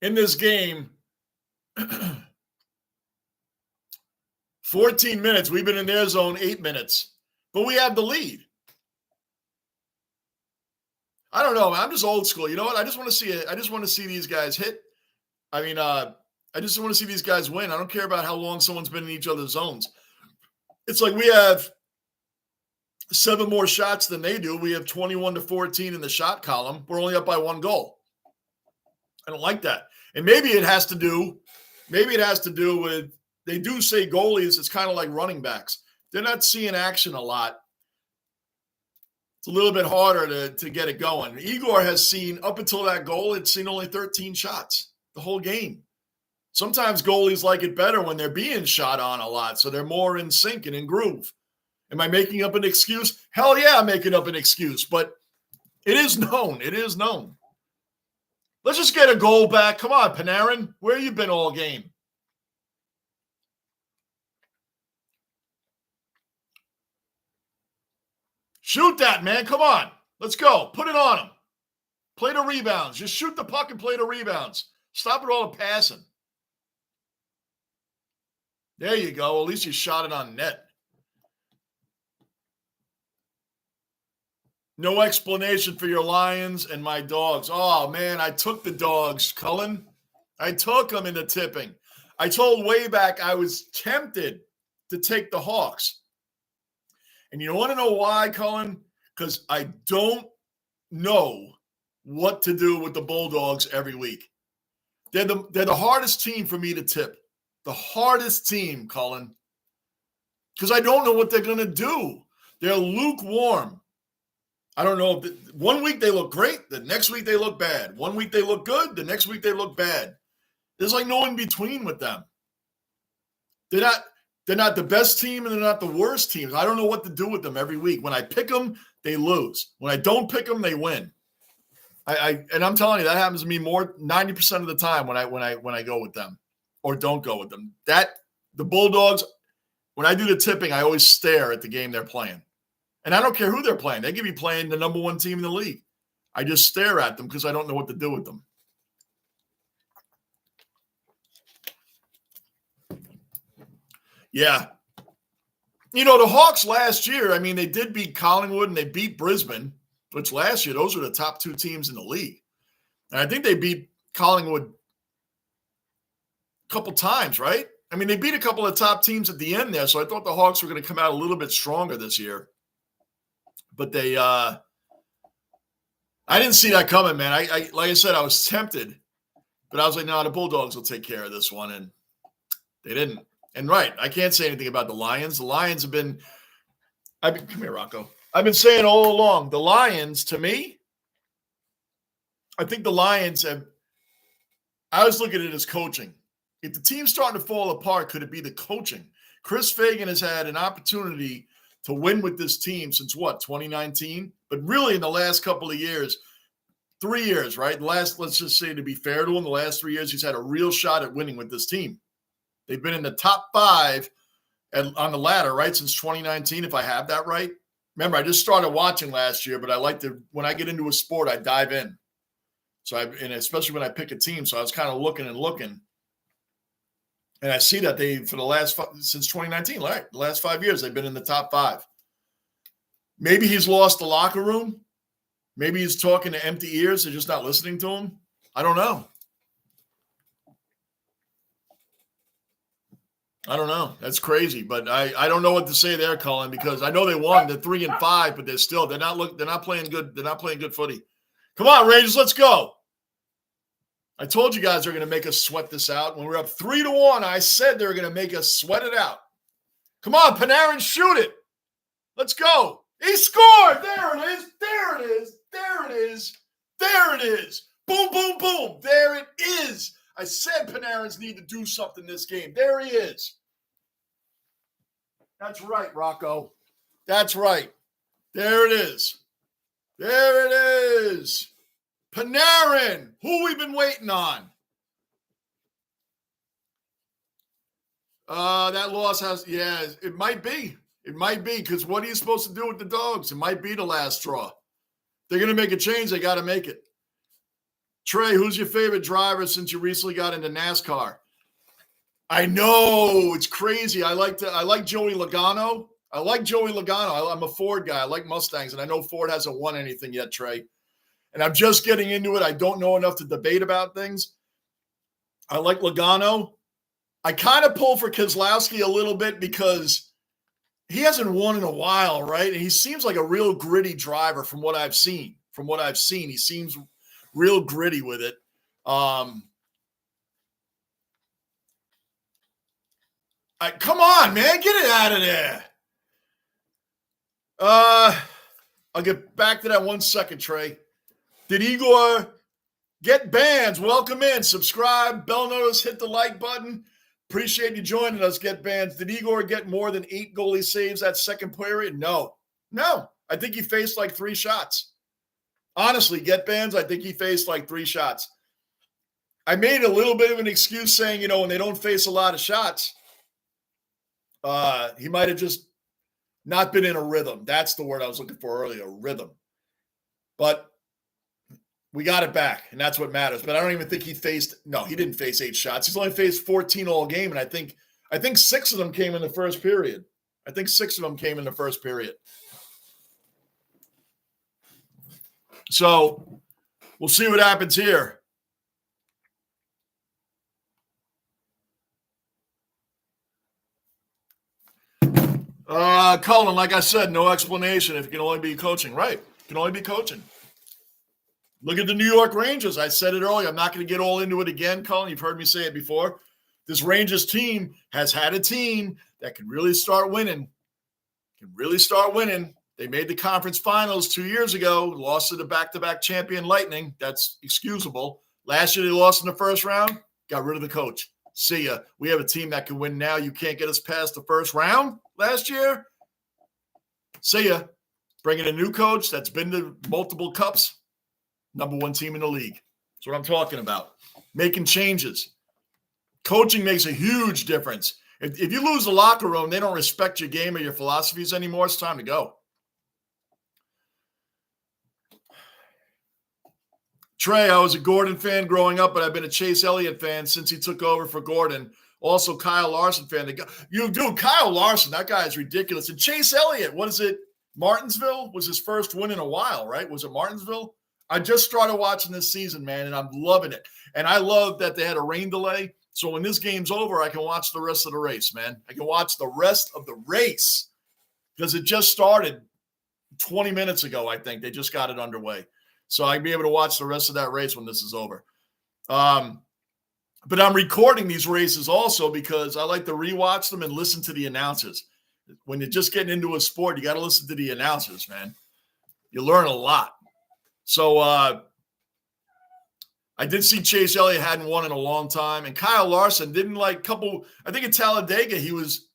in this game 14 minutes. We've been in their zone 8 minutes, but we have the lead. I don't know. I'm just old school. You know what? I just want to see it. I just want to see these guys hit. I mean, I just want to see these guys win. I don't care about how long someone's been in each other's zones. It's like we have 7 more shots than they do. We have 21-14 in the shot column. We're only up by 1 goal. I don't like that. And maybe it has to do with, they do say goalies, it's kind of like running backs. They're not seeing action a lot. It's a little bit harder to get it going. Igor has seen, up until that goal, it's seen only 13 shots the whole game. Sometimes goalies like it better when they're being shot on a lot, so they're more in sync and in groove. Am I making up an excuse? Hell yeah, I'm making up an excuse, but it is known. It is known. Let's just get a goal back. Come on, Panarin. Where you been all game? Shoot that, man. Come on. Let's go. Put it on him. Play the rebounds. Just shoot the puck and play the rebounds. Stop it all the passing. There you go. At least you shot it on net. No explanation for your Lions and my dogs. Oh, man, I took the dogs, Cullen. I took them into tipping. I told way back I was tempted to take the Hawks. And you want to know why, Cullen? Because I don't know what to do with the Bulldogs every week. They're the hardest team for me to tip. The hardest team, Cullen. Because I don't know what they're going to do. They're lukewarm. I don't know. One week they look great. The next week they look bad. One week they look good. The next week they look bad. There's like no in between with them. They're not the best team and they're not the worst team. I don't know what to do with them every week. When I pick them, they lose. When I don't pick them, they win. And I'm telling you, that happens to me more 90% of the time when I go with them or don't go with them. The Bulldogs, when I do the tipping, I always stare at the game they're playing. And I don't care who they're playing. They could be playing the number 1 team in the league. I just stare at them because I don't know what to do with them. Yeah. You know, the Hawks last year, I mean, they did beat Collingwood and they beat Brisbane, which last year, those were the top 2 teams in the league. And I think they beat Collingwood a couple times, right? I mean, they beat a couple of top teams at the end there, so I thought the Hawks were going to come out a little bit stronger this year. But they I didn't see that coming, man. I like I said, I was tempted, but I was like, no, the Bulldogs will take care of this one, and they didn't. And right, I can't say anything about the Lions. The Lions have been come here, Rocco. I've been saying all along, the Lions, to me, I think the Lions have – I always look at it as coaching. If the team's starting to fall apart, could it be the coaching? Chris Fagan has had an opportunity to win with this team since, 2019? But really in the last couple of years, 3 years, right? Let's just say, to be fair to him, the last 3 years, he's had a real shot at winning with this team. They've been in the top 5 on the ladder, right, since 2019, if I have that right. Remember, I just started watching last year, but I like to, when I get into a sport, I dive in. So, and especially when I pick a team. So I was kind of looking. And I see that for the last, since 2019, right, the last 5 years, they've been in the top 5. Maybe he's lost the locker room. Maybe he's talking to empty ears. They're just not listening to him. I don't know. That's crazy, but I don't know what to say there, Colin, because I know they won. They're 3-5, but they're not playing good. They're not playing good footy. Come on, Rangers, let's go. I told you guys they're going to make us sweat this out. When we're up 3-1, I said they were going to make us sweat it out. Come on, Panarin, shoot it. Let's go. He scored. There it is. There it is. There it is. There it is. Boom, boom, boom. There it is. I said Panarin's need to do something this game. There he is. That's right, Rocco. That's right. There it is. There it is. Panarin, who we've been waiting on. That loss it might be. It might be, because what are you supposed to do with the Dogs? It might be the last straw. They're going to make a change. They got to make it. Trey, who's your favorite driver since you recently got into NASCAR? I know it's crazy. I like Joey Logano. I'm a Ford guy. I like Mustangs, and I know Ford hasn't won anything yet, Trey. And I'm just getting into it. I don't know enough to debate about things. I like Logano. I kind of pull for Keselowski a little bit because he hasn't won in a while, right? And he seems like a real gritty driver from what I've seen. He seems real gritty with it. Come on, man. Get it out of there. I'll get back to that 1 second, Trey. Did Igor get bans? Welcome in. Subscribe, bell notice, hit the like button. Appreciate you joining us, Get Bans. Did Igor get more than 8 goalie saves that second period? No. I think he faced like 3 shots. Honestly, Get Bans, I think he faced like 3 shots. I made a little bit of an excuse saying, when they don't face a lot of shots, he might have just not been in a rhythm. That's the word I was looking for earlier, rhythm. But we got it back, and that's what matters. But I don't even think he didn't face 8 shots. He's only faced 14 all game, and I think 6 of them came in the first period. So we'll see what happens here. Colin, like I said, no explanation if it can only be coaching. Right. It can only be coaching. Look at the New York Rangers. I said it earlier. I'm not going to get all into it again, Colin. You've heard me say it before. This Rangers team has had a team that can really start winning. They made the conference finals 2 years ago, lost to the back-to-back champion Lightning. That's excusable. Last year they lost in the first round, got rid of the coach. See ya. We have a team that can win now. You can't get us past the first round last year. See ya. Bringing a new coach that's been to multiple cups. Number 1 team in the league. That's what I'm talking about. Making changes. Coaching makes a huge difference. If you lose the locker room, they don't respect your game or your philosophies anymore, it's time to go. Trey, I was a Gordon fan growing up, but I've been a Chase Elliott fan since he took over for Gordon. Also, Kyle Larson fan. Kyle Larson, that guy is ridiculous. And Chase Elliott, what is it? Martinsville was his first win in a while, right? Was it Martinsville? I just started watching this season, man, and I'm loving it. And I love that they had a rain delay. So when this game's over, I can watch the rest of the race, man. I can watch the rest of the race because it just started 20 minutes ago, I think. They just got it underway. So I'll be able to watch the rest of that race when this is over. But I'm recording these races also because I like to rewatch them and listen to the announcers. When you're just getting into a sport, you got to listen to the announcers, man. You learn a lot. So I did see Chase Elliott hadn't won in a long time. And Kyle Larson didn't I think in Talladega, he was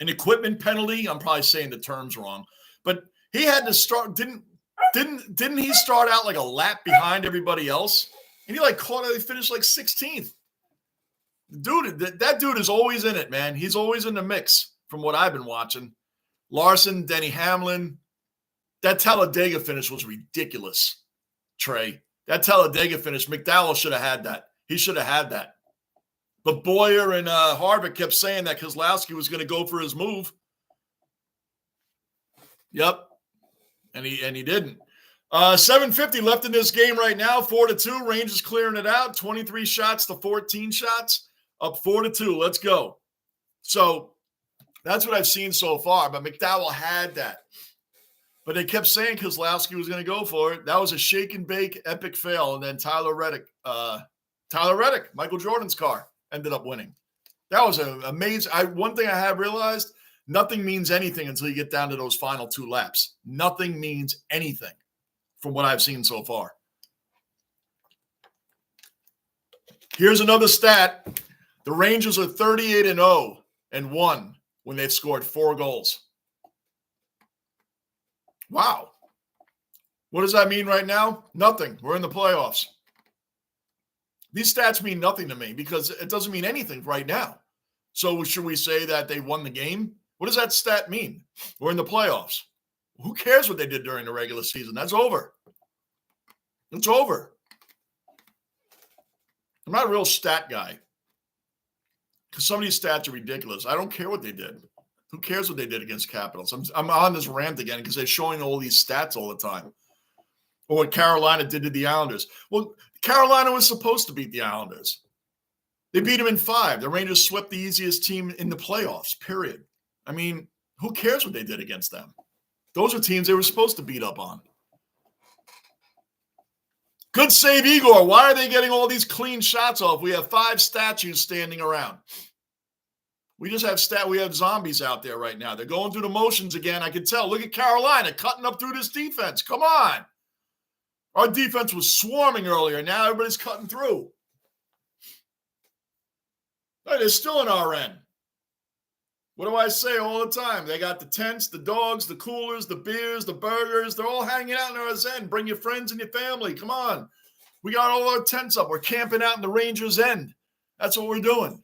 an equipment penalty. I'm probably saying the terms wrong. But he had to start, didn't he start out like a lap behind everybody else? And he finished like 16th. Dude, that dude is always in it, man. He's always in the mix from what I've been watching. Larson, Denny Hamlin. That Talladega finish was ridiculous, Trey. That Talladega finish, McDowell should have had that. He should have had that. But Boyer and Harvick kept saying that Keselowski was going to go for his move. Yep. And he didn't. 7:50 left in this game right now. 4-2. Rangers clearing it out. 23 shots to 14 shots. Up 4-2. Let's go. So that's what I've seen so far. But McDowell had that. But they kept saying Keselowski was going to go for it. That was a shake and bake epic fail. And then Tyler Reddick, Michael Jordan's car, ended up winning. That was an amazing. One thing I have realized, nothing means anything until you get down to those final 2 laps. Nothing means anything from what I've seen so far. Here's another stat. The Rangers are 38-0 and 1 when they've scored 4 goals. Wow. What does that mean right now? Nothing. We're in the playoffs. These stats mean nothing to me because it doesn't mean anything right now. So should we say that they won the game? What does that stat mean? We're in the playoffs. Who cares what they did during the regular season? That's over. It's over. I'm not a real stat guy. because some of these stats are ridiculous. I don't care what they did. Who cares what they did against Capitals? I'm on this rant again because they're showing all these stats all the time. Or what Carolina did to the Islanders. Well, Carolina was supposed to beat the Islanders. They beat them in 5. The Rangers swept the easiest team in the playoffs, period. I mean, who cares what they did against them? Those are teams they were supposed to beat up on. Good save, Igor. Why are they getting all these clean shots off? We have 5 statues standing around. We just have we have zombies out there right now. They're going through the motions again. I can tell. Look at Carolina cutting up through this defense. Come on. Our defense was swarming earlier. Now everybody's cutting through. Hey, they're still in our end. What do I say all the time? They got the tents, the dogs, the coolers, the beers, the burgers. They're all hanging out in our end. Bring your friends and your family. Come on. We got all our tents up. We're camping out in the Rangers' end. That's what we're doing.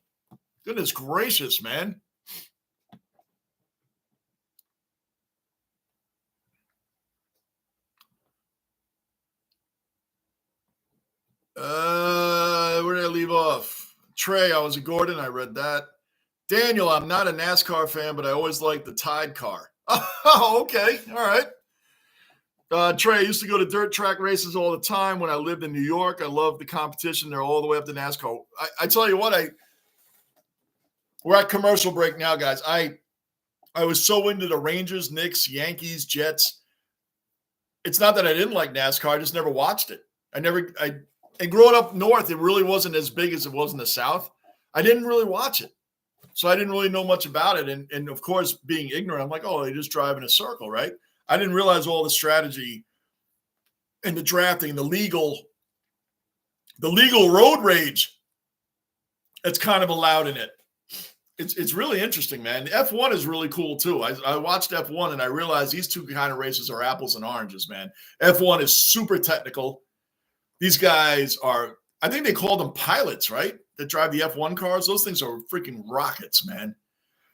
Goodness gracious, man. Where did I leave off? Trey, I was a Gordon. I read that. Daniel, I'm not a NASCAR fan, but I always liked the Tide car. Oh, okay. All right. Trey, I used to go to dirt track races all the time when I lived in New York. I loved the competition. They're all the way up to NASCAR. I tell you what, we're at commercial break now, guys. I was so into the Rangers, Knicks, Yankees, Jets. It's not that I didn't like NASCAR. I just never watched it. And growing up north, it really wasn't as big as it was in the South. I didn't really watch it. So I didn't really know much about it. And of course, being ignorant, I'm like, oh, they just drive in a circle, right? I didn't realize all the strategy and the drafting, the legal road rage that's kind of allowed in it. It's really interesting, man. F1 is really cool, too. I watched F1, and I realized these two kind of races are apples and oranges, man. F1 is super technical. These guys are, I think they call them pilots, right, that drive the F1 cars. Those things are freaking rockets, man.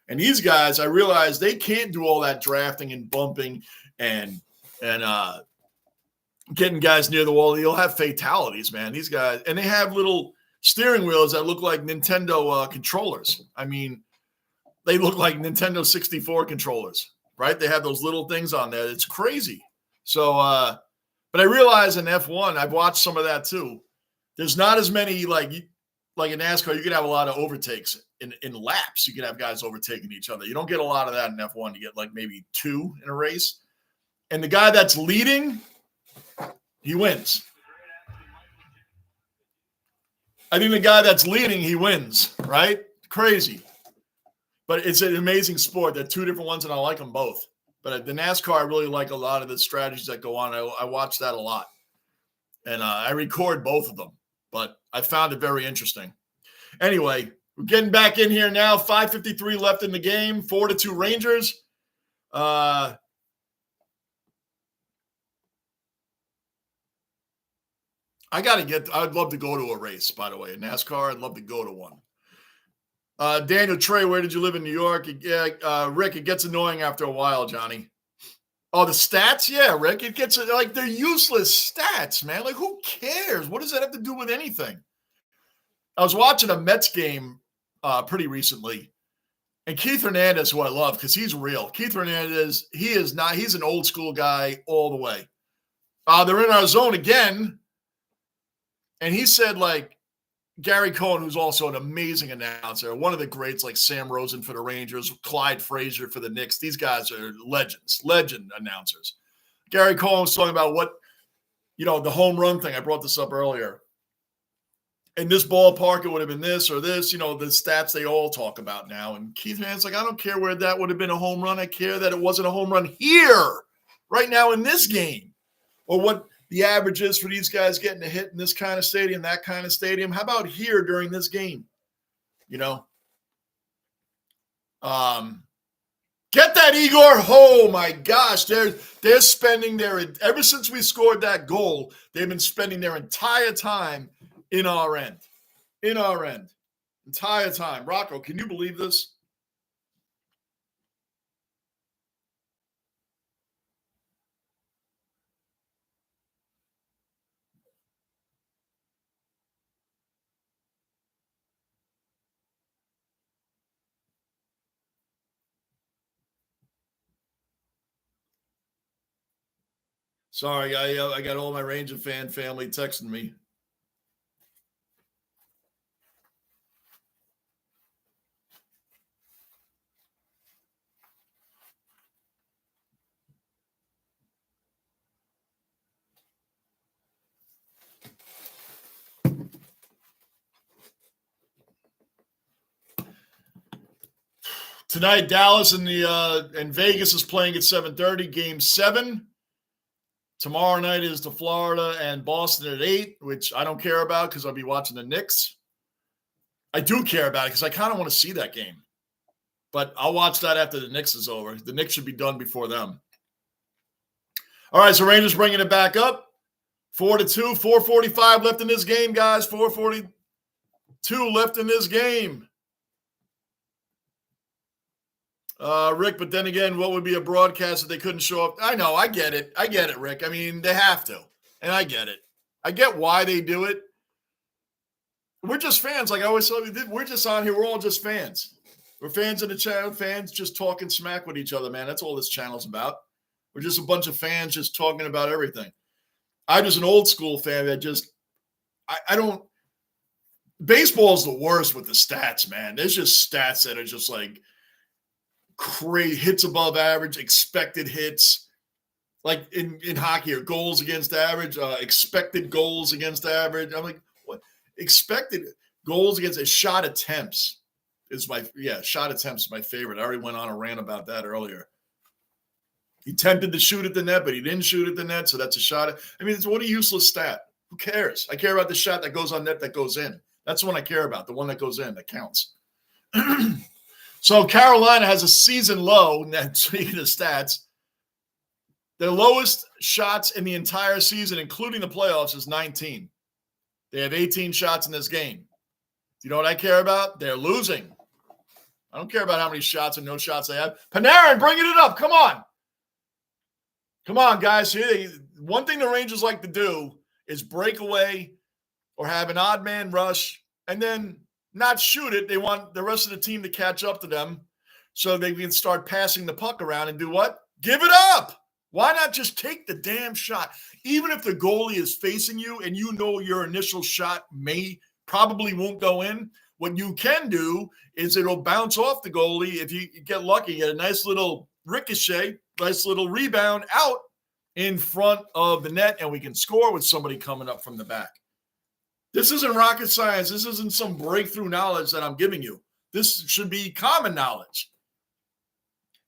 And these guys, I realized they can't do all that drafting and bumping and getting guys near the wall. You'll have fatalities, man. These guys, and they have little steering wheels that look like Nintendo controllers. I mean, they look like Nintendo 64 controllers, right? They have those little things on there. It's crazy. So, but I realize in F1, I've watched some of that too. There's not as many like in NASCAR. You could have a lot of overtakes in laps. You could have guys overtaking each other. You don't get a lot of that in F1. You get like maybe 2 in a race. And the guy that's leading, he wins. I think the guy that's leading, he wins, right? Crazy. But it's an amazing sport. They're 2 different ones, and I like them both. But the NASCAR, I really like a lot of the strategies that go on. I watch that a lot. And I record both of them. But I found it very interesting. Anyway, we're getting back in here now. 5:53 left in the game. 4-2 Rangers. I'd love to go to a race, by the way. In NASCAR, I'd love to go to one. Daniel Trey, where did you live in New York? Rick, it gets annoying after a while, Johnny. Oh, the stats? Yeah, Rick. It gets like they're useless stats, man. Like, who cares? What does that have to do with anything? I was watching a Mets game pretty recently, and Keith Hernandez, who I love because he's real. Keith Hernandez, he's an old school guy all the way. They're in our zone again. And he said, like, Gary Cohen, who's also an amazing announcer, one of the greats, like Sam Rosen for the Rangers, Clyde Frazier for the Knicks. These guys are legend announcers. Gary Cohen was talking about the home run thing. I brought this up earlier. In this ballpark, it would have been this or this, the stats they all talk about now. And Keith Hernandez like, I don't care where that would have been a home run. I care that it wasn't a home run here, right now in this game. Or what the average is for these guys getting a hit in this kind of stadium, that kind of stadium. How about here during this game? Get that, Igor. Oh, my gosh. They're spending ever since we scored that goal, they've been spending their entire time in our end. In our end. Entire time. Rocco, can you believe this? Sorry, I got all my Ranger fan family texting me. Tonight, Dallas and Vegas is playing at 7:30, Game 7. Tomorrow night is the Florida and Boston at 8, which I don't care about because I'll be watching the Knicks. I do care about it because I kind of want to see that game. But I'll watch that after the Knicks is over. The Knicks should be done before them. All right, so Rangers bringing it back up. 4-2, 4:45 left in this game, guys. 4:42 left in this game. Rick, but then again, what would be a broadcast if they couldn't show up? I know, I get it, Rick. I mean, they have to, and I get it. I get why they do it. We're just fans, like I always say. We're just on here. We're all just fans. We're fans of the channel, fans just talking smack with each other, man. That's all this channel's about. We're just a bunch of fans just talking about everything. I'm just an old school fan that just, I don't, baseball's the worst with the stats, man. There's just stats that are just like, crazy hits above average, expected hits, like in hockey, or goals against average, expected goals against average. I'm like, what? Expected goals against shot attempts is shot attempts is my favorite. I already went on a rant about that earlier. He attempted to shoot at the net, but he didn't shoot at the net, so that's a shot. I mean, it's what a useless stat. Who cares? I care about the shot that goes on net that goes in. That's the one I care about, the one that goes in, that counts. So Carolina has a season low, and speaking of stats, their lowest shots in the entire season, including the playoffs, is 19. They have 18 shots in this game. Do you know what I care about? They're losing. I don't care about how many shots or no shots they have. Panarin, bringing it up. Come on. Come on, guys. One thing the Rangers like to do is break away or have an odd man rush, and then not shoot it. They want the rest of the team to catch up to them so they can start passing the puck around and do what? Give it up. Why not just take the damn shot? Even if the goalie is facing you and you know your initial shot probably won't go in, what you can do is it'll bounce off the goalie. If you get lucky, get a nice little ricochet, nice little rebound out in front of the net, and we can score with somebody coming up from the back. This isn't rocket science. This isn't some breakthrough knowledge that I'm giving you. This should be common knowledge.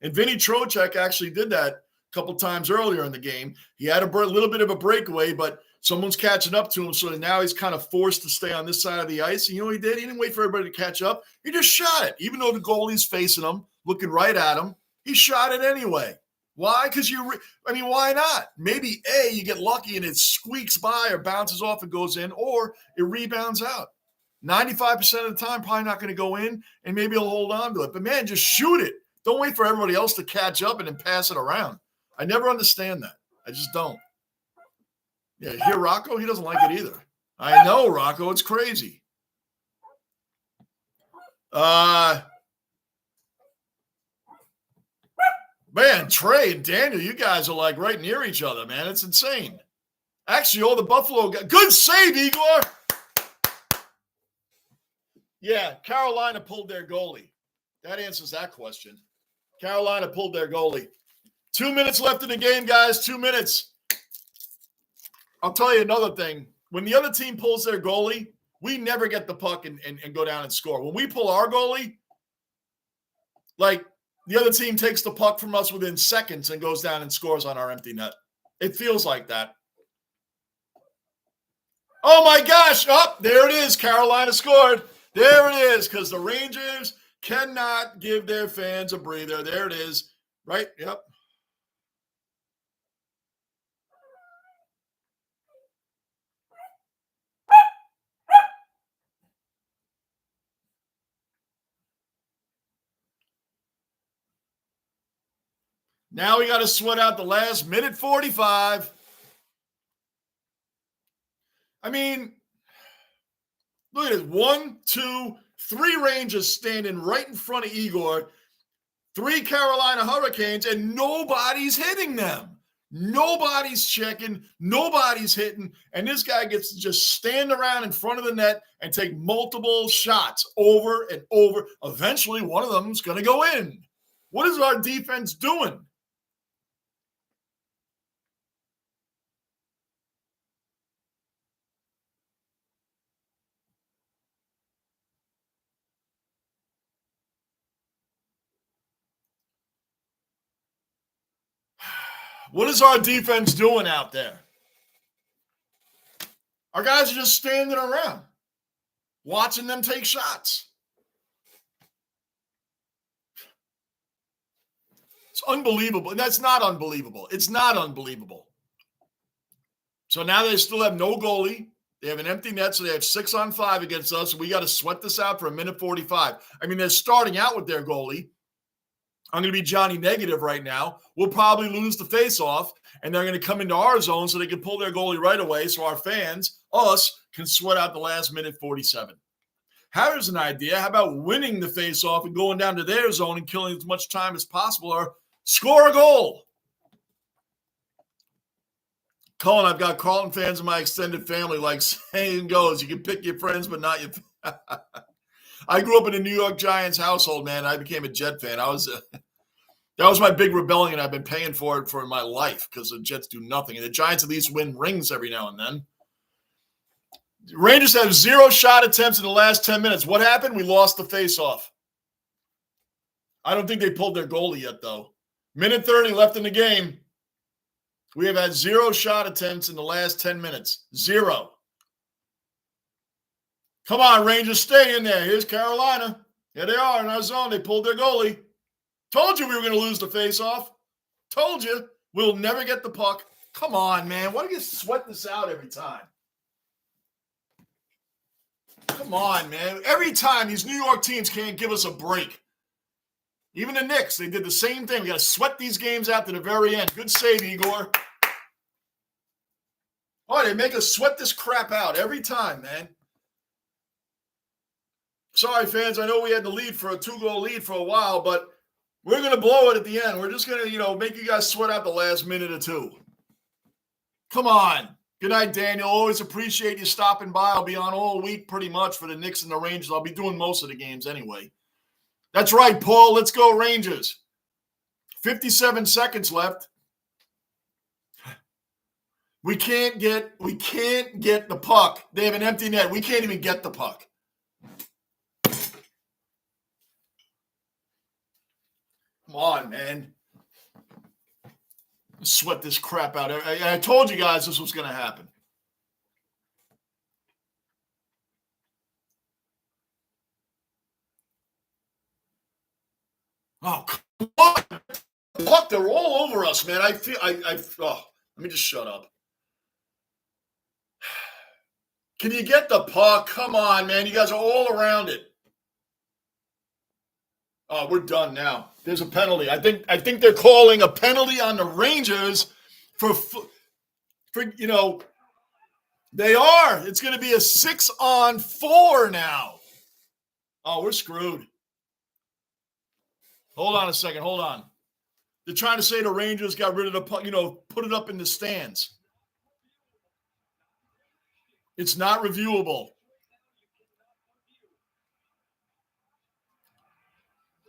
And Vinny Trocheck actually did that a couple times earlier in the game. He had a little bit of a breakaway, but someone's catching up to him, so now he's kind of forced to stay on this side of the ice. And you know what he did? He didn't wait for everybody to catch up. He just shot it. Even though the goalie's facing him, looking right at him, he shot it anyway. Why? Because why not? Maybe you get lucky and it squeaks by or bounces off and goes in, or it rebounds out. 95% of the time, probably not going to go in, and maybe he'll hold on to it. But man, just shoot it. Don't wait for everybody else to catch up and then pass it around. I never understand that. I just don't. Yeah, hear Rocco? He doesn't like it either. I know, Rocco. It's crazy. Man, Trey and Daniel, you guys are like right near each other, man. It's insane. Actually, all the Buffalo guys. Good save, Igor. Yeah, Carolina pulled their goalie. That answers that question. Carolina pulled their goalie. 2 minutes left in the game, guys. 2 minutes. I'll tell you another thing. When the other team pulls their goalie, we never get the puck and go down and score. When we pull our goalie, like, the other team takes the puck from us within seconds and goes down and scores on our empty net. It feels like that. Oh, my gosh. Oh, there it is. Carolina scored. There it is, because the Rangers cannot give their fans a breather. There it is. Right? Yep. Now we got to sweat out the last minute 45. I mean, look at this. 1, 2, 3 Rangers standing right in front of Igor. 3 Carolina Hurricanes, and nobody's hitting them. Nobody's checking. Nobody's hitting. And this guy gets to just stand around in front of the net and take multiple shots over and over. Eventually, one of them is going to go in. What is our defense doing? What is our defense doing out there? Our guys are just standing around, watching them take shots. It's unbelievable. And that's not unbelievable. It's not unbelievable. So now they still have no goalie. They have an empty net, so they have 6-on-5 against us. We got to sweat this out for a minute 45. I mean, they're starting out with their goalie. I'm going to be Johnny Negative right now. We'll probably lose the faceoff, and they're going to come into our zone so they can pull their goalie right away so our fans, us, can sweat out the last minute 47. Here's an idea. How about winning the faceoff and going down to their zone and killing as much time as possible or score a goal? Colin, I've got Carlton fans in my extended family, like saying goes, you can pick your friends, but not your I grew up in a New York Giants household, man. I became a Jet fan. That was my big rebellion. I've been paying for it for my life because the Jets do nothing. And the Giants at least win rings every now and then. The Rangers have 0 shot attempts in the last 10 minutes. What happened? We lost the faceoff. I don't think they pulled their goalie yet, though. Minute 30 left in the game. We have had 0 shot attempts in the last 10 minutes. 0. Come on, Rangers, stay in there. Here's Carolina. Here they are in our zone. They pulled their goalie. Told you we were going to lose the faceoff. Told you. We'll never get the puck. Come on, man. Why do you sweat this out every time? Come on, man. Every time these New York teams can't give us a break. Even the Knicks, they did the same thing. We got to sweat these games out to the very end. Good save, Igor. Oh, they make us sweat this crap out every time, man. Sorry, fans. I know we had the lead for a 2-goal lead for a while, but we're going to blow it at the end. We're just going to, make you guys sweat out the last minute or two. Come on. Good night, Daniel. Always appreciate you stopping by. I'll be on all week pretty much for the Knicks and the Rangers. I'll be doing most of the games anyway. That's right, Paul. Let's go, Rangers. 57 seconds left. We can't get the puck. They have an empty net. We can't even get the puck. Come on, man. Sweat this crap out. I told you guys this was going to happen. Oh, come on. Puck, they're all over us, man. I feel, let me just shut up. Can you get the puck? Come on, man. You guys are all around it. Oh, we're done now. There's a penalty. I think they're calling a penalty on the Rangers for they are. It's going to be a 6-on-4 now. Oh, we're screwed. Hold on a second. Hold on. They're trying to say the Rangers got rid of the puck, put it up in the stands. It's not reviewable.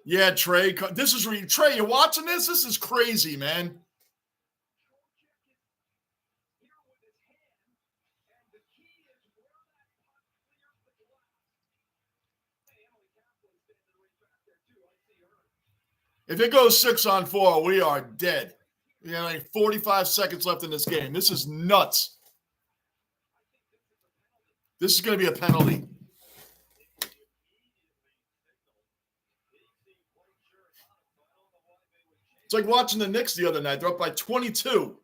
Yeah, Trey. This is Trey. You watching this? This is crazy, man. If it goes 6-on-4, we are dead. We have like 45 seconds left in this game. This is nuts. This is going to be a penalty. It's like watching the Knicks the other night. They're up by 22.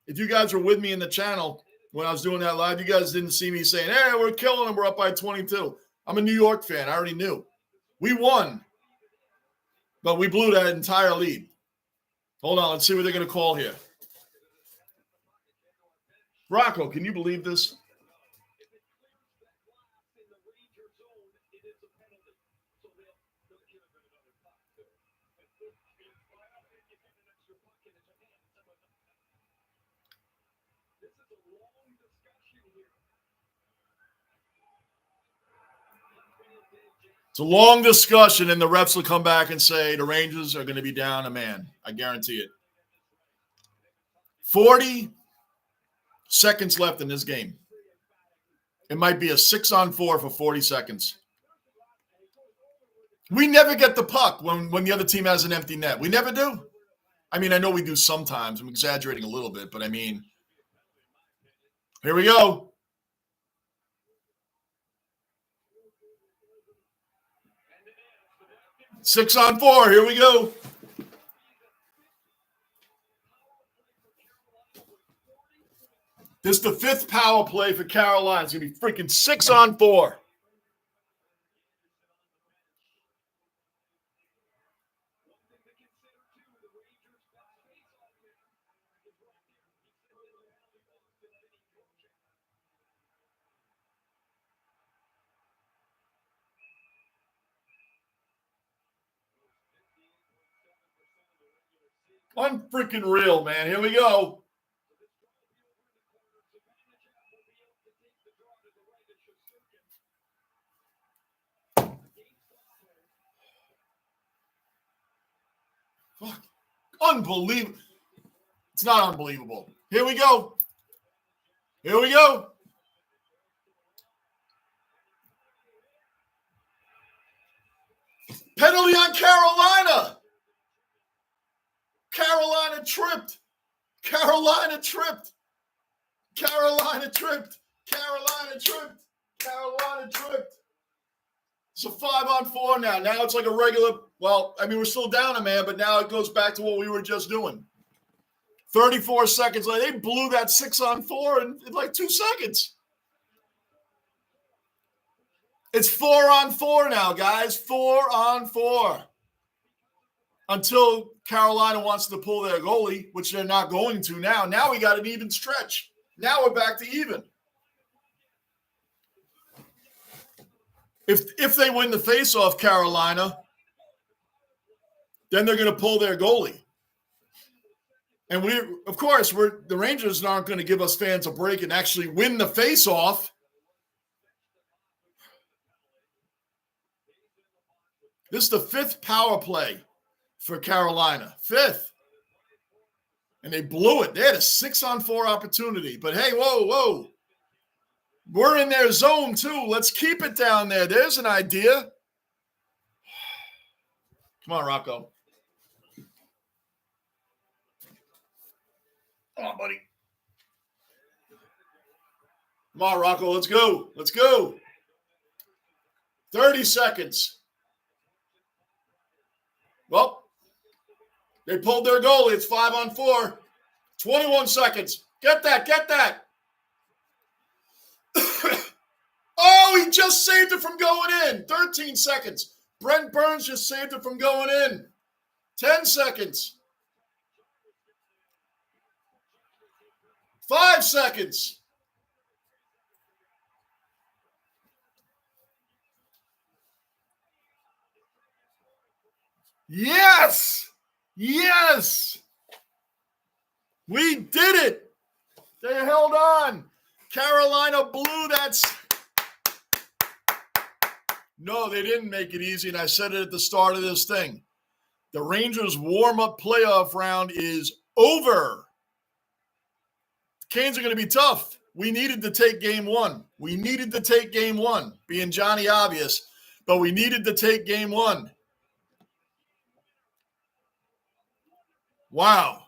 If you guys were with me in the channel when I was doing that live, you guys didn't see me saying, hey, we're killing them. We're up by 22. I'm a New York fan. I already knew. We won, but we blew that entire lead. Hold on. Let's see what they're going to call here. Rocco, can you believe this? It's a long discussion, and the refs will come back and say the Rangers are going to be down a man. I guarantee it. 40 seconds left in this game. It might be a 6-on-4 for 40 seconds. We never get the puck when the other team has an empty net. We never do. I mean, I know we do sometimes. I'm exaggerating a little bit, but I mean, here we go. Six on four. Here we go. This is the fifth power play for Carolina. It's going to be freaking 6-on-4. Unfreaking real, man. Here we go. Fuck. Unbelievable. It's not unbelievable. Here we go. Here we go. Penalty on Carolina. Carolina tripped. Carolina tripped. Carolina tripped. Carolina tripped. Carolina tripped. It's a 5-on-4 now. Now it's like a regular, well, I mean, we're still down a man, but now it goes back to what we were just doing. 34 seconds later, they blew that 6-on-4 in like 2 seconds. It's 4-on-4 now, guys. 4-on-4. Until Carolina wants to pull their goalie, which they're not going to now. Now we got an even stretch. Now we're back to even. If they win the faceoff, Carolina, then they're going to pull their goalie. And the Rangers aren't going to give us fans a break and actually win the faceoff. This is the fifth power play for Carolina. Fifth. And they blew it. They had a 6-on-4 opportunity. But hey, whoa. We're in their zone, too. Let's keep it down there. There's an idea. Come on, Rocco. Come on, buddy. Come on, Rocco. Let's go. Let's go. 30 seconds. Well, they pulled their goalie. It's 5-on-4. 21 seconds. Get that. Oh, he just saved it from going in. 13 seconds. Brent Burns just saved it from going in. 10 seconds. 5 seconds. Yes. We did it. They held on. Carolina blew that. No, they didn't make it easy, and I said it at the start of this thing. The Rangers' warm-up playoff round is over. The Canes are going to be tough. We needed to take game one. Being Johnny Obvious, but we needed to take game one. Wow.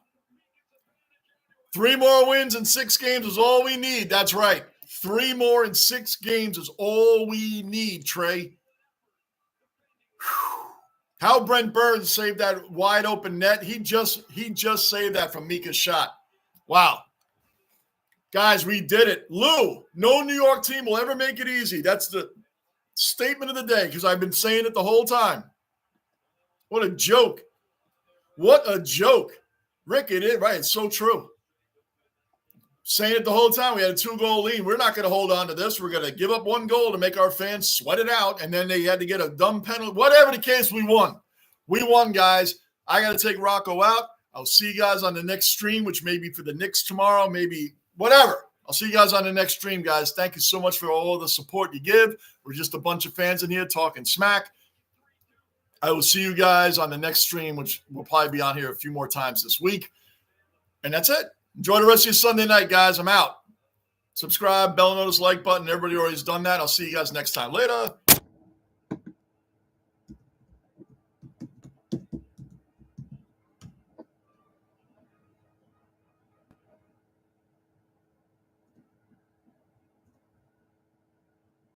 3 more wins in 6 games is all we need. That's right. 3 more in 6 games is all we need, Trey. Whew. How Brent Burns saved that wide open net. He just saved that from Mika's shot. Wow. Guys, we did it. Lou, no New York team will ever make it easy. That's the statement of the day because I've been saying it the whole time. What a joke. Rick, it is, right? It's so true. Saying it the whole time. We had a 2-goal lead. We're not going to hold on to this. We're going to give up 1 goal to make our fans sweat it out, and then they had to get a dumb penalty. Whatever the case, we won. We won, guys. I got to take Rocco out. I'll see you guys on the next stream, which may be for the Knicks tomorrow, maybe whatever. I'll see you guys on the next stream, guys. Thank you so much for all the support you give. We're just a bunch of fans in here talking smack. I will see you guys on the next stream, which will probably be on here a few more times this week. And that's it. Enjoy the rest of your Sunday night, guys. I'm out. Subscribe, bell notice, like button. Everybody already has done that. I'll see you guys next time. Later.